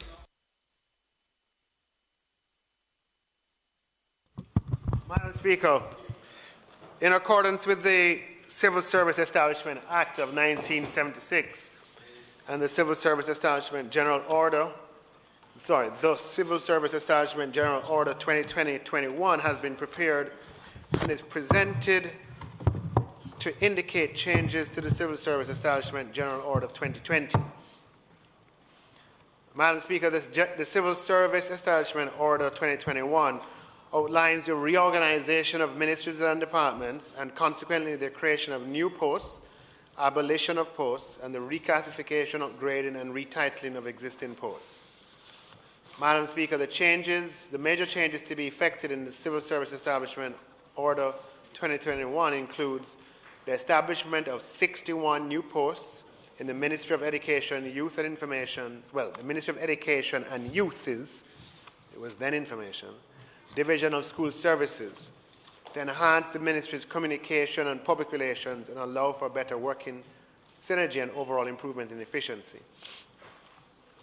[SPEAKER 9] Madam Speaker, in accordance with the Civil Service Establishment Act of 1976 and the Civil Service Establishment General Order, the Civil Service Establishment General Order 2020-21 has been prepared and is presented to indicate changes to the Civil Service Establishment General Order of 2020. Madam Speaker, the Civil Service Establishment Order 2021 outlines the reorganization of ministries and departments and consequently the creation of new posts, abolition of posts, and the reclassification, upgrading, and retitling of existing posts. Madam Speaker, the major changes to be effected in the Civil Service Establishment Order 2021 includes the establishment of 61 new posts in the Ministry of Education, Youth and Information, well, the Ministry of Education and Youth's, it was then Information, Division of School Services, to enhance the Ministry's communication and public relations and allow for better working synergy and overall improvement in efficiency.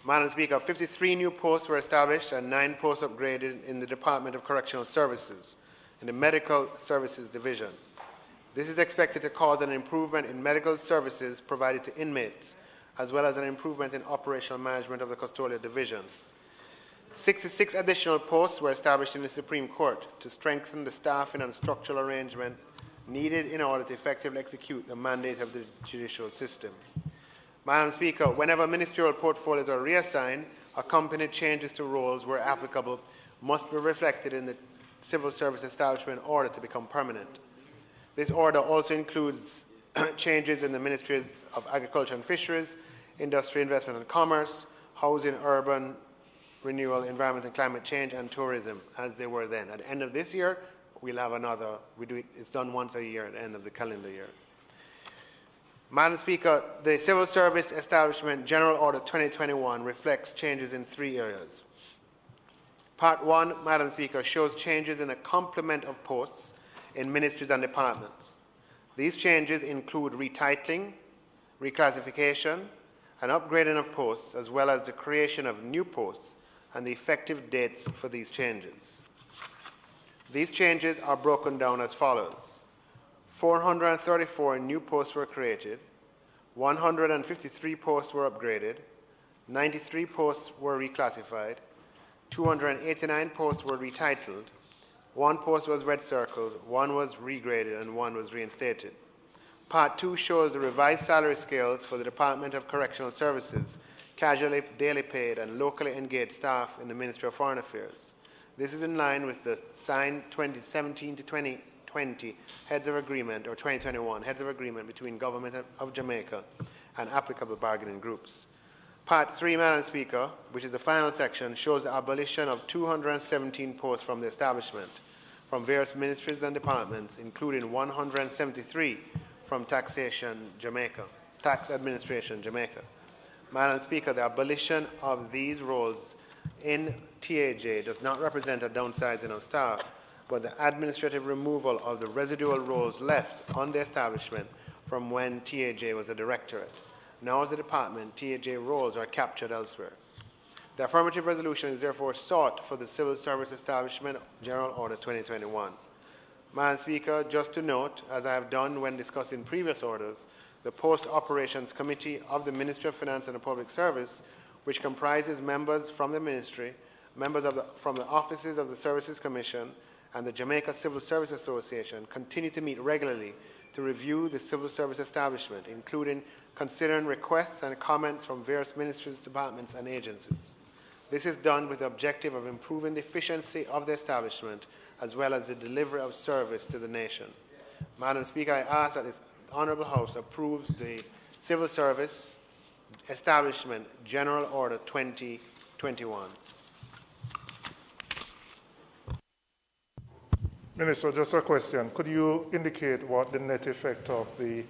[SPEAKER 9] Madam Speaker, 53 new posts were established and 9 posts upgraded in the Department of Correctional Services in the Medical Services Division. This is expected to cause an improvement in medical services provided to inmates, as well as an improvement in operational management of the Custodial Division. 66 additional posts were established in the Supreme Court to strengthen the staffing and structural arrangement needed in order to effectively execute the mandate of the judicial system. Madam Speaker, whenever ministerial portfolios are reassigned, accompanied changes to roles where applicable must be reflected in the civil service establishment order to become permanent. This order also includes changes in the Ministries of Agriculture and Fisheries, Industry, Investment and Commerce, Housing, Urban Renewal, Environment and Climate Change, and Tourism, as they were then. At the end of this year, we'll have another, it's done once a year at the end of the calendar year. Madam Speaker, the Civil Service Establishment General Order 2021 reflects changes in 3 areas. Part 1, Madam Speaker, shows changes in a complement of posts in ministries and departments. These changes include retitling, reclassification, and upgrading of posts, as well as the creation of new posts and the effective dates for these changes. These changes are broken down as follows. 434 new posts were created, 153 posts were upgraded, 93 posts were reclassified, 289 posts were retitled, 1 post was red circled, 1 was regraded, and 1 was reinstated. Part 2 shows the revised salary scales for the Department of Correctional Services, casually, daily paid, and locally engaged staff in the Ministry of Foreign Affairs. This is in line with the signed 2017 to 2020 Heads of Agreement, or 2021 Heads of Agreement between Government of Jamaica and applicable bargaining groups. Part 3, Madam Speaker, which is the final section, shows the abolition of 217 posts from the establishment from various ministries and departments, including 173 from Taxation Jamaica, Tax Administration Jamaica. Madam Speaker, the abolition of these roles in TAJ does not represent a downsizing of staff, but the administrative removal of the residual roles left on the establishment from when TAJ was a directorate. Now as a department, TAJ roles are captured elsewhere. The affirmative resolution is therefore sought for the Civil Service Establishment General Order 2021. Madam Speaker, just to note, as I have done when discussing previous orders, the Post Operations Committee of the Ministry of Finance and the Public Service, which comprises members from the Ministry, members from the offices of the Services Commission, and the Jamaica Civil Service Association, continue to meet regularly to review the civil service establishment, including considering requests and comments from various ministries, departments, and agencies. This is done with the objective of improving the efficiency of the establishment as well as the delivery of service to the nation. Madam Speaker, I ask that this Honourable House approves the Civil Service Establishment General Order 2021.
[SPEAKER 7] Minister, just a question. Could you indicate what the net effect of the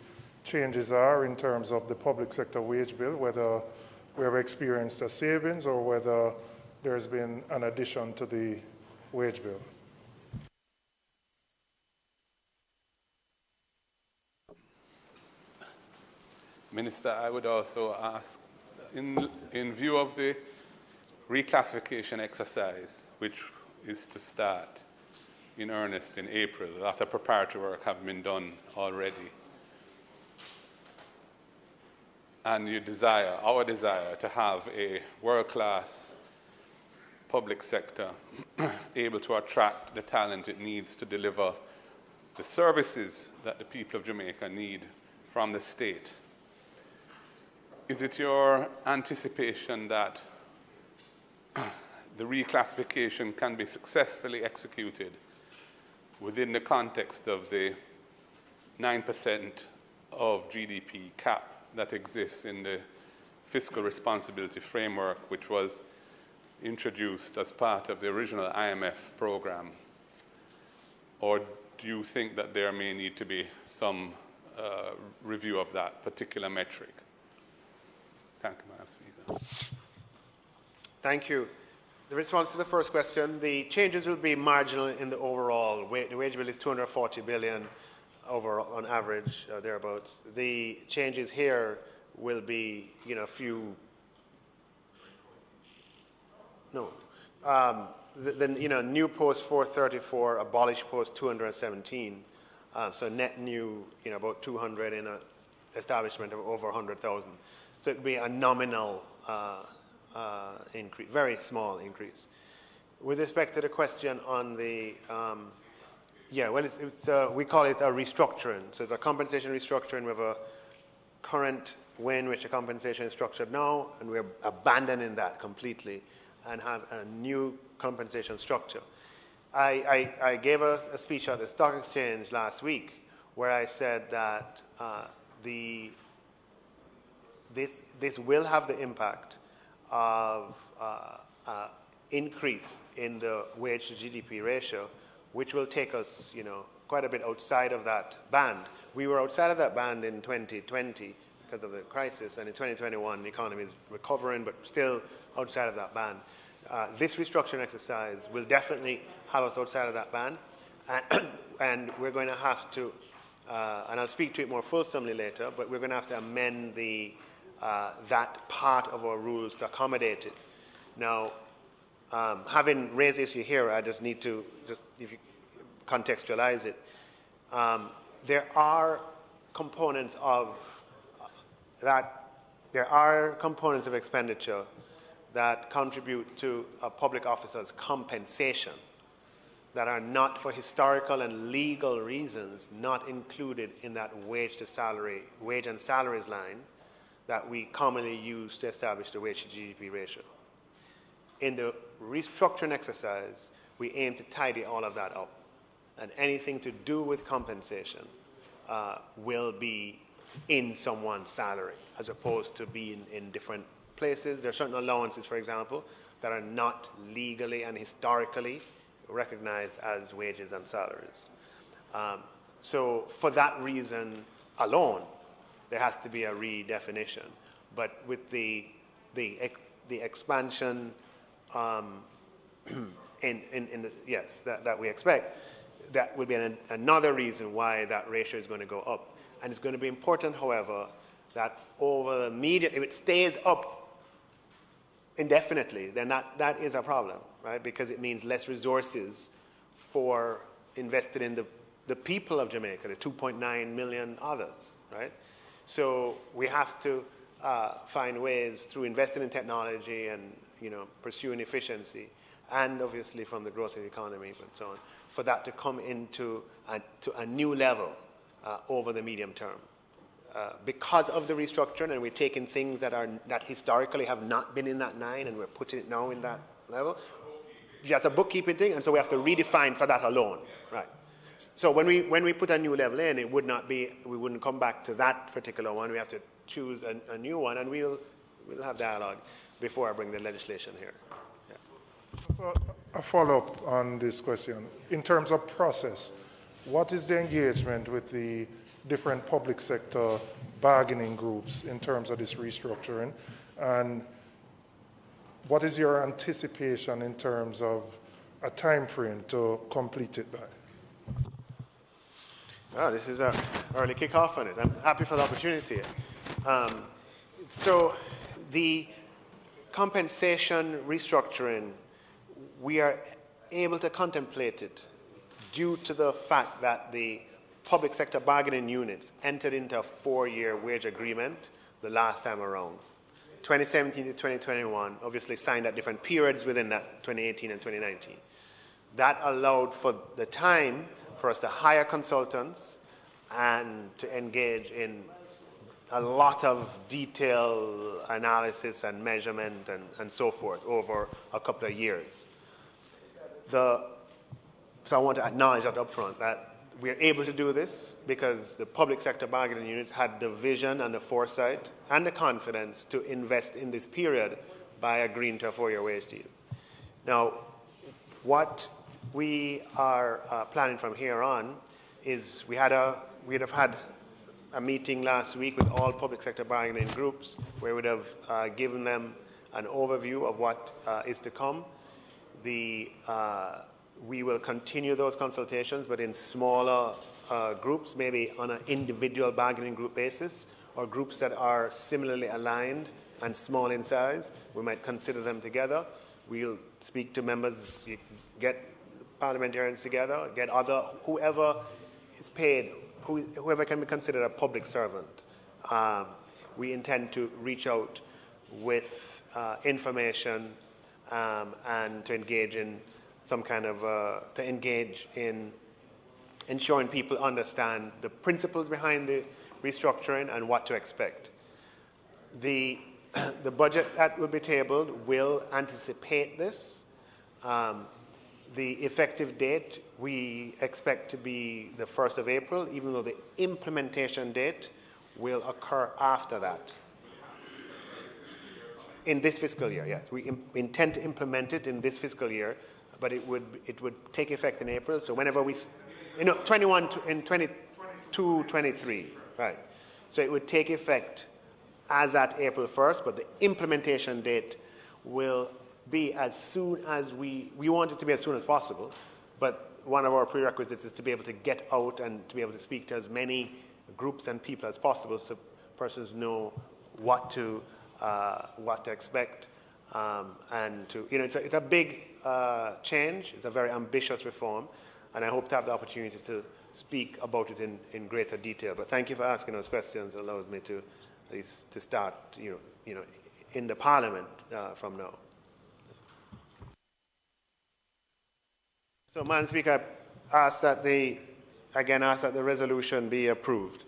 [SPEAKER 7] changes are in terms of the public sector wage bill, whether we have experienced a savings or whether there's been an addition to the wage bill?
[SPEAKER 3] Minister, I would also ask, in view of the reclassification exercise, which is to start in earnest in April, after preparatory work have been done already, and our desire to have a world-class public sector able to attract the talent it needs to deliver the services that the people of Jamaica need from the state. Is it your anticipation that the reclassification can be successfully executed within the context of the 9% of GDP cap that exists in the fiscal responsibility framework, which was introduced as part of the original IMF program? Or do you think that there may need to be some review of that particular metric?
[SPEAKER 16] Thank you, Madam Speaker.
[SPEAKER 9] Thank you. The response to the first question, the changes will be marginal in the overall. The wage bill is 240 billion over on average, thereabouts. The changes here will be, a few. No. New post 434, abolish post 217. So net new, about 200 in an establishment of over 100,000. So it would be a nominal increase, very small increase. With respect to the question on the, we call it a restructuring. So it's a compensation restructuring. We have a current way in which the compensation is structured now, and we're abandoning that completely and have a new compensation structure. I gave a speech at the Stock Exchange last week where I said that this will have the impact of increase in the wage to GDP ratio, which will take us, quite a bit outside of that band. We were outside of that band in 2020 because of the crisis, and in 2021 the economy is recovering, but still outside of that band. This restructuring exercise will definitely have us outside of that band, and we're going to have to, and I'll speak to it more fulsomely later, but we're going to have to amend that part of our rules to accommodate it. Now, having raised the issue here, I just need to if you contextualize it. There are components of expenditure that contribute to a public officer's compensation that are not, for historical and legal reasons, not included in that wage and salaries line that we commonly use to establish the wage to GDP ratio. In the restructuring exercise, we aim to tidy all of that up, and anything to do with compensation will be in someone's salary as opposed to being in different places. There are certain allowances, for example, that are not legally and historically recognized as wages and salaries. So for that reason alone, there has to be a redefinition. But with the expansion that we expect, that would be another reason why that ratio is going to go up. And it's going to be important, however, that over the medium, if it stays up indefinitely, then that is a problem, right? Because it means less resources for invested in the people of Jamaica, the 2.9 million others, right? So we have to find ways through investing in technology and pursuing efficiency, and obviously from the growth of the economy and so on, for that to come into a new level over the medium term. Because of the restructuring, and we're taking things that historically have not been in that 9, and we're putting it now in that level. That's a bookkeeping thing, and so we have to redefine for that alone, right? So when we put a new level in, we wouldn't come back to that particular one. We have to choose a new one, and we'll have dialogue before I bring the legislation here. Yeah.
[SPEAKER 7] A follow-up on this question. In terms of process, what is the engagement with the different public sector bargaining groups in terms of this restructuring? And what is your anticipation in terms of a time frame to complete it by?
[SPEAKER 9] Oh, this is an early kickoff on it. I'm happy for the opportunity. So the compensation restructuring, we are able to contemplate it due to the fact that the public sector bargaining units entered into a 4-year wage agreement the last time around. 2017 to 2021, obviously signed at different periods within that, 2018 and 2019. That allowed for the time for us to hire consultants and to engage in a lot of detailed analysis and measurement and so forth over a couple of years. So I want to acknowledge that up front, that we're able to do this because the public sector bargaining units had the vision and the foresight and the confidence to invest in this period by agreeing to a 4-year wage deal. Now, what we are planning from here on is we'd have had a meeting last week with all public sector bargaining groups where we would have given them an overview of what is to come. We will continue those consultations, but in smaller groups, maybe on an individual bargaining group basis, or groups that are similarly aligned and small in size. We might consider them together. We'll speak to members, get parliamentarians together, get whoever is paid, whoever can be considered a public servant. We intend to reach out with information and to engage in some kind of, to engage in ensuring people understand the principles behind the restructuring and what to expect. The budget that will be tabled will anticipate this. The effective date we expect to be the 1st of April, even though the implementation date will occur after that. In this fiscal year, yes. We intend to implement it in this fiscal year, but it would take effect in April. So whenever we, 22, 23, right. So it would take effect as at April 1st, but the implementation date will be as soon as we want it to be as soon as possible, but one of our prerequisites is to be able to get out and to be able to speak to as many groups and people as possible so persons know what to expect, and to, it's a big change. It's a very ambitious reform, and I hope to have the opportunity to speak about it in greater detail. But thank you for asking those questions. It allows me to at least to start, in the Parliament from now. So, Madam Speaker, I ask that the resolution be approved.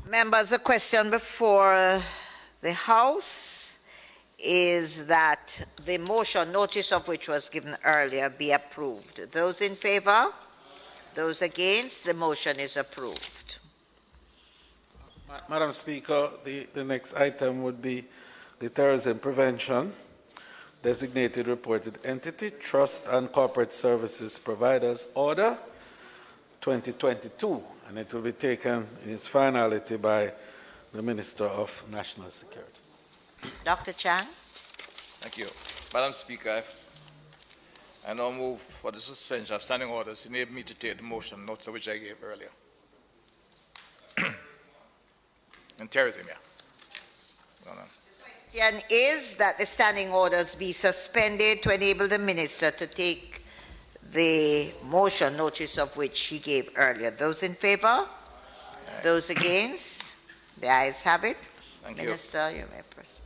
[SPEAKER 2] Members, the question before the House is that the motion, notice of which was given earlier, be approved. Those in favour? Those against? The motion is approved.
[SPEAKER 3] Madam Speaker, the next item would be the terrorism prevention, designated reported entity, trust and corporate services providers order 2022, and it will be taken in its finality by the Minister of National Security.
[SPEAKER 2] Dr. Chang.
[SPEAKER 10] Thank you. Madam Speaker, I now move for the suspension of standing orders. Enable me to take the motion, notes of which I gave earlier. And terrorism, yeah. No.
[SPEAKER 2] The question is that the standing orders be suspended to enable the Minister to take the motion, notice of which he gave earlier. Those in favour? Those against? The ayes have it.
[SPEAKER 10] Thank
[SPEAKER 2] Minister, you may proceed.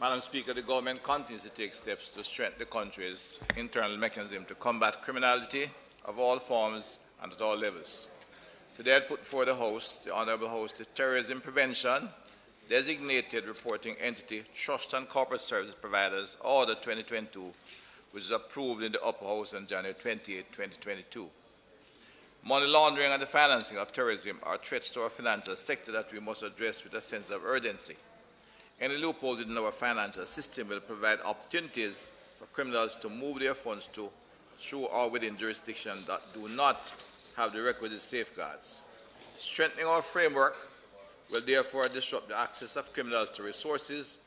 [SPEAKER 10] Madam Speaker, the government continues to take steps to strengthen the country's internal mechanism to combat criminality of all forms and at all levels. Today I put before the House, the Honourable House, the Terrorism Prevention Designated Reporting Entity Trust and Corporate Service Providers Order 2022, which is approved in the Upper House on January 28, 2022. Money laundering and the financing of terrorism are threats to our financial sector that we must address with a sense of urgency. Any loophole within our financial system will provide opportunities for criminals to move their funds to, through or within jurisdictions that do not have the requisite safeguards. Strengthening our framework will therefore disrupt the access of criminals to resources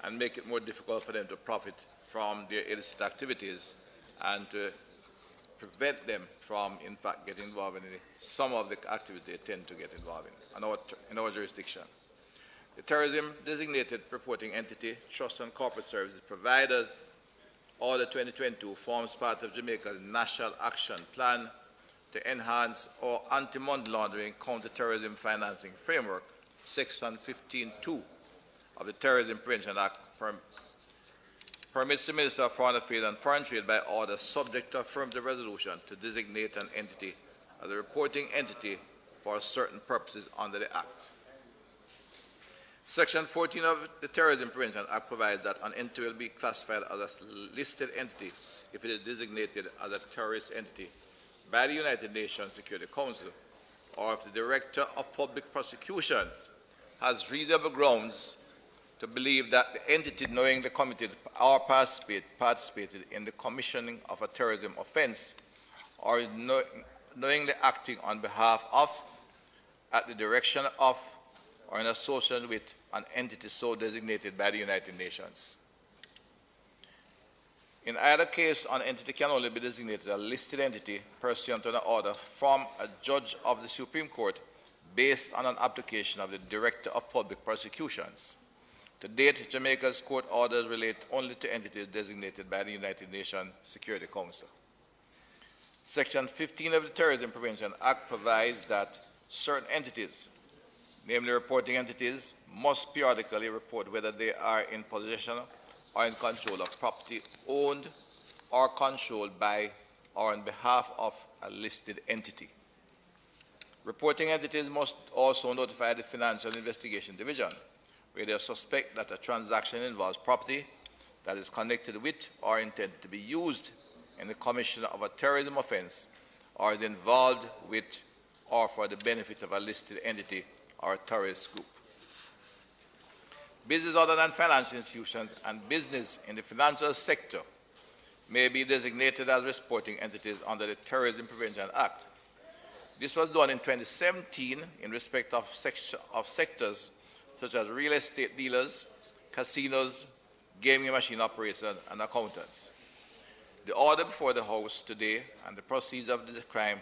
[SPEAKER 10] and make it more difficult for them to profit from their illicit activities and to prevent them from, in fact, getting involved in some of the activities they tend to get involved in our jurisdiction. The Terrorism Designated Reporting Entity, Trust and Corporate Services Providers Order 2022 forms part of Jamaica's National Action Plan to enhance our anti-money laundering counter-terrorism financing framework. Section 15.2 of the Terrorism Prevention Act permits the Minister of Foreign Affairs and Foreign Trade by order subject to affirmative resolution to designate an entity as a reporting entity for certain purposes under the Act. Section 14 of the Terrorism Prevention Act provides that an entity will be classified as a listed entity if it is designated as a terrorist entity by the United Nations Security Council, or if the Director of Public Prosecutions has reasonable grounds to believe that the entity knowingly committed or participated in the commissioning of a terrorism offense or is knowingly acting on behalf of, at the direction of, or in association with an entity so designated by the United Nations. In either case, an entity can only be designated a listed entity pursuant to an order from a judge of the Supreme Court based on an application of the Director of Public Prosecutions. To date, Jamaica's court orders relate only to entities designated by the United Nations Security Council. Section 15 of the Terrorism Prevention Act provides that certain entities, namely reporting entities, must periodically report whether they are in possession or in control of property owned or controlled by or on behalf of a listed entity. Reporting entities must also notify the Financial Investigation Division where they suspect that a transaction involves property that is connected with or intended to be used in the commission of a terrorism offense or is involved with or for the benefit of a listed entity or a terrorist group. Business other than financial institutions and business in the financial sector may be designated as reporting entities under the Terrorism Prevention Act. This was done in 2017 in respect of sectors such as real estate dealers, casinos, gaming machine operators, and accountants. The order before the House today and the proceeds of this crime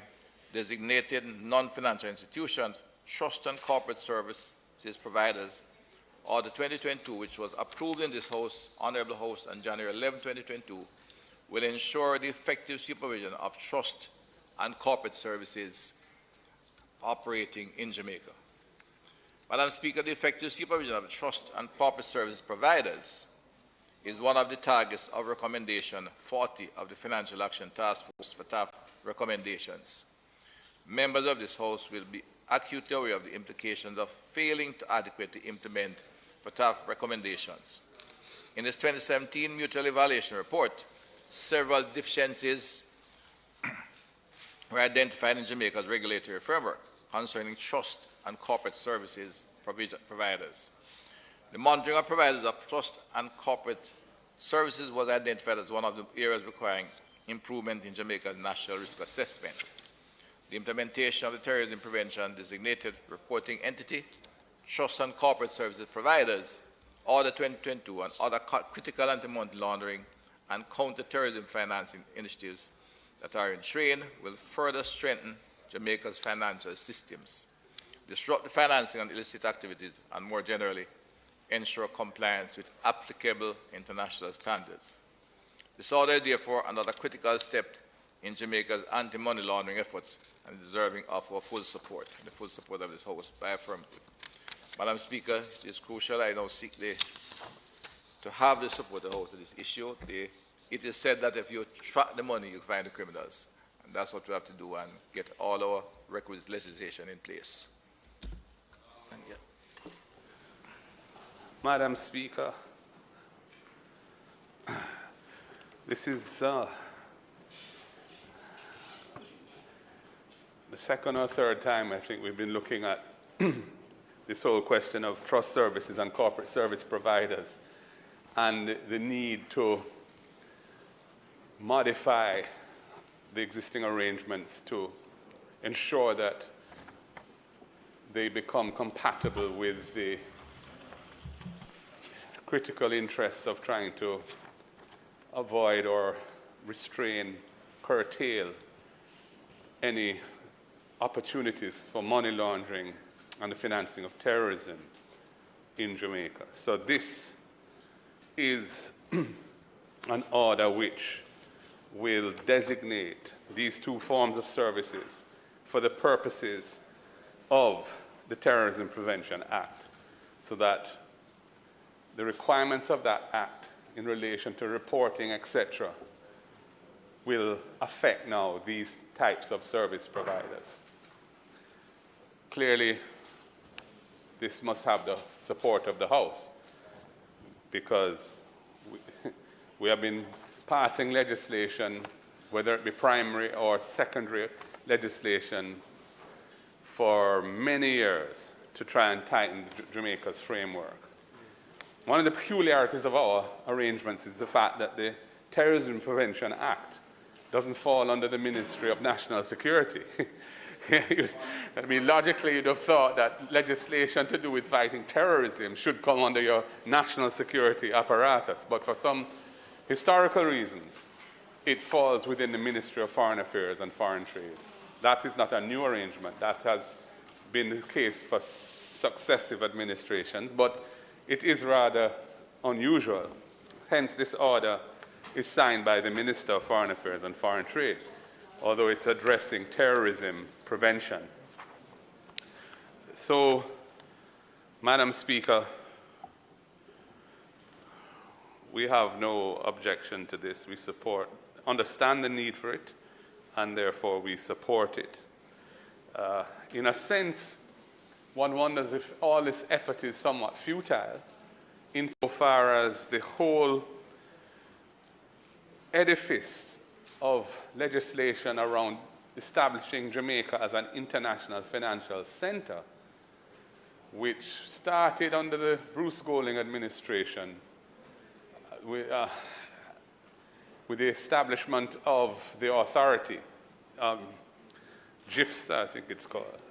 [SPEAKER 10] designated non-financial institutions, trust and corporate services providers, Order 2022, which was approved in this House, Honorable House on January 11, 2022, will ensure the effective supervision of trust and corporate services operating in Jamaica. Madam Speaker, the effective supervision of trust and corporate service providers is one of the targets of Recommendation 40 of the Financial Action Task Force for TAF recommendations. Members of this House will be acutely aware of the implications of failing to adequately implement FATF recommendations. In this 2017 Mutual Evaluation Report, several deficiencies were identified in Jamaica's regulatory framework concerning trust and corporate services providers. The monitoring of providers of trust and corporate services was identified as one of the areas requiring improvement in Jamaica's national risk assessment. The implementation of the terrorism prevention designated reporting entity, trust and corporate services providers, Order 2022, and other critical anti-money laundering and counter-terrorism financing initiatives that are in train will further strengthen Jamaica's financial systems, disrupt the financing of illicit activities, and more generally, ensure compliance with applicable international standards. This order is therefore another critical step in Jamaica's anti-money laundering efforts and deserving of our full support, the full support of this House by affirmative. Madam Speaker, it is crucial I now seek to have the support of the House to this issue. It is said that if you track the money, you find the criminals. And that's what we have to do and get all our requisite legislation in place. Thank you.
[SPEAKER 16] Madam Speaker, this is the second or third time I think we've been looking at this whole question of trust services and corporate service providers and the need to modify the existing arrangements to ensure that they become compatible with the critical interests of trying to avoid or restrain, curtail any opportunities for money laundering and the financing of terrorism in Jamaica. So this is an order which will designate these two forms of services for the purposes of the Terrorism Prevention Act, so that the requirements of that act in relation to reporting, etc., will affect now these types of service providers. Clearly, this must have the support of the House, because we have been passing legislation whether it be primary or secondary legislation, for many years to try and tighten Jamaica's framework. One of the peculiarities of our arrangements is the fact that the Terrorism Prevention Act doesn't fall under the Ministry of National Security. I mean, logically, you'd have thought that legislation to do with fighting terrorism should come under your national security apparatus, but for some historical reasons, it falls within the Ministry of Foreign Affairs and Foreign Trade. That is not a new arrangement. That has been the case for successive administrations, but it is rather unusual. Hence, this order is signed by the Minister of Foreign Affairs and Foreign Trade, although it's addressing terrorism prevention. So, Madam Speaker, we have no objection to this. We understand the need for it, and therefore we support it. In a sense, one wonders if all this effort is somewhat futile, insofar as the whole edifice of legislation around establishing Jamaica as an international financial center, which started under the Bruce Golding administration with the establishment of the authority, GIFS, I think it's called,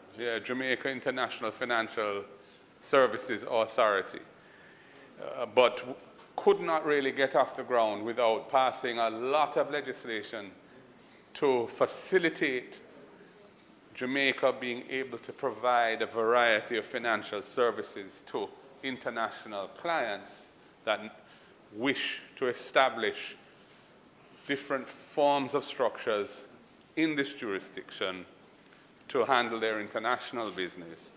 [SPEAKER 16] Jamaica International Financial Services Authority, but could not really get off the ground without passing a lot of legislation to facilitate Jamaica being able to provide a variety of financial services to international clients that wish to establish different forms of structures in this jurisdiction to handle their international business.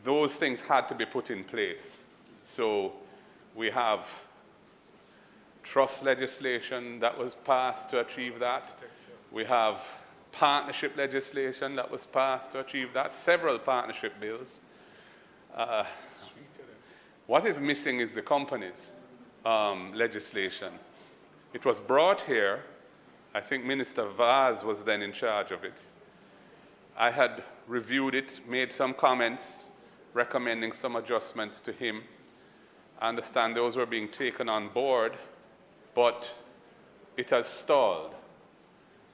[SPEAKER 16] Those things had to be put in place. So we have trust legislation that was passed to achieve that. We have partnership legislation that was passed to achieve that, several partnership bills. What is missing is the companies legislation. It was brought here. I think Minister Vaz was then in charge of it. I had reviewed it, made some comments, recommending some adjustments to him. I understand those were being taken on board, but it has stalled.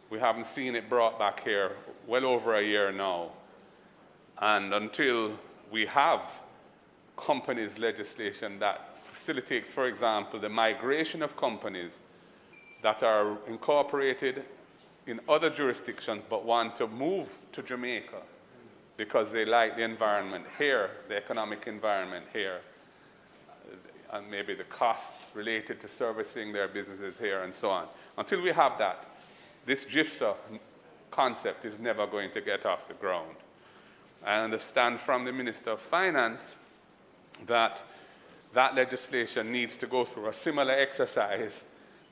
[SPEAKER 16] We haven't seen it brought back here well over a year now. And until we have companies legislation that facilitates, for example, the migration of companies that are incorporated in other jurisdictions but want to move to Jamaica because they like the environment here, the economic environment here, and maybe the costs related to servicing their businesses here and so on. Until we have that, this GIFSA concept is never going to get off the ground. I understand from the Minister of Finance that that legislation needs to go through a similar exercise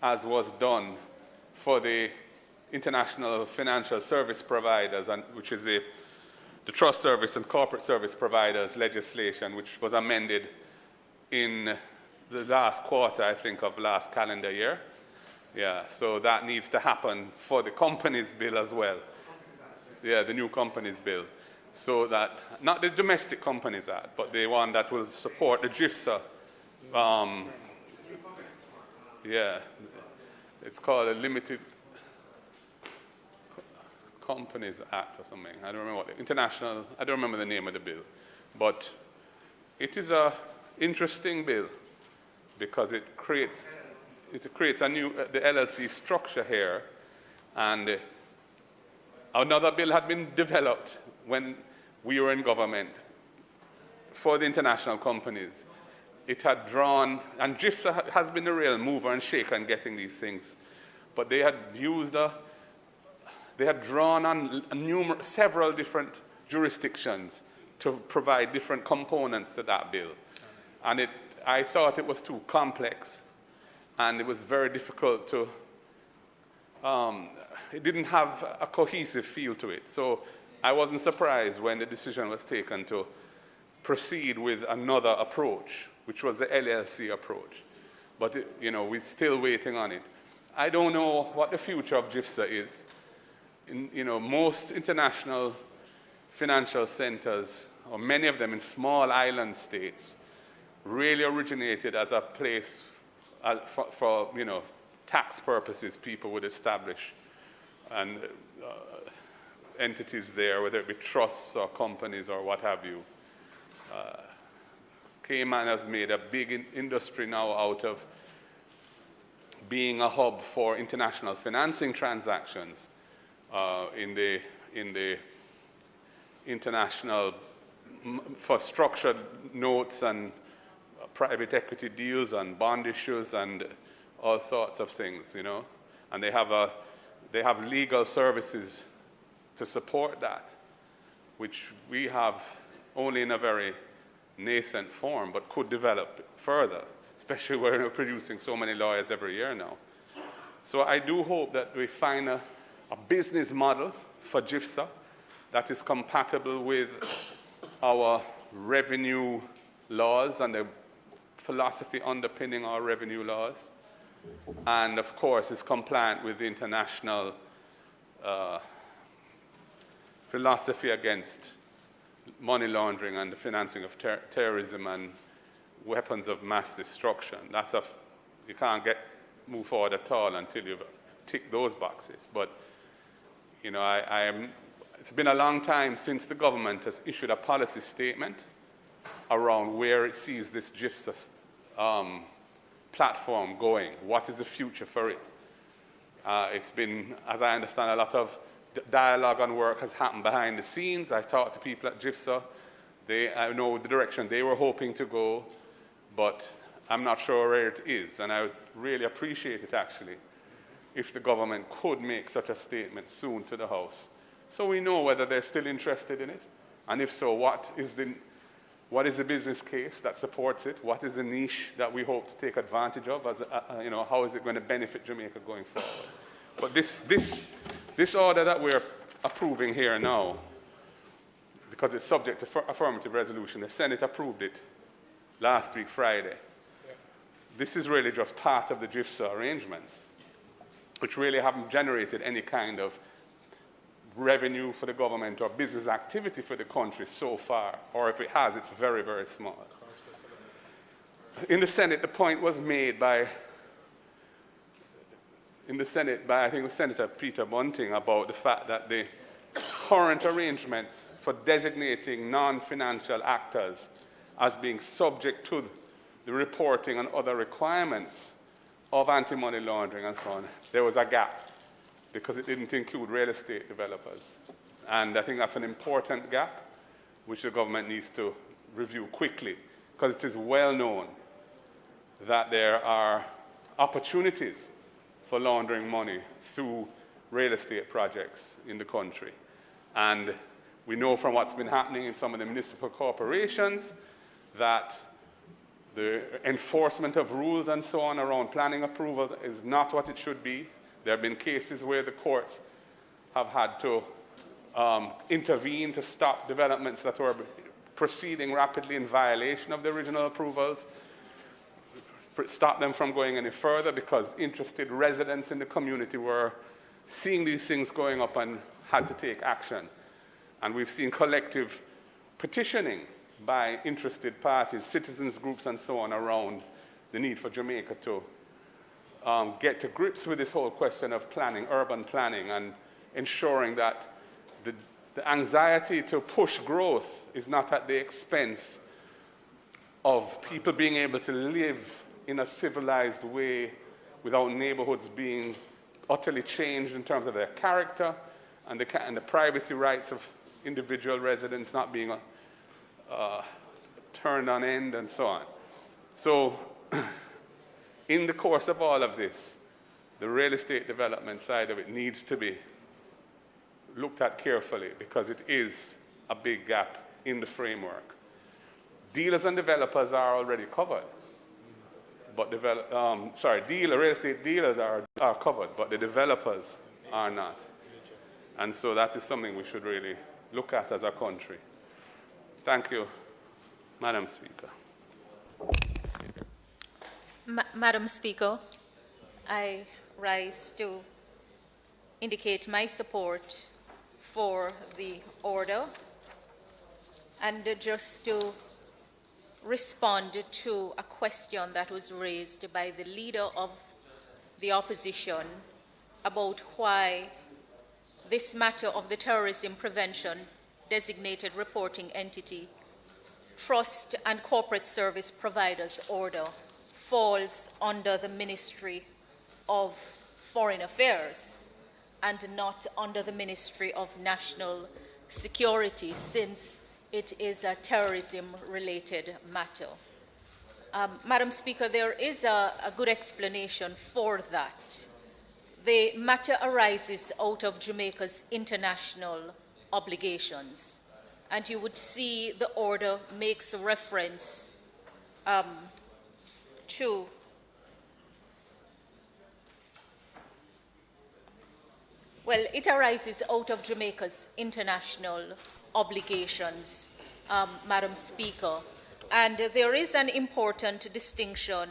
[SPEAKER 16] as was done for the international financial service providers, which is the trust service and corporate service providers legislation, which was amended in the last quarter, I think, of last calendar year. Yeah, so that needs to happen for the companies bill as well. Yeah, the new companies bill. So that, not the domestic companies act, but the one that will support the GIFSA. Yeah, it's called a Limited Companies Act or something. I don't remember what, international, I don't remember the name of the bill. But it is an interesting bill because it creates a new, the LLC structure here, and another bill had been developed when we were in government for the international companies. It had drawn, and GIFSA has been a real mover and shaker in getting these things, but they had used they had drawn on several different jurisdictions to provide different components to that bill. And I thought it was too complex, and it was very difficult to, it didn't have a cohesive feel to it. So I wasn't surprised when the decision was taken to proceed with another approach, which was the LLC approach. But, we're still waiting on it. I don't know what the future of GIFSA is. Most international financial centers, or many of them in small island states, really originated as a place for tax purposes. People would establish and entities there, whether it be trusts or companies or what have you. Cayman has made a big industry now out of being a hub for international financing transactions in the international for structured notes and private equity deals and bond issues and all sorts of things, And they have legal services to support that, which we have only in a very nascent form, but could develop further, especially when we're producing so many lawyers every year now. So I do hope that we find a business model for GIFSA that is compatible with our revenue laws and the philosophy underpinning our revenue laws, and of course is compliant with the international philosophy against money laundering and the financing of terrorism and weapons of mass destruction. You can't move forward at all until you've ticked those boxes. But it's been a long time since the government has issued a policy statement around where it sees this GIFSA platform going. What is the future for it? It's been, as I understand, a lot of dialogue and work has happened behind the scenes. I talked to people at GIFSA. I know the direction they were hoping to go, but I'm not sure where it is. And I would really appreciate it, actually, if the government could make such a statement soon to the House, so we know whether they're still interested in it, and if so, what is the business case that supports it? What is the niche that we hope to take advantage of? How is it going to benefit Jamaica going forward? But this order that we're approving here now, because it's subject to affirmative resolution, the Senate approved it last week, Friday. This is really just part of the GIFSA arrangements, which really haven't generated any kind of revenue for the government or business activity for the country so far, or if it has, it's very, very small. In the Senate, the point was made by I think it was Senator Peter Bunting, about the fact that the current arrangements for designating non-financial actors as being subject to the reporting and other requirements of anti-money laundering and so on, there was a gap because it didn't include real estate developers. And I think that's an important gap which the government needs to review quickly, because it is well known that there are opportunities for laundering money through real estate projects in the country. And we know from what's been happening in some of the municipal corporations that the enforcement of rules and so on around planning approval is not what it should be. There have been cases where the courts have had to intervene to stop developments that were proceeding rapidly in violation of the original approvals, stop them from going any further because interested residents in the community were seeing these things going up and had to take action. And we've seen collective petitioning by interested parties, citizens groups and so on, around the need for Jamaica to get to grips with this whole question of planning, urban planning, and ensuring that the anxiety to push growth is not at the expense of people being able to live in a civilized way without neighborhoods being utterly changed in terms of their character and the privacy rights of individual residents not being turned on end and so on. So in the course of all of this, the real estate development side of it needs to be looked at carefully because it is a big gap in the framework. Dealers and developers are already covered, but real estate dealers are covered, but the developers are not. And so that is something we should really look at as a country. Thank you, Madam Speaker.
[SPEAKER 17] Madam Speaker, I rise to indicate my support for the order and just to respond to a question that was raised by the leader of the opposition about why this matter of the terrorism prevention designated reporting entity, trust and corporate service providers order falls under the Ministry of Foreign Affairs and not under the Ministry of National Security, since it is a terrorism-related matter. Madam Speaker, there is a good explanation for that. The matter arises out of Jamaica's international obligations, and you would see the order makes reference to well, it arises out of Jamaica's international obligations, Madam Speaker, and there is an important distinction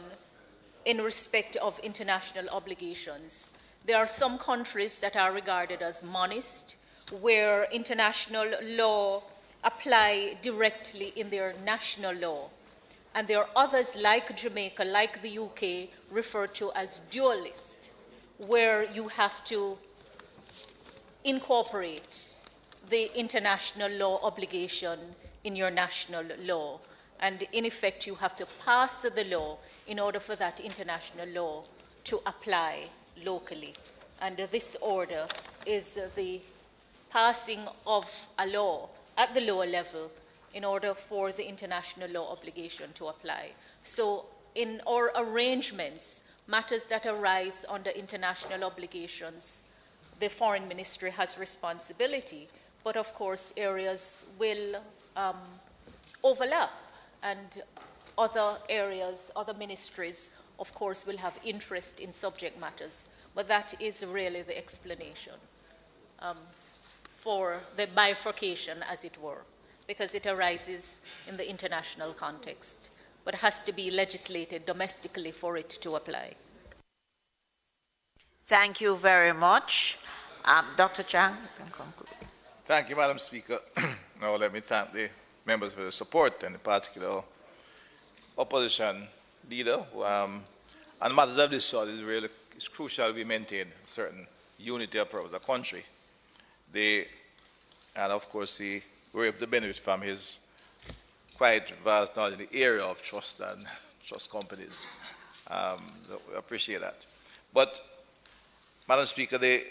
[SPEAKER 17] in respect of international obligations. There are some countries that are regarded as monist, where international law apply directly in their national law. And there are others like Jamaica, like the UK, referred to as dualist, where you have to incorporate the international law obligation in your national law. And in effect, you have to pass the law in order for that international law to apply locally. And this order is the passing of a law at the lower level in order for the international law obligation to apply. So in our arrangements, matters that arise under international obligations, the Foreign Ministry has responsibility, but of course areas will overlap, and other areas, other ministries, of course, will have interest in subject matters. But that is really the explanation for the bifurcation, as it were, because it arises in the international context, but has to be legislated domestically for it to apply.
[SPEAKER 2] Thank you very much. Dr. Chang, you can conclude.
[SPEAKER 10] Thank you, Madam Speaker. Now let me thank the members for the support, and in particular opposition leader. And matters of this sort it's crucial we maintain certain unity across the country. And of course, we're able to benefit from his quite vast knowledge in the area of trust and trust companies. So we appreciate that. But, Madam Speaker, the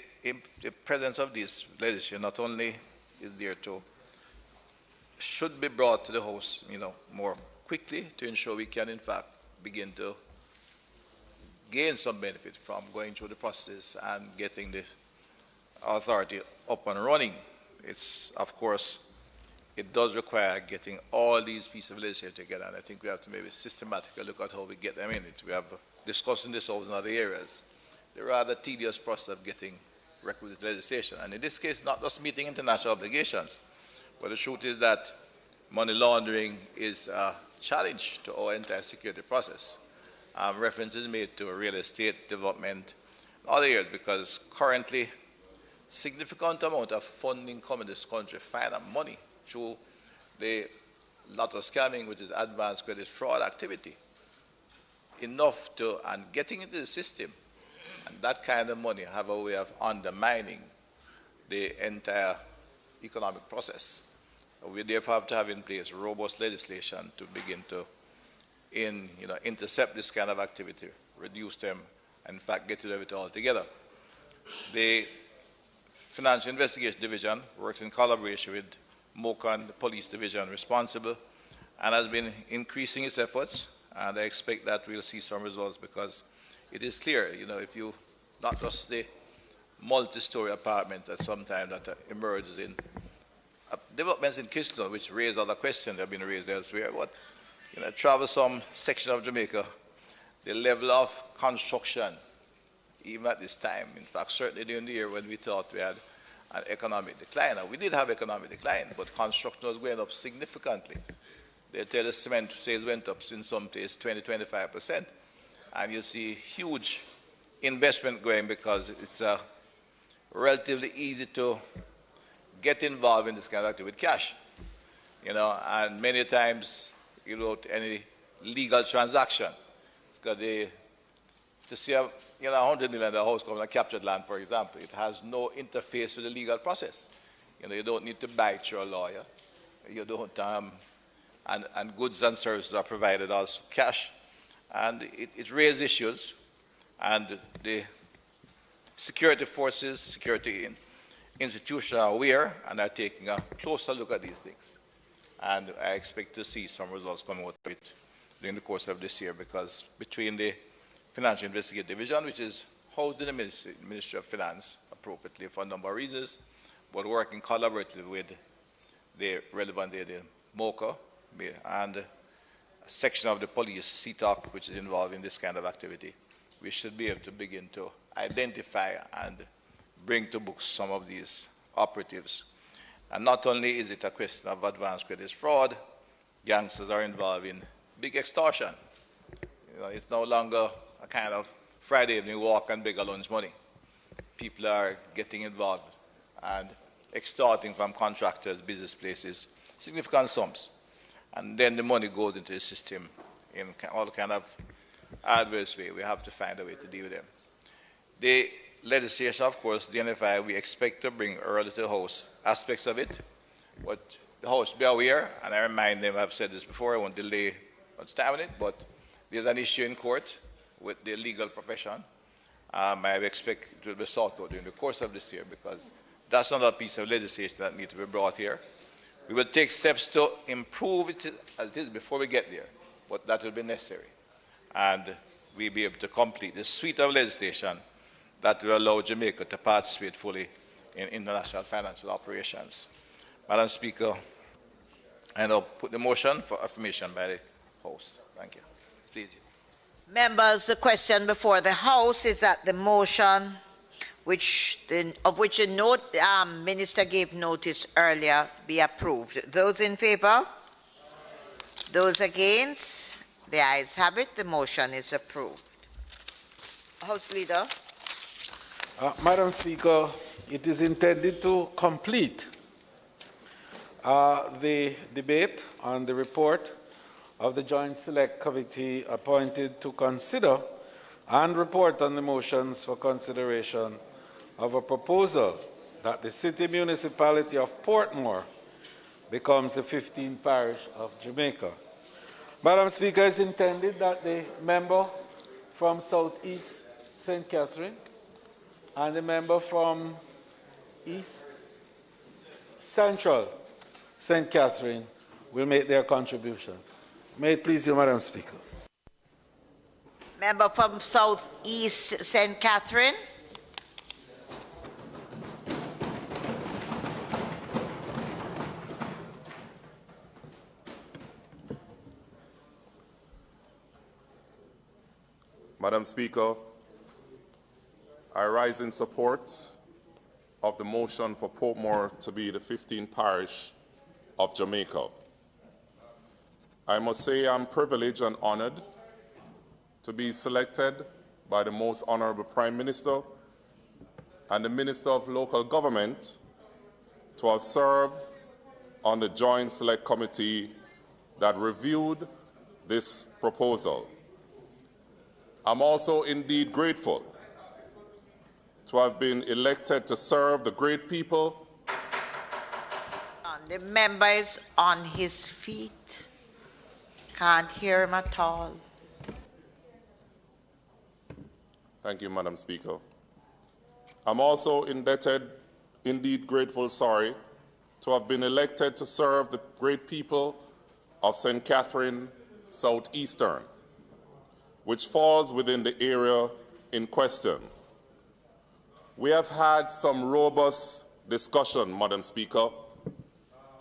[SPEAKER 10] presence of this legislation not only is there should be brought to the House, more quickly to ensure we can, in fact, begin to gain some benefit from going through the process and getting the authority up and running. Of course, it does require getting all these pieces of legislation together, and I think we have to maybe systematically look at how we get them in it. We have discussing this over in other areas. The rather tedious process of getting requisite legislation, and in this case, not just meeting international obligations, but the truth is that money laundering is a challenge to our entire security process. Reference is made to real estate development and other areas, because currently significant amount of funding coming to this country, find money through the lot of scamming, which is advanced credit fraud activity. Enough to, and getting into the system, and that kind of money have a way of undermining the entire economic process. We therefore have to have in place robust legislation to begin to intercept this kind of activity, reduce them, and in fact get rid of it altogether. The Financial Investigation Division works in collaboration with MOCAN, the police division responsible, and has been increasing its efforts, and I expect that we'll see some results, because it is clear, if you, not just the multi-story apartments that sometimes that emerges in developments in Kingston, which raise other questions that have been raised elsewhere, but troublesome section of Jamaica, the level of construction, even at this time, in fact, certainly during the year when we thought we had an economic decline. Now, we did have economic decline, but construction was going up significantly. They tell the cement sales went up in some places 20-25%, and you see huge investment going, because it's relatively easy to get involved in this kind of activity with cash, you know, and many times without any legal transaction. It's got to see a $100 million house coming on captured land, for example. It has no interface with the legal process. You know, you don't need to buy it through a lawyer. You don't, and goods and services are provided also cash, and it raises issues, and the security forces, security institutions are aware and are taking a closer look at these things. And I expect to see some results coming out of it during the course of this year, because between the Financial Investigative Division, which is housed in the Ministry of Finance appropriately for a number of reasons, but working collaboratively with the relevant the MOCA and a section of the police, CTOC, which is involved in this kind of activity, we should be able to begin to identify and bring to book some of these operatives. And not only is it a question of advanced credit fraud, gangsters are involved in big extortion. You know, it's no longer a kind of Friday evening walk and beg a lunch money. People are getting involved and extorting from contractors, business places, significant sums. And then the money goes into the system in all kind of adverse way. We have to find a way to deal with them. The legislation, of course, the NFI, we expect to bring early to the House aspects of it. But the House be aware, and I remind them, I've said this before, I won't delay much time on it, but there's an issue in court with the legal profession. I expect it will be sought out during the course of this year, because that's another piece of legislation that needs to be brought here. We will take steps to improve it as it is before we get there, but that will be necessary. And we'll be able to complete the suite of legislation that will allow Jamaica to participate fully in international financial operations. Madam Speaker, I now put the motion for affirmation by the House. Thank you. Please.
[SPEAKER 2] Members, the question before the House is that the motion of which the Minister gave notice earlier be approved. Those in favour? Those against? The ayes have it. The motion is approved. House Leader.
[SPEAKER 3] Madam Speaker, it is intended to complete the debate on the report of the Joint Select Committee appointed to consider and report on the motions for consideration of a proposal that the City Municipality of Portmore becomes the 15th Parish of Jamaica. Madam Speaker, it's intended that the member from Southeast St. Catherine and the member from East Central St. Catherine will make their contributions. May it please you, Madam Speaker.
[SPEAKER 2] Member from Southeast St. Catherine.
[SPEAKER 18] Madam Speaker, I rise in support of the motion for Portmore to be the 15th Parish of Jamaica. I must say I'm privileged and honored to be selected by the Most Honorable Prime Minister and the Minister of Local Government to have served on the Joint Select Committee that reviewed this proposal. I'm also indeed grateful to have been elected to serve the great people.
[SPEAKER 2] The member is on his feet. Can't hear him at all.
[SPEAKER 18] Thank you, Madam Speaker. I'm also indeed grateful, to have been elected to serve the great people of St. Catherine Southeastern, which falls within the area in question. We have had some robust discussion, Madam Speaker,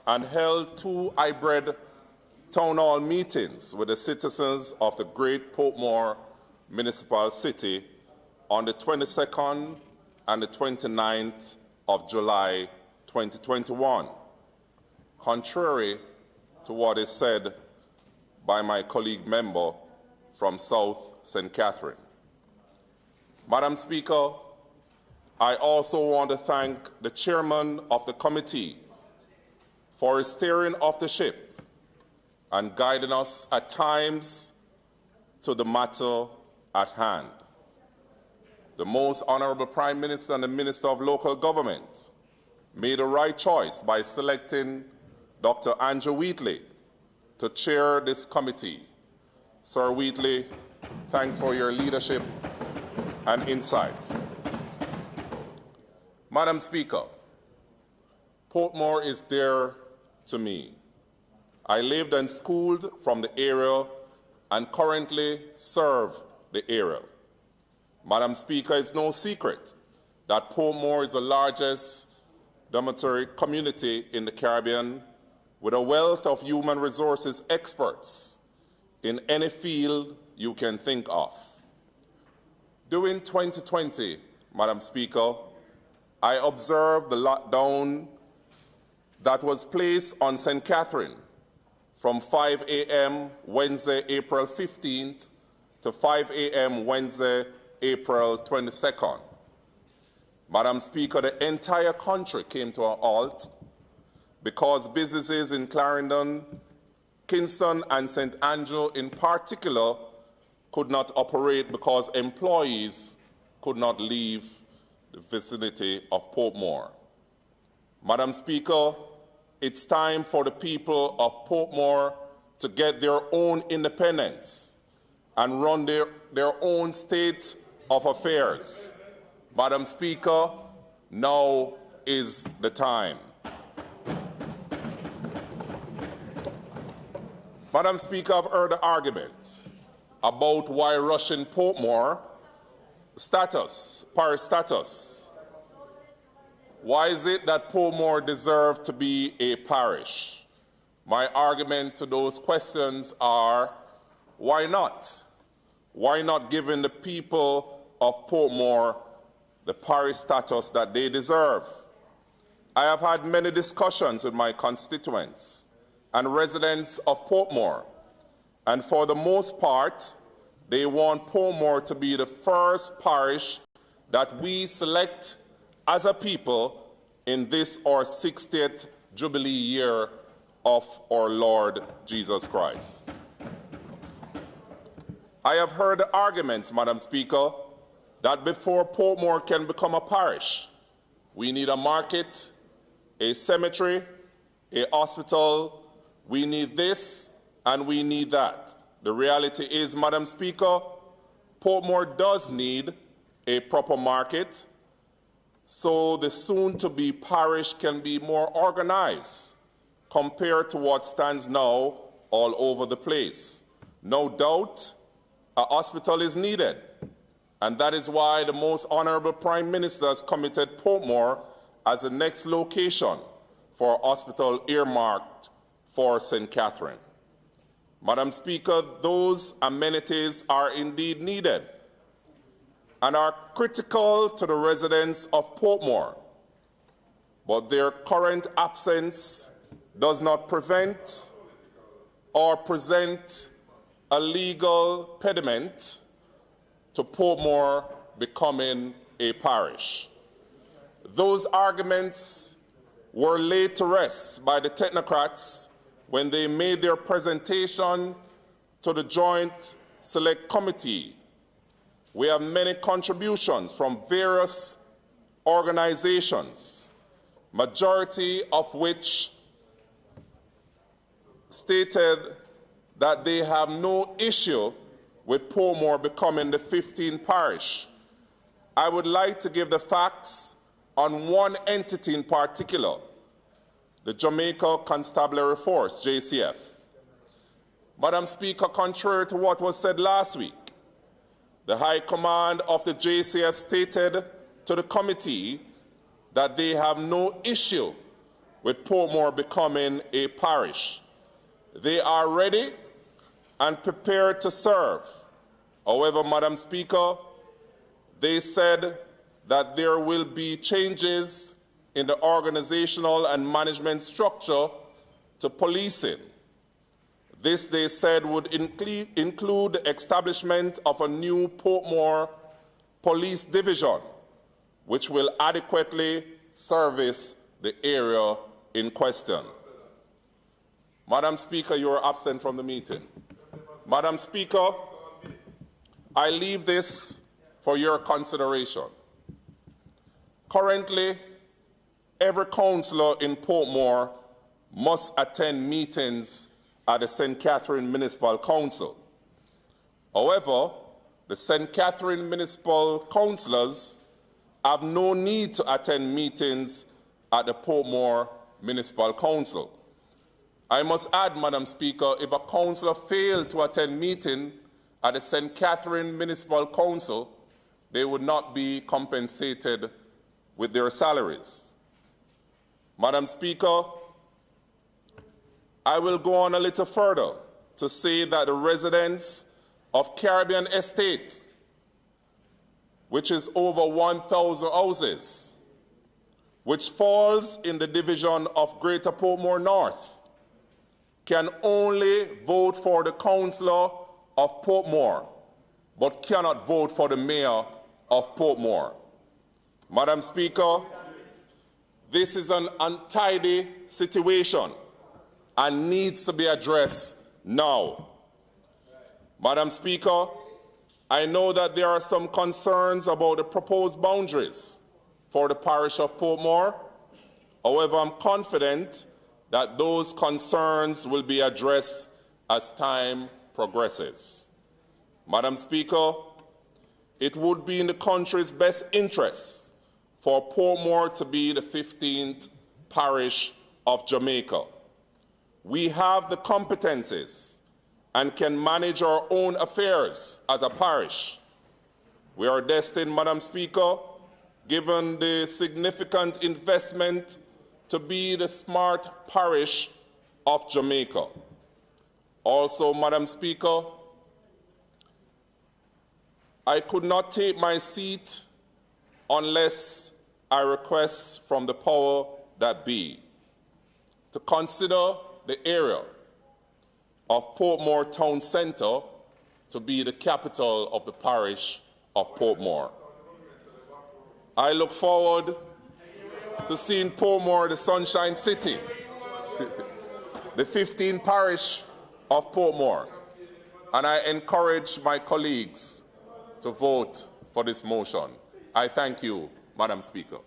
[SPEAKER 18] and held 2 hybrid town hall meetings with the citizens of the great Portmore municipal city on the 22nd and the 29th of July 2021, contrary to what is said by my colleague member from South St. Catherine. Madam Speaker, I also want to thank the chairman of the committee for his steering of the ship and guiding us at times to the matter at hand. The Most Honorable Prime Minister and the Minister of Local Government made the right choice by selecting Dr. Andrew Wheatley to chair this committee. Sir Wheatley, thanks for your leadership and insight. Madam Speaker, Portmore is dear to me. I lived and schooled from the area and currently serve the area. Madam Speaker, it's no secret that Portmore is the largest dormitory community in the Caribbean with a wealth of human resources experts in any field you can think of. During 2020, Madam Speaker, I observed the lockdown that was placed on St. Catherine from 5 a.m. Wednesday, April 15th to 5 a.m. Wednesday, April 22nd. Madam Speaker, the entire country came to a halt because businesses in Clarendon, Kingston, and St. Andrew in particular could not operate because employees could not leave the vicinity of Portmore. Madam Speaker, it's time for the people of Portmore to get their own independence and run their own state of affairs. Madam Speaker, now is the time. Madam Speaker, I've heard the argument about why rushing Portmore parish status. Why is it that Portmore deserves to be a parish? My argument to those questions are, why not? Why not giving the people of Portmore the parish status that they deserve? I have had many discussions with my constituents and residents of Portmore, and for the most part, they want Portmore to be the first parish that we select as a people in this our 60th Jubilee year of our Lord Jesus Christ. I have heard the arguments, Madam Speaker, that before Portmore can become a parish, we need a market, a cemetery, a hospital, we need this and we need that. The reality is, Madam Speaker, Portmore does need a proper market so the soon-to-be parish can be more organized compared to what stands now all over the place. No doubt, a hospital is needed, and that is why the Most Honorable Prime Minister has committed Portmore as the next location for a hospital earmarked for St. Catherine. Madam Speaker, those amenities are indeed needed and are critical to the residents of Portmore, but their current absence does not prevent or present a legal impediment to Portmore becoming a parish. Those arguments were laid to rest by the technocrats when they made their presentation to the Joint Select Committee. We have many contributions from various organizations, majority of which stated that they have no issue with Portmore becoming the 15th parish. I would like to give the facts on one entity in particular, the Jamaica Constabulary Force, JCF. Madam Speaker, contrary to what was said last week, the High Command of the JCF stated to the committee that they have no issue with Portmore becoming a parish. They are ready and prepared to serve. However, Madam Speaker, they said that there will be changes in the organizational and management structure to policing. This, they said, would include the establishment of a new Portmore police division, which will adequately service the area in question. Madam Speaker, you are absent from the meeting. Madam Speaker, I leave this for your consideration. Currently, every councillor in Portmore must attend meetings at the St. Catherine Municipal Council. However, the St. Catherine Municipal Councillors have no need to attend meetings at the Portmore Municipal Council. I must add, Madam Speaker, if a councillor failed to attend meeting at the St. Catherine Municipal Council, they would not be compensated with their salaries. Madam Speaker, I will go on a little further to say that the residents of Caribbean Estate, which is over 1,000 houses, which falls in the division of Greater Portmore North, can only vote for the councillor of Portmore, but cannot vote for the mayor of Portmore. Madam Speaker, this is an untidy situation and needs to be addressed now. Madam Speaker, I know that there are some concerns about the proposed boundaries for the parish of Portmore. However, I'm confident that those concerns will be addressed as time progresses. Madam Speaker, it would be in the country's best interest for Portmore to be the 15th parish of Jamaica. We have the competencies and can manage our own affairs as a parish. We are destined, Madam Speaker, given the significant investment, to be the smart parish of Jamaica. Also, Madam Speaker, I could not take my seat unless I request from the power that be to consider the area of Portmore Town Centre to be the capital of the parish of Portmore. I look forward to seeing Portmore the Sunshine City, the 15th parish of Portmore, and I encourage my colleagues to vote for this motion. I thank you, Madam Speaker.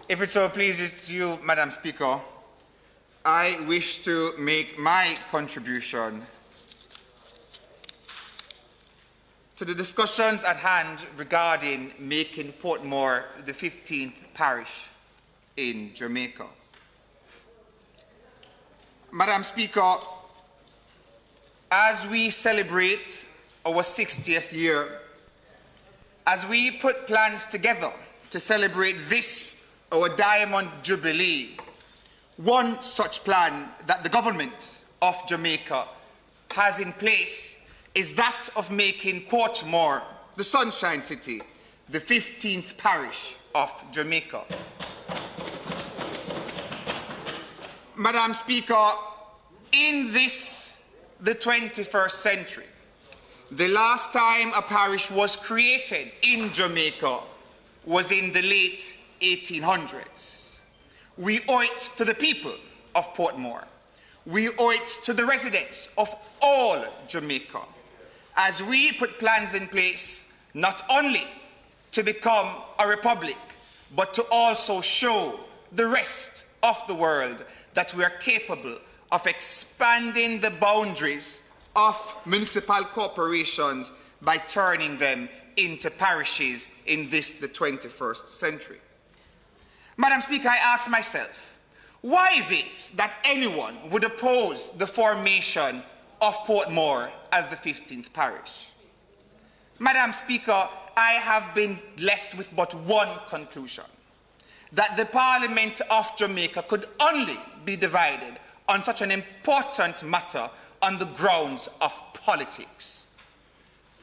[SPEAKER 19] If it so pleases you, Madam Speaker, I wish to make my contribution to the discussions at hand regarding making Portmore the 15th parish in Jamaica. Madam Speaker, as we celebrate our 60th year, as we put plans together to celebrate this, our Diamond Jubilee, one such plan that the government of Jamaica has in place is that of making Portmore, the Sunshine City, the 15th parish of Jamaica. Madam Speaker, in this, the 21st century, the last time a parish was created in Jamaica was in the late 1800s. We owe it to the people of Portmore. We owe it to the residents of all Jamaica, as we put plans in place not only to become a republic, but to also show the rest of the world that we are capable of expanding the boundaries of municipal corporations by turning them into parishes in this, the 21st century. Madam Speaker, I ask myself, why is it that anyone would oppose the formation of Portmore as the 15th parish? Madam Speaker, I have been left with but one conclusion, that the Parliament of Jamaica could only be divided on such an important matter on the grounds of politics.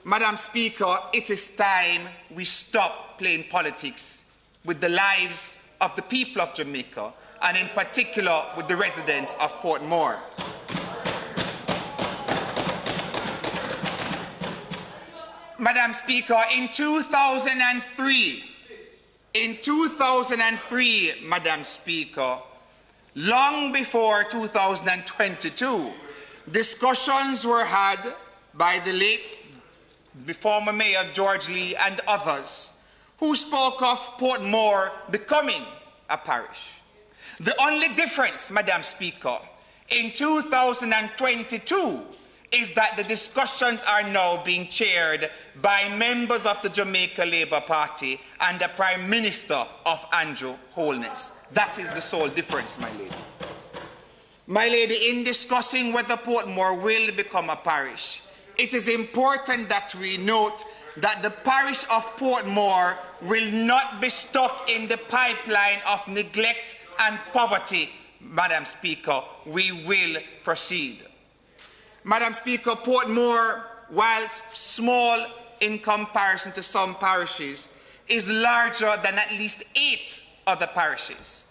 [SPEAKER 19] Madam Speaker, it is time we stop playing politics with the lives of the people of Jamaica, and in particular with the residents of Portmore. Madam Speaker, in 2003, Madam Speaker, long before 2022, discussions were had by the former Mayor George Lee and others who spoke of Portmore becoming a parish. The only difference, Madam Speaker, in 2022 is that the discussions are now being chaired by members of the Jamaica Labour Party and the Prime Minister of Andrew Holness. That is the sole difference, my lady. My lady, in discussing whether Portmore will become a parish, it is important that we note that the parish of Portmore will not be stuck in the pipeline of neglect and poverty, Madam Speaker. We will proceed. Madam Speaker, Portmore, while small in comparison to some parishes, is larger than at least 8 other parishes.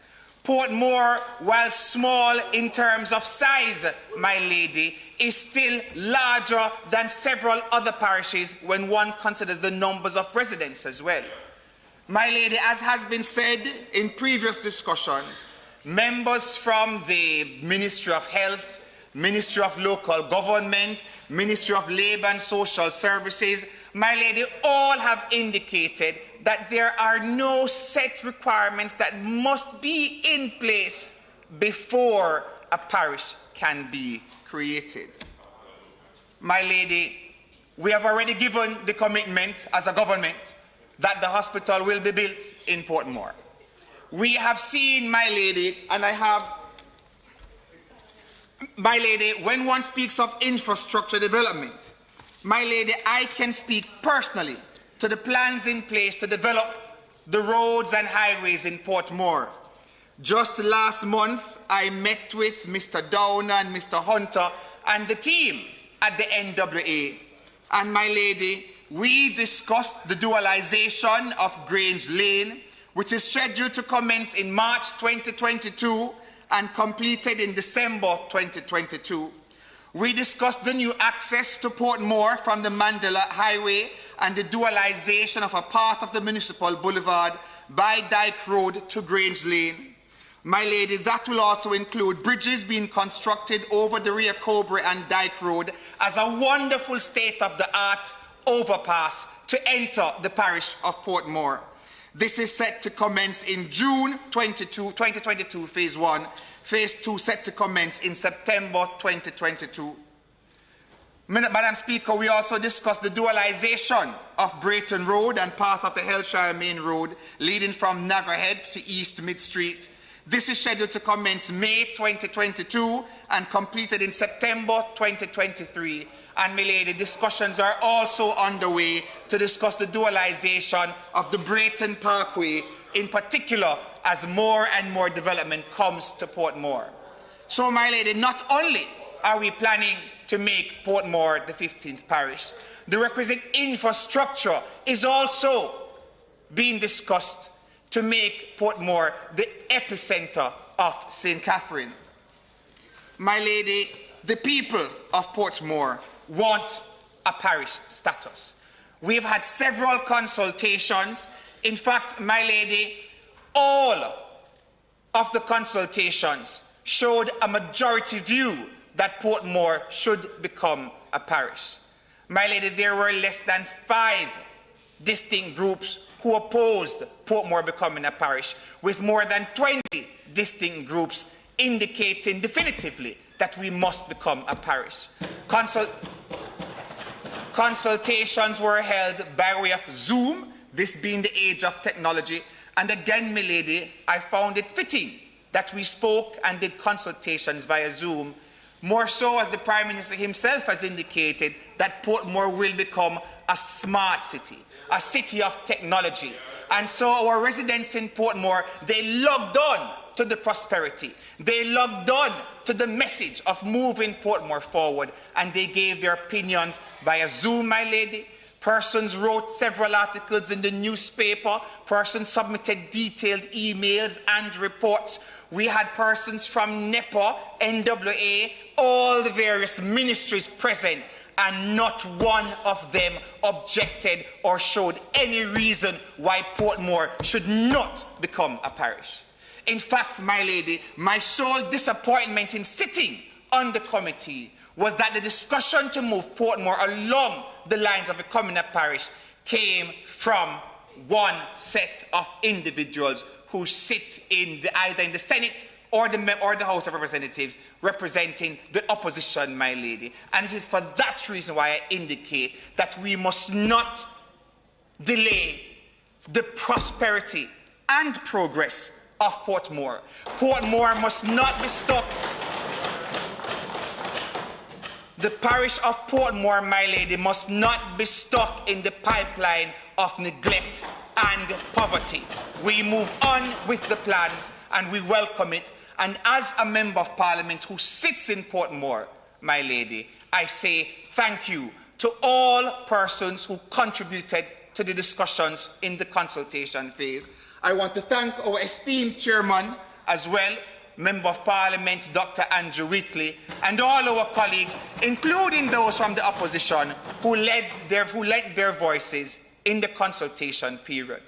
[SPEAKER 19] Portmore, while small in terms of size, my lady, is still larger than several other parishes when one considers the numbers of residents as well. My lady, as has been said in previous discussions, members from the Ministry of Health, Ministry of Local Government, Ministry of Labour and Social Services, my lady, all have indicated that there are no set requirements that must be in place before a parish can be created. My lady, we have already given the commitment as a government that the hospital will be built in Portmore. We have seen, my lady, and I have, my lady, when one speaks of infrastructure development, my lady, I can speak personally to the plans in place to develop the roads and highways in Portmore. Just last month, I met with Mr. Downer and Mr. Hunter and the team at the NWA. And my lady, we discussed the dualization of Grange Lane, which is scheduled to commence in March 2022 and completed in December 2022. We discussed the new access to Portmore from the Mandela Highway and the dualization of a part of the Municipal Boulevard by Dyke Road to Grange Lane. My lady, that will also include bridges being constructed over the Rio Cobre and Dyke Road as a wonderful state-of-the-art overpass to enter the parish of Portmore. This is set to commence in June 2022, Phase 1. Phase 2 set to commence in September 2022. Madam Speaker, we also discussed the dualization of Brayton Road and part of the Hellshire Main Road leading from Niagara Heads to East Mid Street. This is scheduled to commence May 2022 and completed in September 2023. And, my lady, discussions are also underway to discuss the dualization of the Brayton Parkway, in particular as more and more development comes to Portmore. So, my lady, not only are we planning to make Portmore the 15th parish, the requisite infrastructure is also being discussed to make Portmore the epicenter of St. Catherine. My lady, the people of Portmore want a parish status. We've had several consultations. In fact, my lady, all of the consultations showed a majority view that Portmore should become a parish. My lady, there were less than 5 distinct groups who opposed Portmore becoming a parish, with more than 20 distinct groups indicating definitively that that we must become a parish. Consultations were held by way of Zoom, this being the age of technology. And again, my lady, I found it fitting that we spoke and did consultations via Zoom, more so as the Prime Minister himself has indicated that Portmore will become a smart city, a city of technology. And so our residents in Portmore, they logged on to the prosperity. They logged on to the message of moving Portmore forward, and they gave their opinions via Zoom, my lady. Persons wrote several articles in the newspaper. Persons submitted detailed emails and reports. We had persons from NEPA, NWA, all the various ministries present, and not one of them objected or showed any reason why Portmore should not become a parish. In fact, my lady, my sole disappointment in sitting on the committee was that the discussion to move Portmore along the lines of becoming a parish came from one set of individuals who sit in either in the Senate or the House of Representatives representing the opposition, my lady. And it is for that reason why I indicate that we must not delay the prosperity and progress of Portmore. Portmore must not be stuck. The parish of Portmore, my lady, must not be stuck in the pipeline of neglect and poverty. We move on with the plans and we welcome it. And as a Member of Parliament who sits in Portmore, my lady, I say thank you to all persons who contributed to the discussions in the consultation phase. I want to thank our esteemed chairman as well, Member of Parliament Dr. Andrew Whitley, and all our colleagues, including those from the opposition, who lent their voices in the consultation period.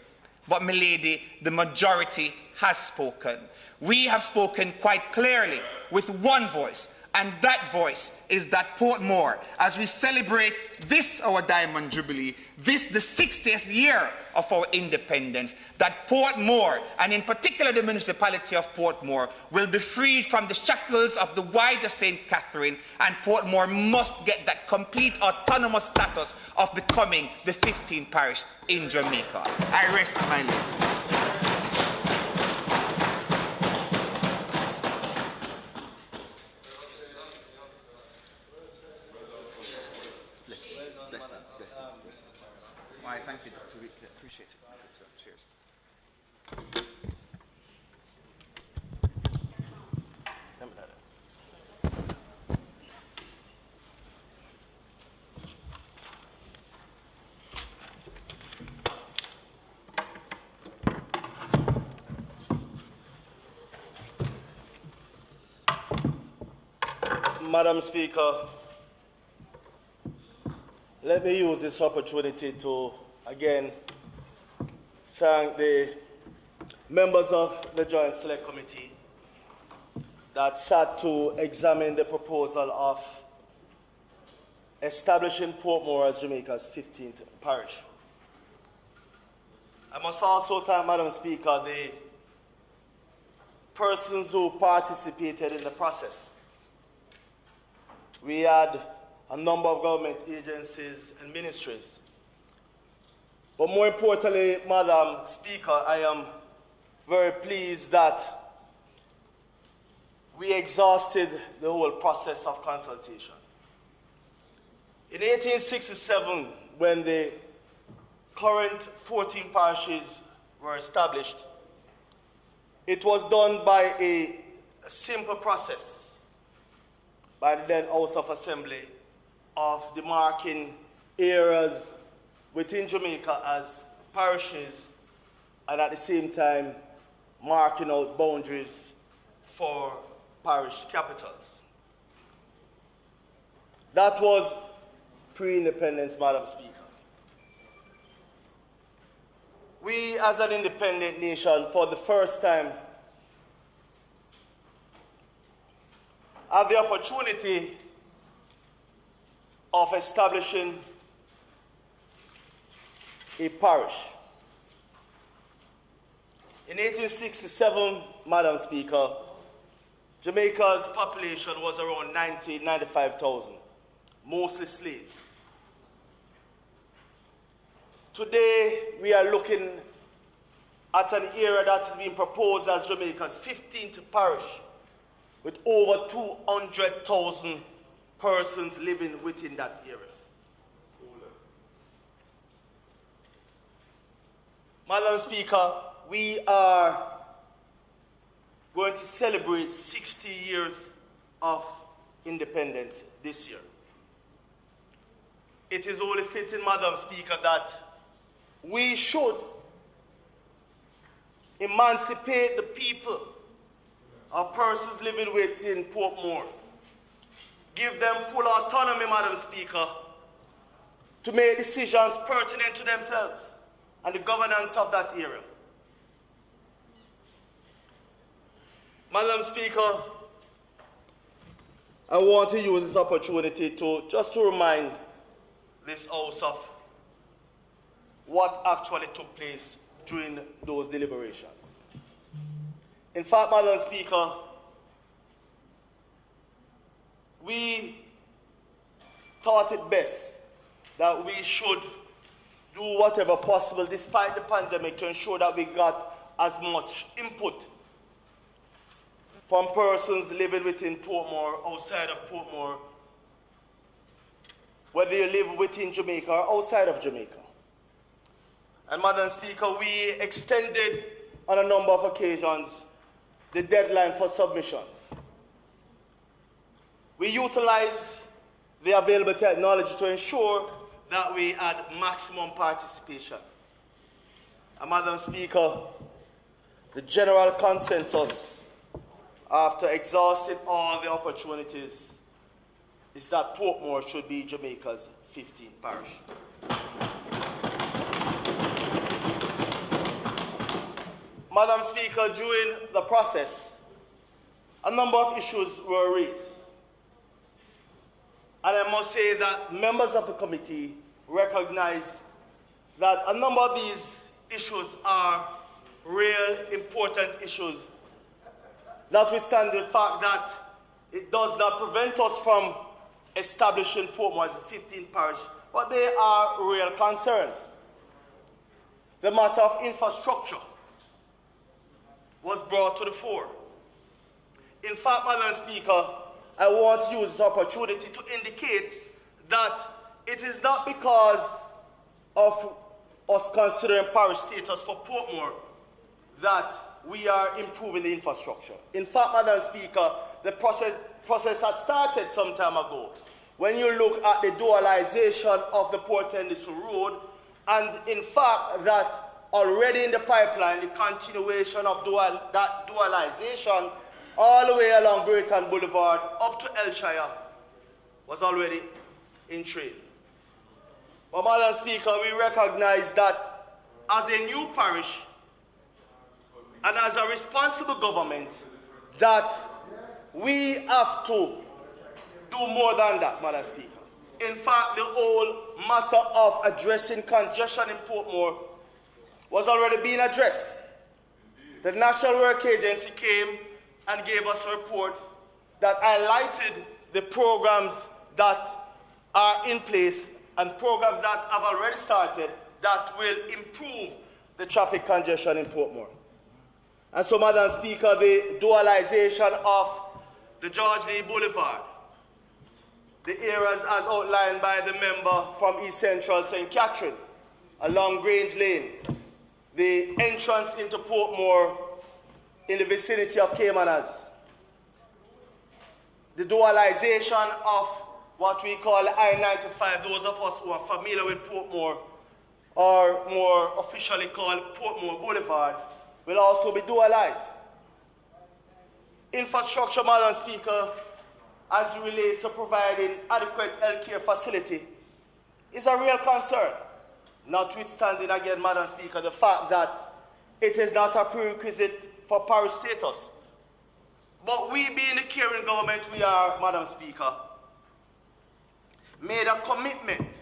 [SPEAKER 19] But, my lady, the majority has spoken. We have spoken quite clearly with one voice, and that voice is that Portmore, as we celebrate this, our Diamond Jubilee, this the 60th year of our independence, that Portmore, and in particular the municipality of Portmore, will be freed from the shackles of the wider St. Catherine, and Portmore must get that complete autonomous status of becoming the 15th parish in Jamaica. I rest my lady. Why, thank you, Dr. Whitley. Appreciate it. Good, sir. Cheers.
[SPEAKER 20] Madam Speaker, let me use this opportunity to again thank the members of the Joint Select Committee that sat to examine the proposal of establishing Portmore as Jamaica's 15th parish. I must also thank, Madam Speaker, the persons who participated in the process. We had a number of government agencies and ministries. But more importantly, Madam Speaker, I am very pleased that we exhausted the whole process of consultation. In 1867, when the current 14 parishes were established, it was done by a simple process by the then House of Assembly of demarcating areas within Jamaica as parishes and at the same time marking out boundaries for parish capitals. That was pre-independence, Madam Speaker. We as an independent nation, for the first time, have the opportunity of establishing a parish. In 1867, Madam Speaker, Jamaica's population was around 95,000, mostly slaves. Today, we are looking at an area that is being proposed as Jamaica's 15th parish, with over 200,000 persons living within that area. Madam Speaker, we are going to celebrate 60 years of independence this year. It is only fitting, Madam Speaker, that we should emancipate the people or persons living within Portmore. Give them full autonomy, Madam Speaker, to make decisions pertinent to themselves and the governance of that area. Madam Speaker, I want to use this opportunity to remind this House of what actually took place during those deliberations. In fact, Madam Speaker, we thought it best that we should do whatever possible despite the pandemic to ensure that we got as much input from persons living within Portmore, outside of Portmore, whether you live within Jamaica or outside of Jamaica. And Madam Speaker, we extended on a number of occasions the deadline for submissions. We utilized the available technology to ensure that we had maximum participation. And Madam Speaker, the general consensus after exhausting all the opportunities is that Portmore should be Jamaica's 15th parish. Madam Speaker, during the process, a number of issues were raised. And I must say that members of the committee recognize that a number of these issues are real important issues, notwithstanding the fact that it does not prevent us from establishing Portmore as a 15th parish, but they are real concerns. The matter of infrastructure was brought to the fore. In fact, Madam Speaker, I want to use this opportunity to indicate that it is not because of us considering parish status for Portmore that we are improving the infrastructure. In fact, Madam Speaker, the process had started some time ago. When you look at the dualization of the Port-Endiston Road, and in fact that already in the pipeline, the continuation of that dualization all the way along Brayton Boulevard up to Elshire was already in train. But Madam Speaker, we recognize that as a new parish and as a responsible government, that we have to do more than that, Madam Speaker. In fact, the whole matter of addressing congestion in Portmore was already being addressed. The National Work Agency came and gave us a report that highlighted the programs that are in place and programs that have already started that will improve the traffic congestion in Portmore. And so, Madam Speaker, the dualization of the George Lee Boulevard, the areas as outlined by the member from East Central St. Catherine, along Grange Lane, the entrance into Portmore in the vicinity of Caymanas, the dualization of what we call I-95, those of us who are familiar with Portmore, or more officially called Portmore Boulevard, will also be dualized. Infrastructure, Madam Speaker, as it relates to providing adequate health care facility, is a real concern, notwithstanding, again, Madam Speaker, the fact that it is not a prerequisite for parish status. But we, being the caring government we are, Madam Speaker, made a commitment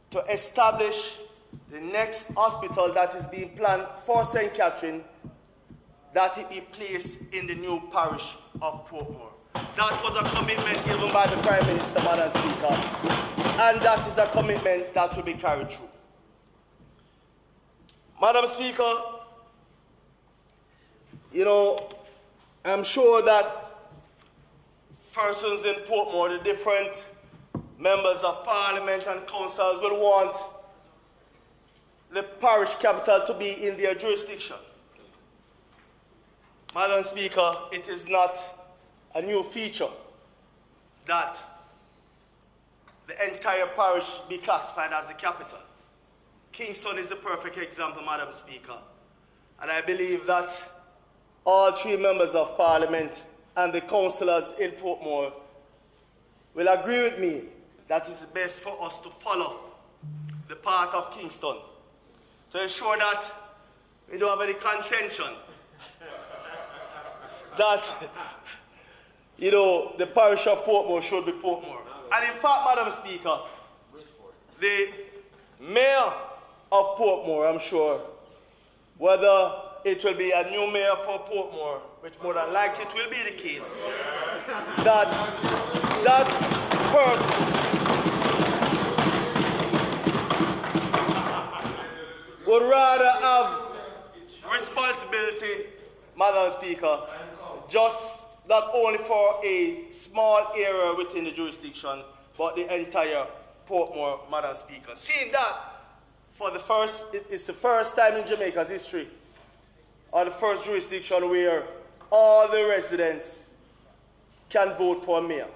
[SPEAKER 20] to establish the next hospital that is being planned for St. Catherine that it be placed in the new parish of Portmore. That was a commitment given by the Prime Minister, Madam Speaker, and that is a commitment that will be carried through. Madam Speaker, you know, I'm sure that persons in Portmore, the different members of Parliament and councils will want the parish capital to be in their jurisdiction. Madam Speaker, it is not a new feature that the entire parish be classified as the capital. Kingston is the perfect example, Madam Speaker. And I believe that all three members of Parliament and the councillors in Portmore will agree with me that it's best for us to follow the path of Kingston to ensure that we don't have any contention that, you know, the parish of Portmore should be Portmore. And in fact, Madam Speaker, the mayor of Portmore, I'm sure, whether it will be a new mayor for Portmore, which more than likely it will be the case, that that person would rather have responsibility, Madam Speaker, just not only for a small area within the jurisdiction, but the entire Portmore, Madam Speaker. Seeing that, it's the first time in Jamaica's history, or the first jurisdiction where all the residents can vote for a mayor.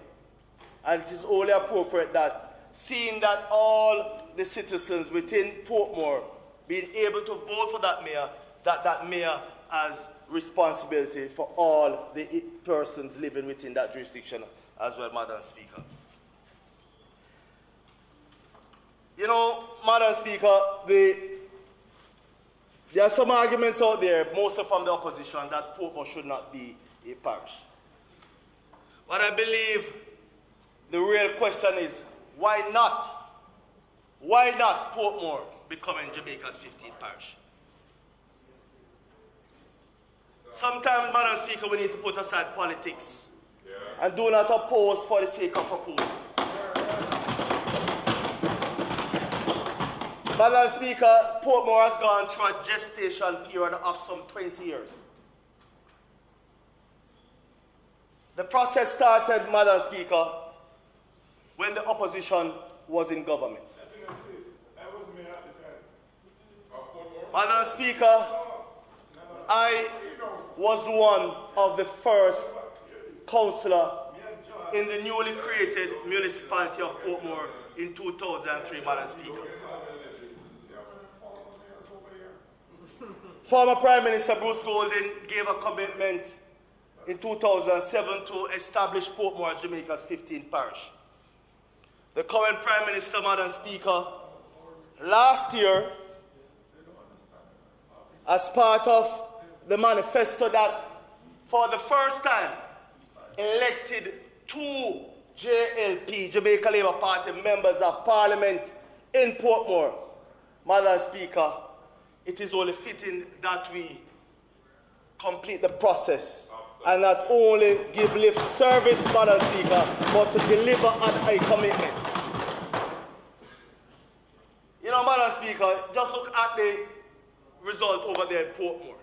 [SPEAKER 20] And it is only appropriate that, seeing that all the citizens within Portmore being able to vote for that mayor, that mayor has responsibility for all the persons living within that jurisdiction as well, Madam Speaker. You know, Madam Speaker, there are some arguments out there, mostly from the opposition, that Portmore should not be a parish. But I believe the real question is, why not? Why not Portmore becoming Jamaica's 15th parish? Sometimes, Madam Speaker, we need to put aside politics and do not oppose for the sake of opposing. Madam Speaker, Portmore has gone through a gestation period of some 20 years. The process started, Madam Speaker, when the opposition was in government. Madam Speaker, I was one of the first councillor in the newly created Municipality of Portmore in 2003, Madam Speaker. Former Prime Minister Bruce Golding gave a commitment in 2007 to establish Portmore as Jamaica's 15th parish. The current Prime Minister, Madam Speaker, last year, as part of the manifesto that, for the first time, elected 2 JLP, Jamaica Labour Party members of Parliament in Portmore. Madam Speaker, it is only fitting that we complete the process and not only give lip service, Madam Speaker, but to deliver on a commitment. You know, Madam Speaker, just look at the result over there in Portmore.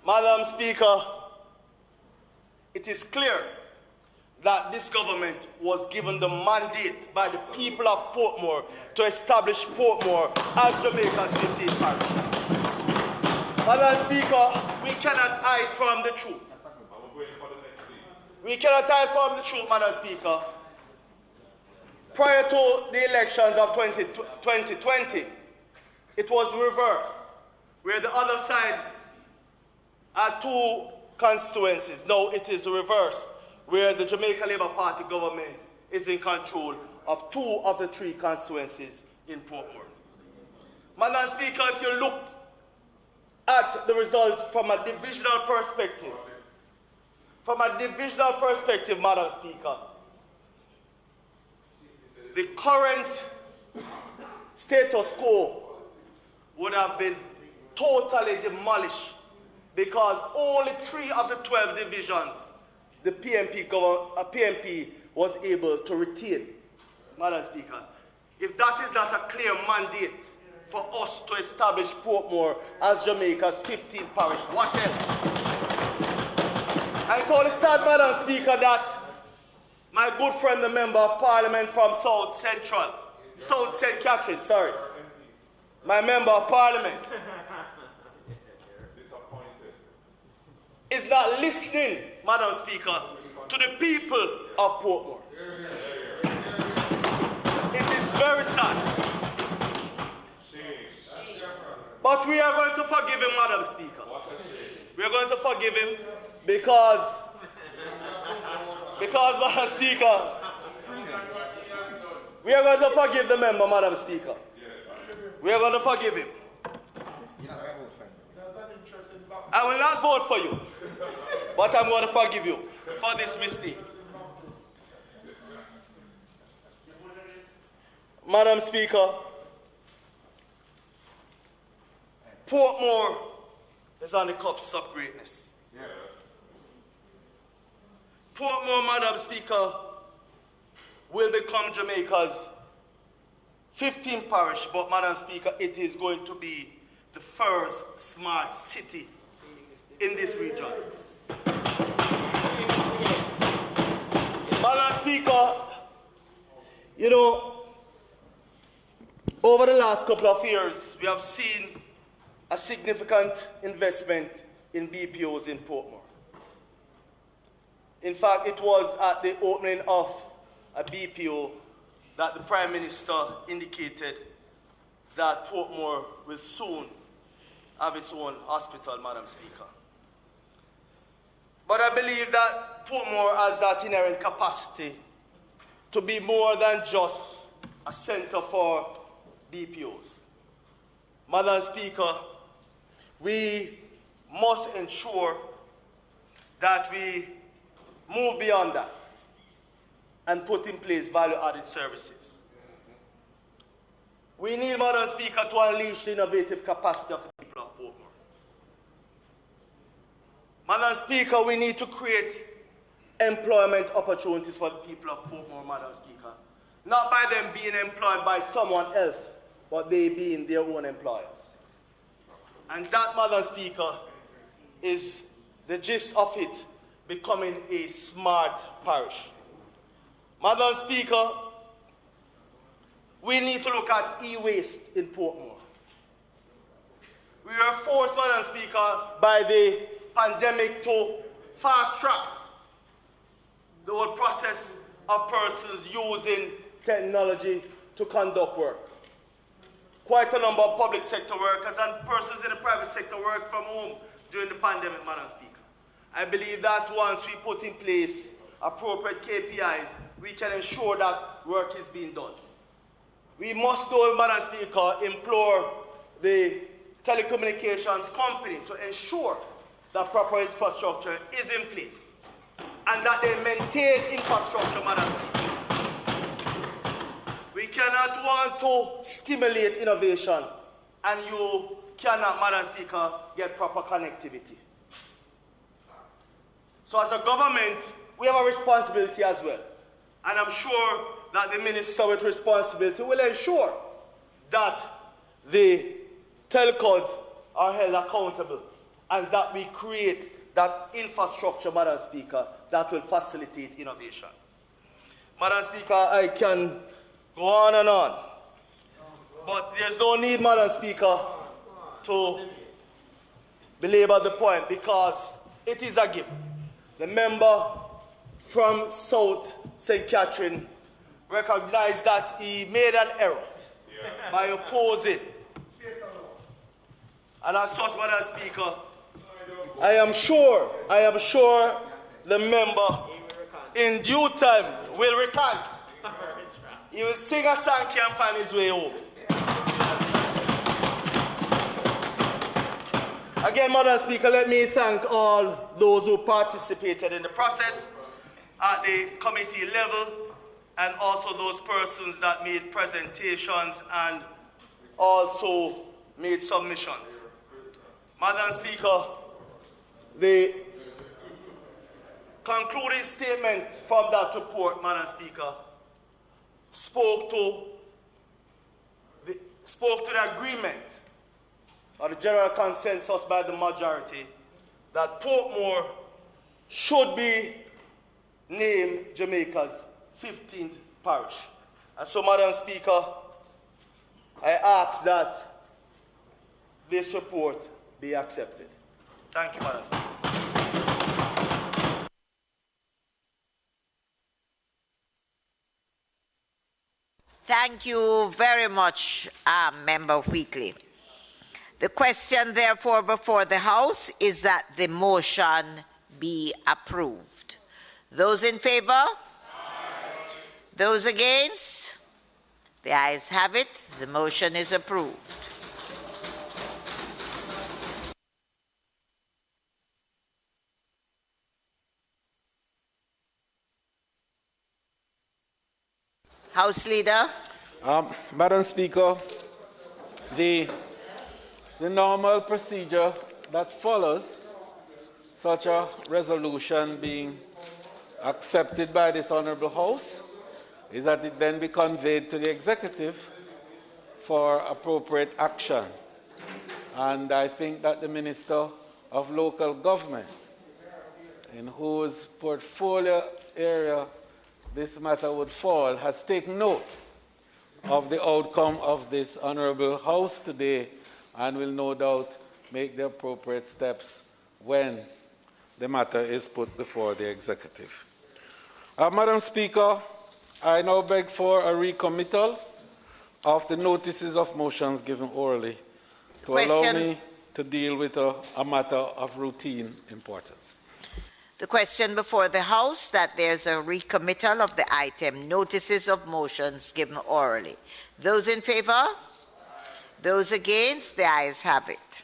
[SPEAKER 20] Madam Speaker, it is clear that this government was given the mandate by the people of Portmore to establish Portmore as Jamaica's 15th parish. Madam Speaker, we cannot hide from the truth. We cannot hide from the truth, Madam Speaker. Prior to the elections of 2020, it was reversed, where the other side had 2 constituencies. Now it is reversed, where the Jamaica Labour Party government is in control of 2 of the 3 constituencies in Portmore. Madam Speaker, if you looked at the result from a divisional perspective, Madam Speaker, the current status quo would have been totally demolished because only 3 of the 12 divisions the PMP was able to retain. Madam Speaker, if that is not a clear mandate for us to establish Portmore as Jamaica's 15th parish, what else? And so it's sad, Madam Speaker, that my good friend, the Member of Parliament from South St. Catherine, my Member of Parliament, is not listening, Madam Speaker, to the people of Portmore. It is very sad. But we are going to forgive him, Madam Speaker. We are going to forgive him because Madam Speaker, we are going to forgive the member, Madam Speaker. We are going to forgive him. I will not vote for you, but I'm going to forgive you for this mistake. Madam Speaker, Portmore is on the cusp of greatness. Portmore, Madam Speaker, will become Jamaica's 15th parish, but Madam Speaker, it is going to be the first smart city in this region. Madam Speaker, you know, over the last couple of years, we have seen a significant investment in BPOs in Portmore. In fact, it was at the opening of a BPO that the Prime Minister indicated that Portmore will soon have its own hospital, Madam Speaker. But I believe that Portmore has that inherent capacity to be more than just a center for BPOs. Madam Speaker, we must ensure that we move beyond that and put in place value-added services. We need, Madam Speaker, to unleash the innovative capacity of the people of Portmore. Madam Speaker, we need to create employment opportunities for the people of Portmore, Madam Speaker. Not by them being employed by someone else, but they being their own employers. And that, Madam Speaker, is the gist of it becoming a smart parish. Madam Speaker, we need to look at e-waste in Portmore. We were forced, Madam Speaker, by the pandemic to fast-track the whole process of persons using technology to conduct work. Quite a number of public sector workers and persons in the private sector worked from home during the pandemic, Madam Speaker. I believe that once we put in place appropriate KPIs, we can ensure that work is being done. We must, though, Madam Speaker, implore the telecommunications company to ensure that proper infrastructure is in place and that they maintain infrastructure, Madam Speaker. We cannot want to stimulate innovation and you cannot, Madam Speaker, get proper connectivity. So as a government, we have a responsibility as well. And I'm sure that the minister with responsibility will ensure that the telcos are held accountable and that we create that infrastructure, Madam Speaker, that will facilitate innovation. Madam Speaker, I can go on and on. But there's no need, Madam Speaker, to belabor the point because it is a given. The member from South St. Catherine recognized that he made an error by opposing. And as such, Madam Speaker, I am sure the member in due time will recant. He will sing a Sankey and find his way home. Again, Madam Speaker, let me thank all those who participated in the process at the committee level and also those persons that made presentations and also made submissions. Madam Speaker, the concluding statement from that report, Madam Speaker, spoke to the agreement or the general consensus by the majority that Portmore should be named Jamaica's 15th parish. And so, Madam Speaker, I ask that this report be accepted. Thank you, Madam Speaker.
[SPEAKER 2] Thank you very much, Member Wheatley. The question, therefore, before the House is that the motion be approved. Those in favour? Aye. Those against? The ayes have it. The motion is approved. House Leader.
[SPEAKER 3] Madam Speaker, the normal procedure that follows such a resolution being accepted by this Honourable House is that it then be conveyed to the Executive for appropriate action. And I think that the Minister of Local Government, in whose portfolio area this matter would fall, has taken note of the outcome of this Honourable House today and will no doubt make the appropriate steps when the matter is put before the Executive. Madam Speaker, I now beg for a recommittal of the notices of motions given orally to allow me to deal with a matter of routine importance.
[SPEAKER 2] The question before the House that there's a recommittal of the item, notices of motions given orally. Those in favour? Those against? The ayes have it.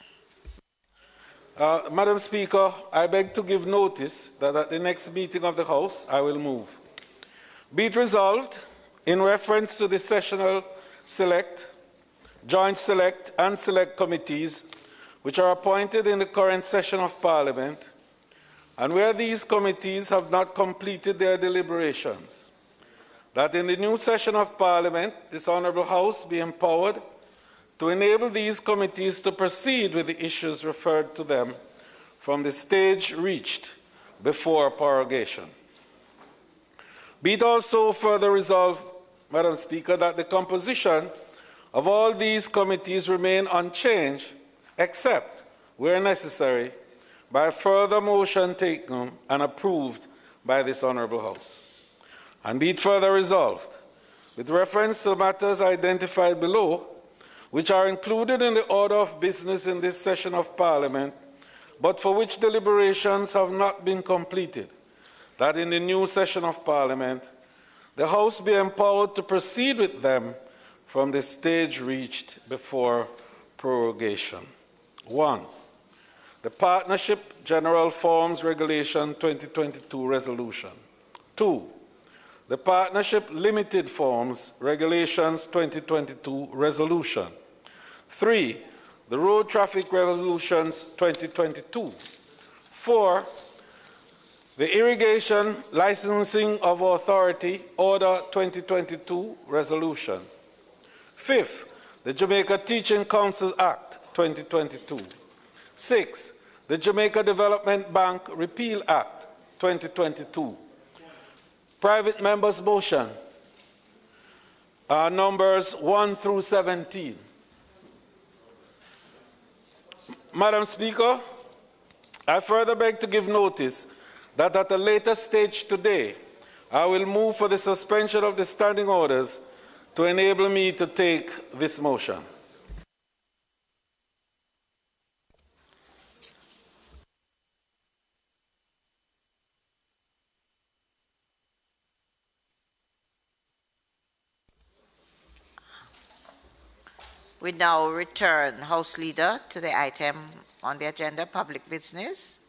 [SPEAKER 3] Madam Speaker, I beg to give notice that at the next meeting of the House, I will move. Be it resolved, in reference to the sessional select, joint select and select committees which are appointed in the current session of Parliament, and where these committees have not completed their deliberations, that in the new session of Parliament, this Honourable House be empowered to enable these committees to proceed with the issues referred to them from the stage reached before prorogation. Be it also further resolved, Madam Speaker, that the composition of all these committees remain unchanged, except, where necessary, by further motion taken and approved by this Honourable House. And be it further resolved, with reference to matters identified below, which are included in the order of business in this session of Parliament, but for which deliberations have not been completed, that in the new session of Parliament, the House be empowered to proceed with them from the stage reached before prorogation. 1. The Partnership General Forms Regulation 2022 Resolution. 2. The Partnership Limited Forms Regulations 2022 Resolution. 3. The Road Traffic Resolutions 2022. 4. The Irrigation Licensing of Authority Order 2022 Resolution. 5th, the Jamaica Teaching Council Act 2022. 6. The Jamaica Development Bank Repeal Act 2022. Private members' motion, numbers 1 through 17. Madam Speaker, I further beg to give notice that at a later stage today, I will move for the suspension of the standing orders to enable me to take this motion.
[SPEAKER 2] We now return, House Leader, to the item on the agenda, public business.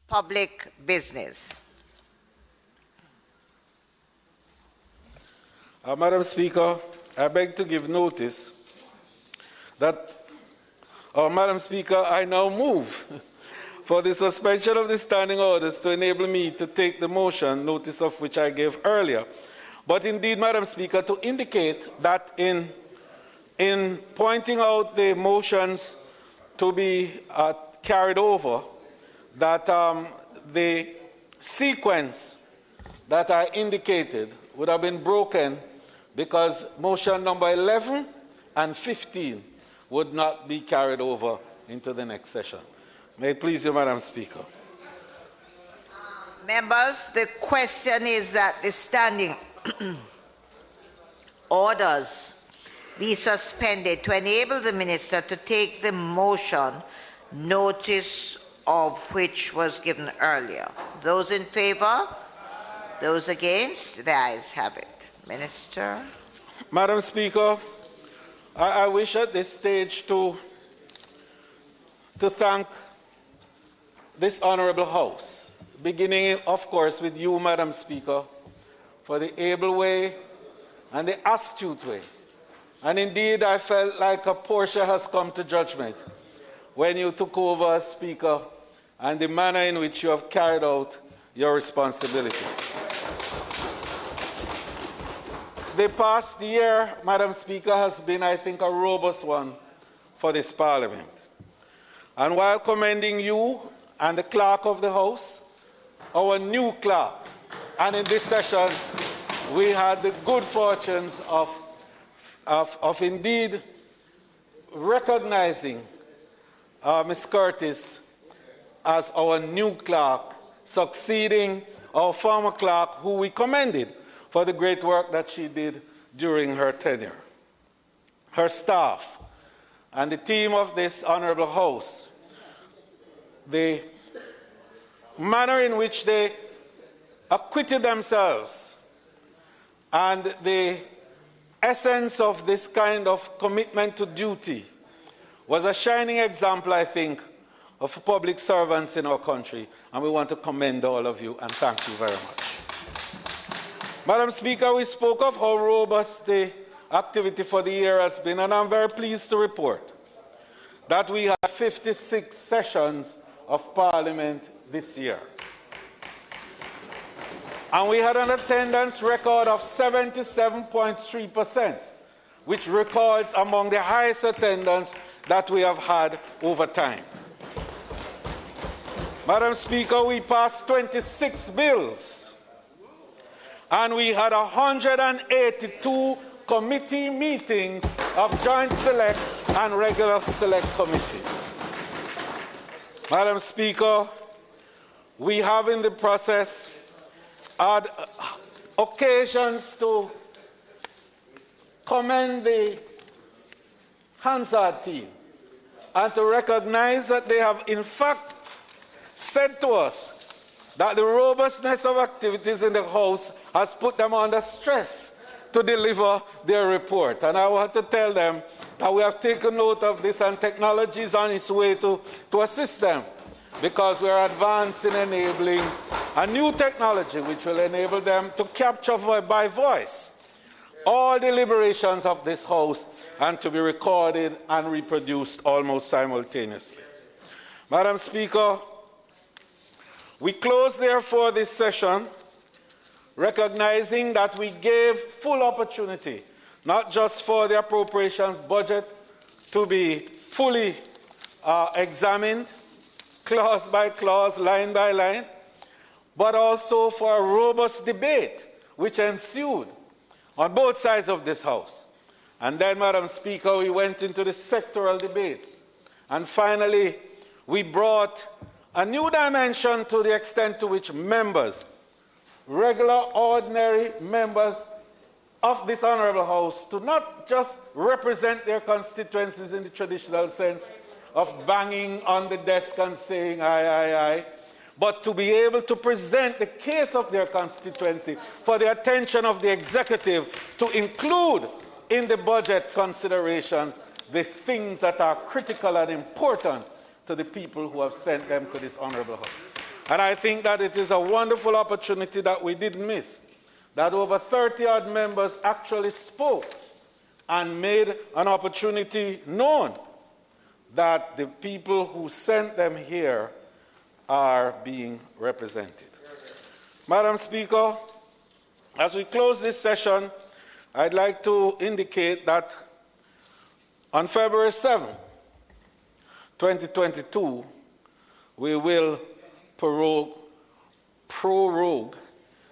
[SPEAKER 2] Public business.
[SPEAKER 3] Madam Speaker, I beg to give notice Madam Speaker, I now move for the suspension of the standing orders to enable me to take the motion, notice of which I gave earlier. But indeed, Madam Speaker, to indicate that in pointing out the motions to be carried over, that the sequence that I indicated would have been broken because motion number 11 and 15 would not be carried over into the next session. May it please you, Madam Speaker.
[SPEAKER 2] Members, the question is that the standing orders be suspended to enable the minister to take the motion, notice of which was given earlier. Those in favor? Those against? The ayes have it. Minister.
[SPEAKER 3] Madam Speaker, I wish at this stage to thank this Honourable House, beginning, of course, with you, Madam Speaker, for the able way and the astute way. And indeed, I felt like a Portia has come to judgment when you took over as Speaker and the manner in which you have carried out your responsibilities. The past year, Madam Speaker, has been, I think, a robust one for this Parliament. And while commending you and the Clerk of the House, our new Clerk, and in this session, we had the good fortunes of indeed recognizing Ms. Curtis as our new Clerk, succeeding our former Clerk, who we commended for the great work that she did during her tenure. Her staff and the team of this Honourable House, the manner in which they acquitted themselves and the essence of this kind of commitment to duty was a shining example, I think, of public servants in our country, and we want to commend all of you and thank you very much. Madam Speaker, we spoke of how robust the activity for the year has been, and I'm very pleased to report that we had 56 sessions of Parliament this year. And we had an attendance record of 77.3%, which records among the highest attendance that we have had over time. Madam Speaker, we passed 26 bills, and we had 182 committee meetings of joint select and regular select committees. Madam Speaker, we have in the process had occasions to commend the Hansard team and to recognize that they have in fact said to us that the robustness of activities in the House has put them under stress to deliver their report. And I want to tell them that we have taken note of this and technology is on its way to assist them, because we are advancing enabling a new technology which will enable them to capture by voice all the deliberations of this House and to be recorded and reproduced almost simultaneously. Madam Speaker, we close, therefore, this session recognizing that we gave full opportunity, not just for the appropriations budget to be fully examined, clause by clause, line by line, but also for a robust debate which ensued on both sides of this House. And then, Madam Speaker, we went into the sectoral debate. And finally, we brought a new dimension to the extent to which members, regular, ordinary members of this Honourable House, to not just represent their constituencies in the traditional sense of banging on the desk and saying aye, aye, aye, but to be able to present the case of their constituency for the attention of the executive to include in the budget considerations the things that are critical and important to the people who have sent them to this Honourable House. And I think that it is a wonderful opportunity that we didn't miss, that over 30-odd members actually spoke and made an opportunity known that the people who sent them here are being represented. Madam Speaker, as we close this session, I'd like to indicate that on February 7, 2022, we will prorogue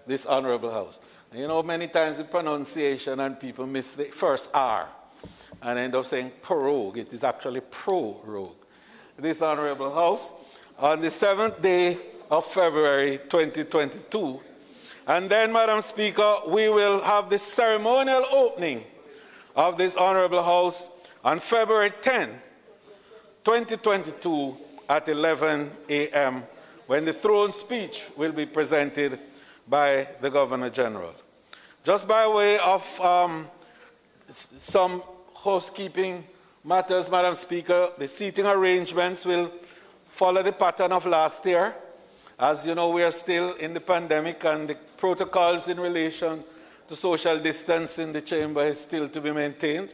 [SPEAKER 3] this Honorable House. You know, many times the pronunciation and people miss the first R and end up saying prorogue. It is actually prorogue. This Honorable House on the 7th day of February 2022. And then, Madam Speaker, we will have the ceremonial opening of this Honorable House on February 10, 2022 at 11 a.m. when the throne speech will be presented by the Governor General. Just by way of some housekeeping matters, Madam Speaker, the seating arrangements will follow the pattern of last year. As you know, we are still in the pandemic and the protocols in relation to social distance in the chamber is still to be maintained.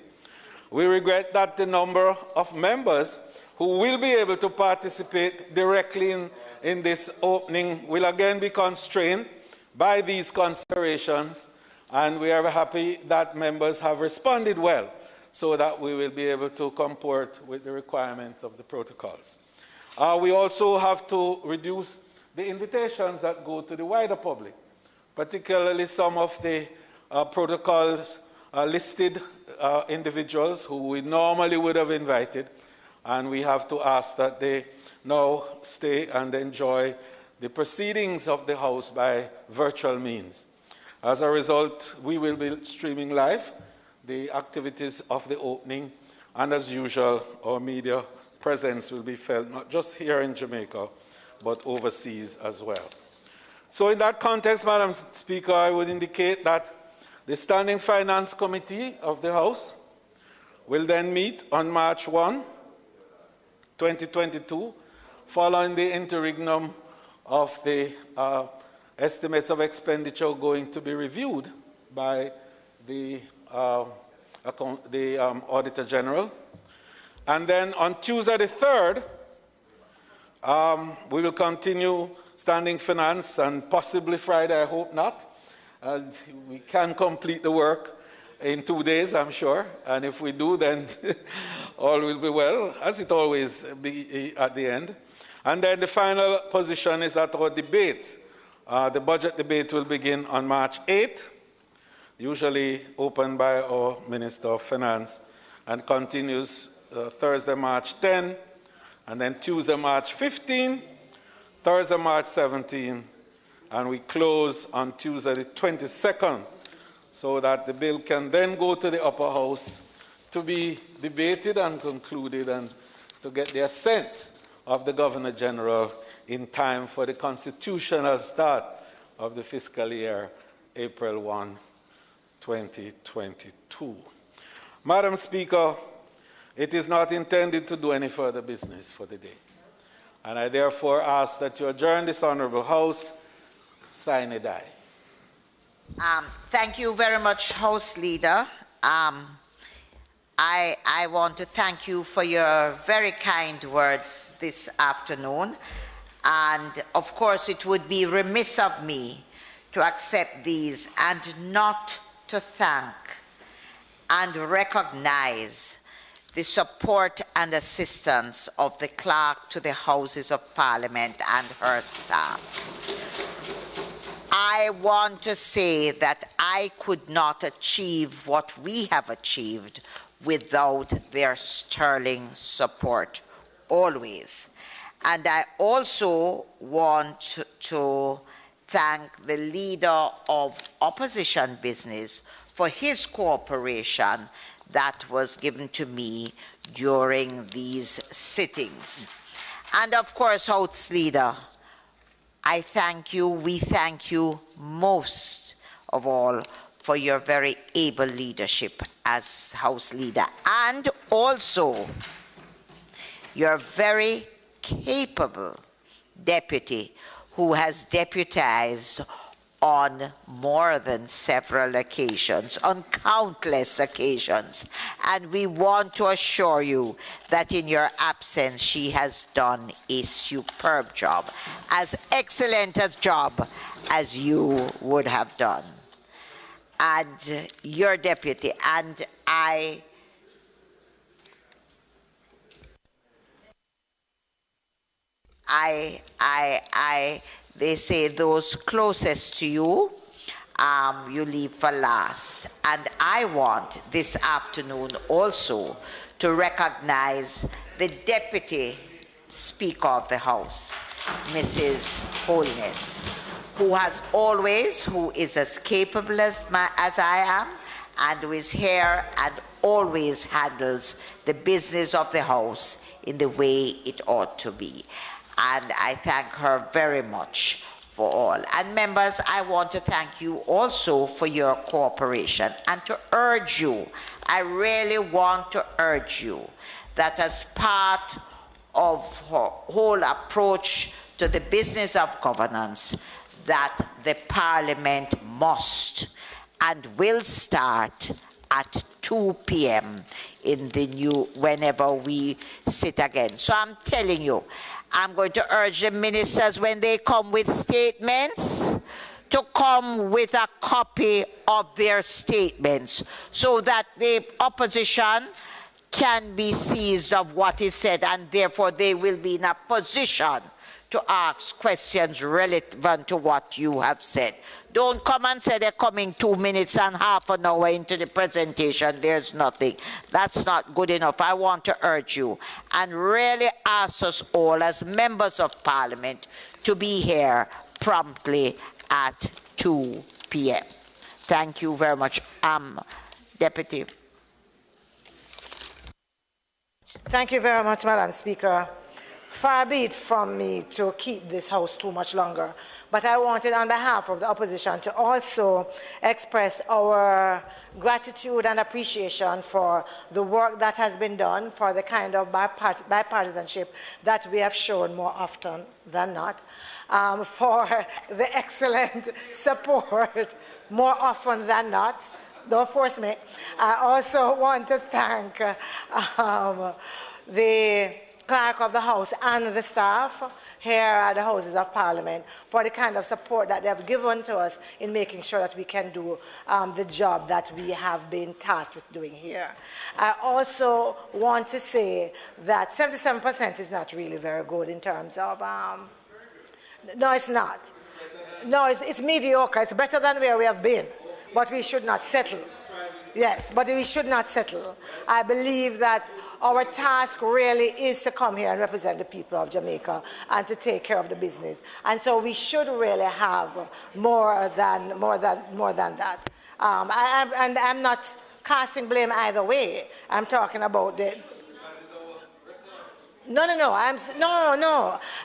[SPEAKER 3] We regret that the number of members who will be able to participate directly in this opening will again be constrained by these considerations, and we are happy that members have responded well so that we will be able to comport with the requirements of the protocols. We also have to reduce the invitations that go to the wider public, particularly some of the protocols listed individuals who we normally would have invited, and we have to ask that they now stay and enjoy the proceedings of the House by virtual means. As a result, we will be streaming live the activities of the opening, and as usual, our media presence will be felt not just here in Jamaica, but overseas as well. So in that context, Madam Speaker, I would indicate that the Standing Finance Committee of the House will then meet on March 1, 2022, following the interregnum of the estimates of expenditure going to be reviewed by the Auditor General. And then on Tuesday the 3rd, we will continue Standing Finance, and possibly Friday, I hope not. We can complete the work in 2 days, I'm sure. And if we do, then all will be well, as it always be at the end. And then the final position is that our debate, the budget debate, will begin on March 8th, usually opened by our Minister of Finance, and continues Thursday, March 10, and then Tuesday, March 15, Thursday, March 17, and we close on Tuesday, the 22nd, so that the bill can then go to the upper house to be debated and concluded and to get the assent of the Governor General in time for the constitutional start of the fiscal year, April 1, 2022. Madam Speaker, it is not intended to do any further business for the day, and I therefore ask that you adjourn this Honourable House, sine die.
[SPEAKER 2] Thank you very much, House Leader. I want to thank you for your very kind words this afternoon. And of course, it would be remiss of me to accept these and not to thank and recognize the support and assistance of the Clerk to the Houses of Parliament and her staff. I want to say that I could not achieve what we have achieved without their sterling support, always. And I also want to thank the Leader of Opposition Business for his cooperation that was given to me during these sittings. And of course, House Leader, I thank you, we thank you most of all for your very able leadership as House Leader, and also your very capable deputy who has deputized on more than several occasions, on countless occasions. And we want to assure you that in your absence, she has done a superb job, as excellent a job as you would have done. And your deputy, and they say those closest to you, you leave for last. And I want this afternoon also to recognize the Deputy Speaker of the House, Mrs. Holness, who is as capable as I am, and who is here and always handles the business of the House in the way it ought to be. And I thank her very much for all. And members, I want to thank you also for your cooperation and to urge you, I really want to urge you that as part of her whole approach to the business of governance, that the Parliament must and will start at 2 p.m. in the whenever we sit again. So I'm telling you, I'm going to urge the ministers when they come with statements to come with a copy of their statements so that the opposition can be seized of what is said, and therefore they will be in a position to ask questions relevant to what you have said. Don't come and say they're coming 2 minutes and half an hour into the presentation. There's nothing. That's not good enough. I want to urge you and really ask us all as members of Parliament to be here promptly at 2 p.m. Thank you very much. Deputy.
[SPEAKER 1] Thank you very much, Madam Speaker. Far be it from me to keep this House too much longer, but I wanted on behalf of the opposition to also express our gratitude and appreciation for the work that has been done, for the kind of bipartisanship that we have shown more often than not, for the excellent support more often than not. Don't force me. I also want to thank the Clerk of the House and the staff here at the Houses of Parliament for the kind of support that they have given to us in making sure that we can do the job that we have been tasked with doing here. I also want to say that 77% is not really very good in terms of, no, it's not. No, it's mediocre. It's better than where we have been, but we should not settle. Yes, but we should not settle. I believe that our task really is to come here and represent the people of Jamaica and to take care of the business. And so we should really have more than that. And I'm not casting blame either way. I'm talking about the... No.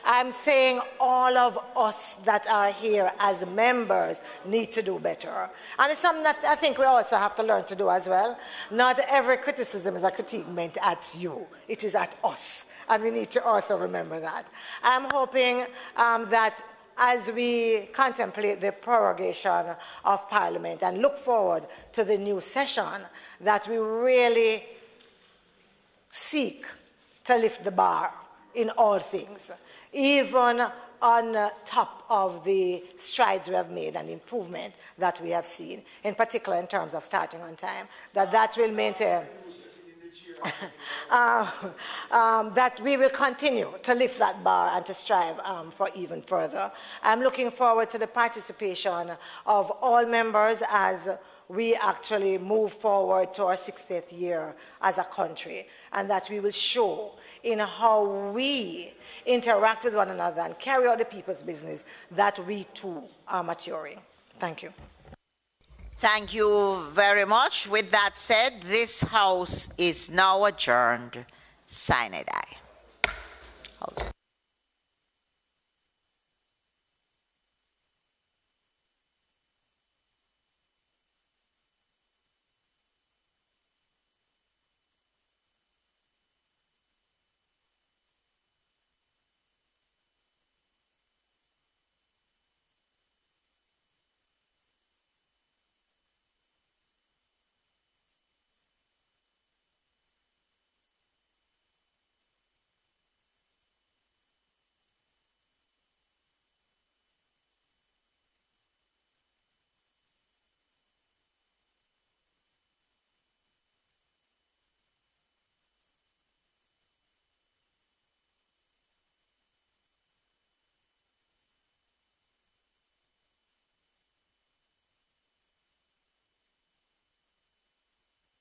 [SPEAKER 1] I'm saying all of us that are here as members need to do better. And it's something that I think we also have to learn to do as well. Not every criticism is a critique meant at you. It is at us. And we need to also remember that. I'm hoping that as we contemplate the prorogation of Parliament and look forward to the new session, that we really seek to lift the bar in all things, even on top of the strides we have made and improvement that we have seen, in particular in terms of starting on time, that will maintain, that we will continue to lift that bar and to strive for even further. I'm looking forward to the participation of all members as we actually move forward to our 60th year as a country, and that we will show in how we interact with one another and carry out the people's business that we too are maturing. Thank you.
[SPEAKER 2] Thank you very much. With that said, this House is now adjourned. Sine die.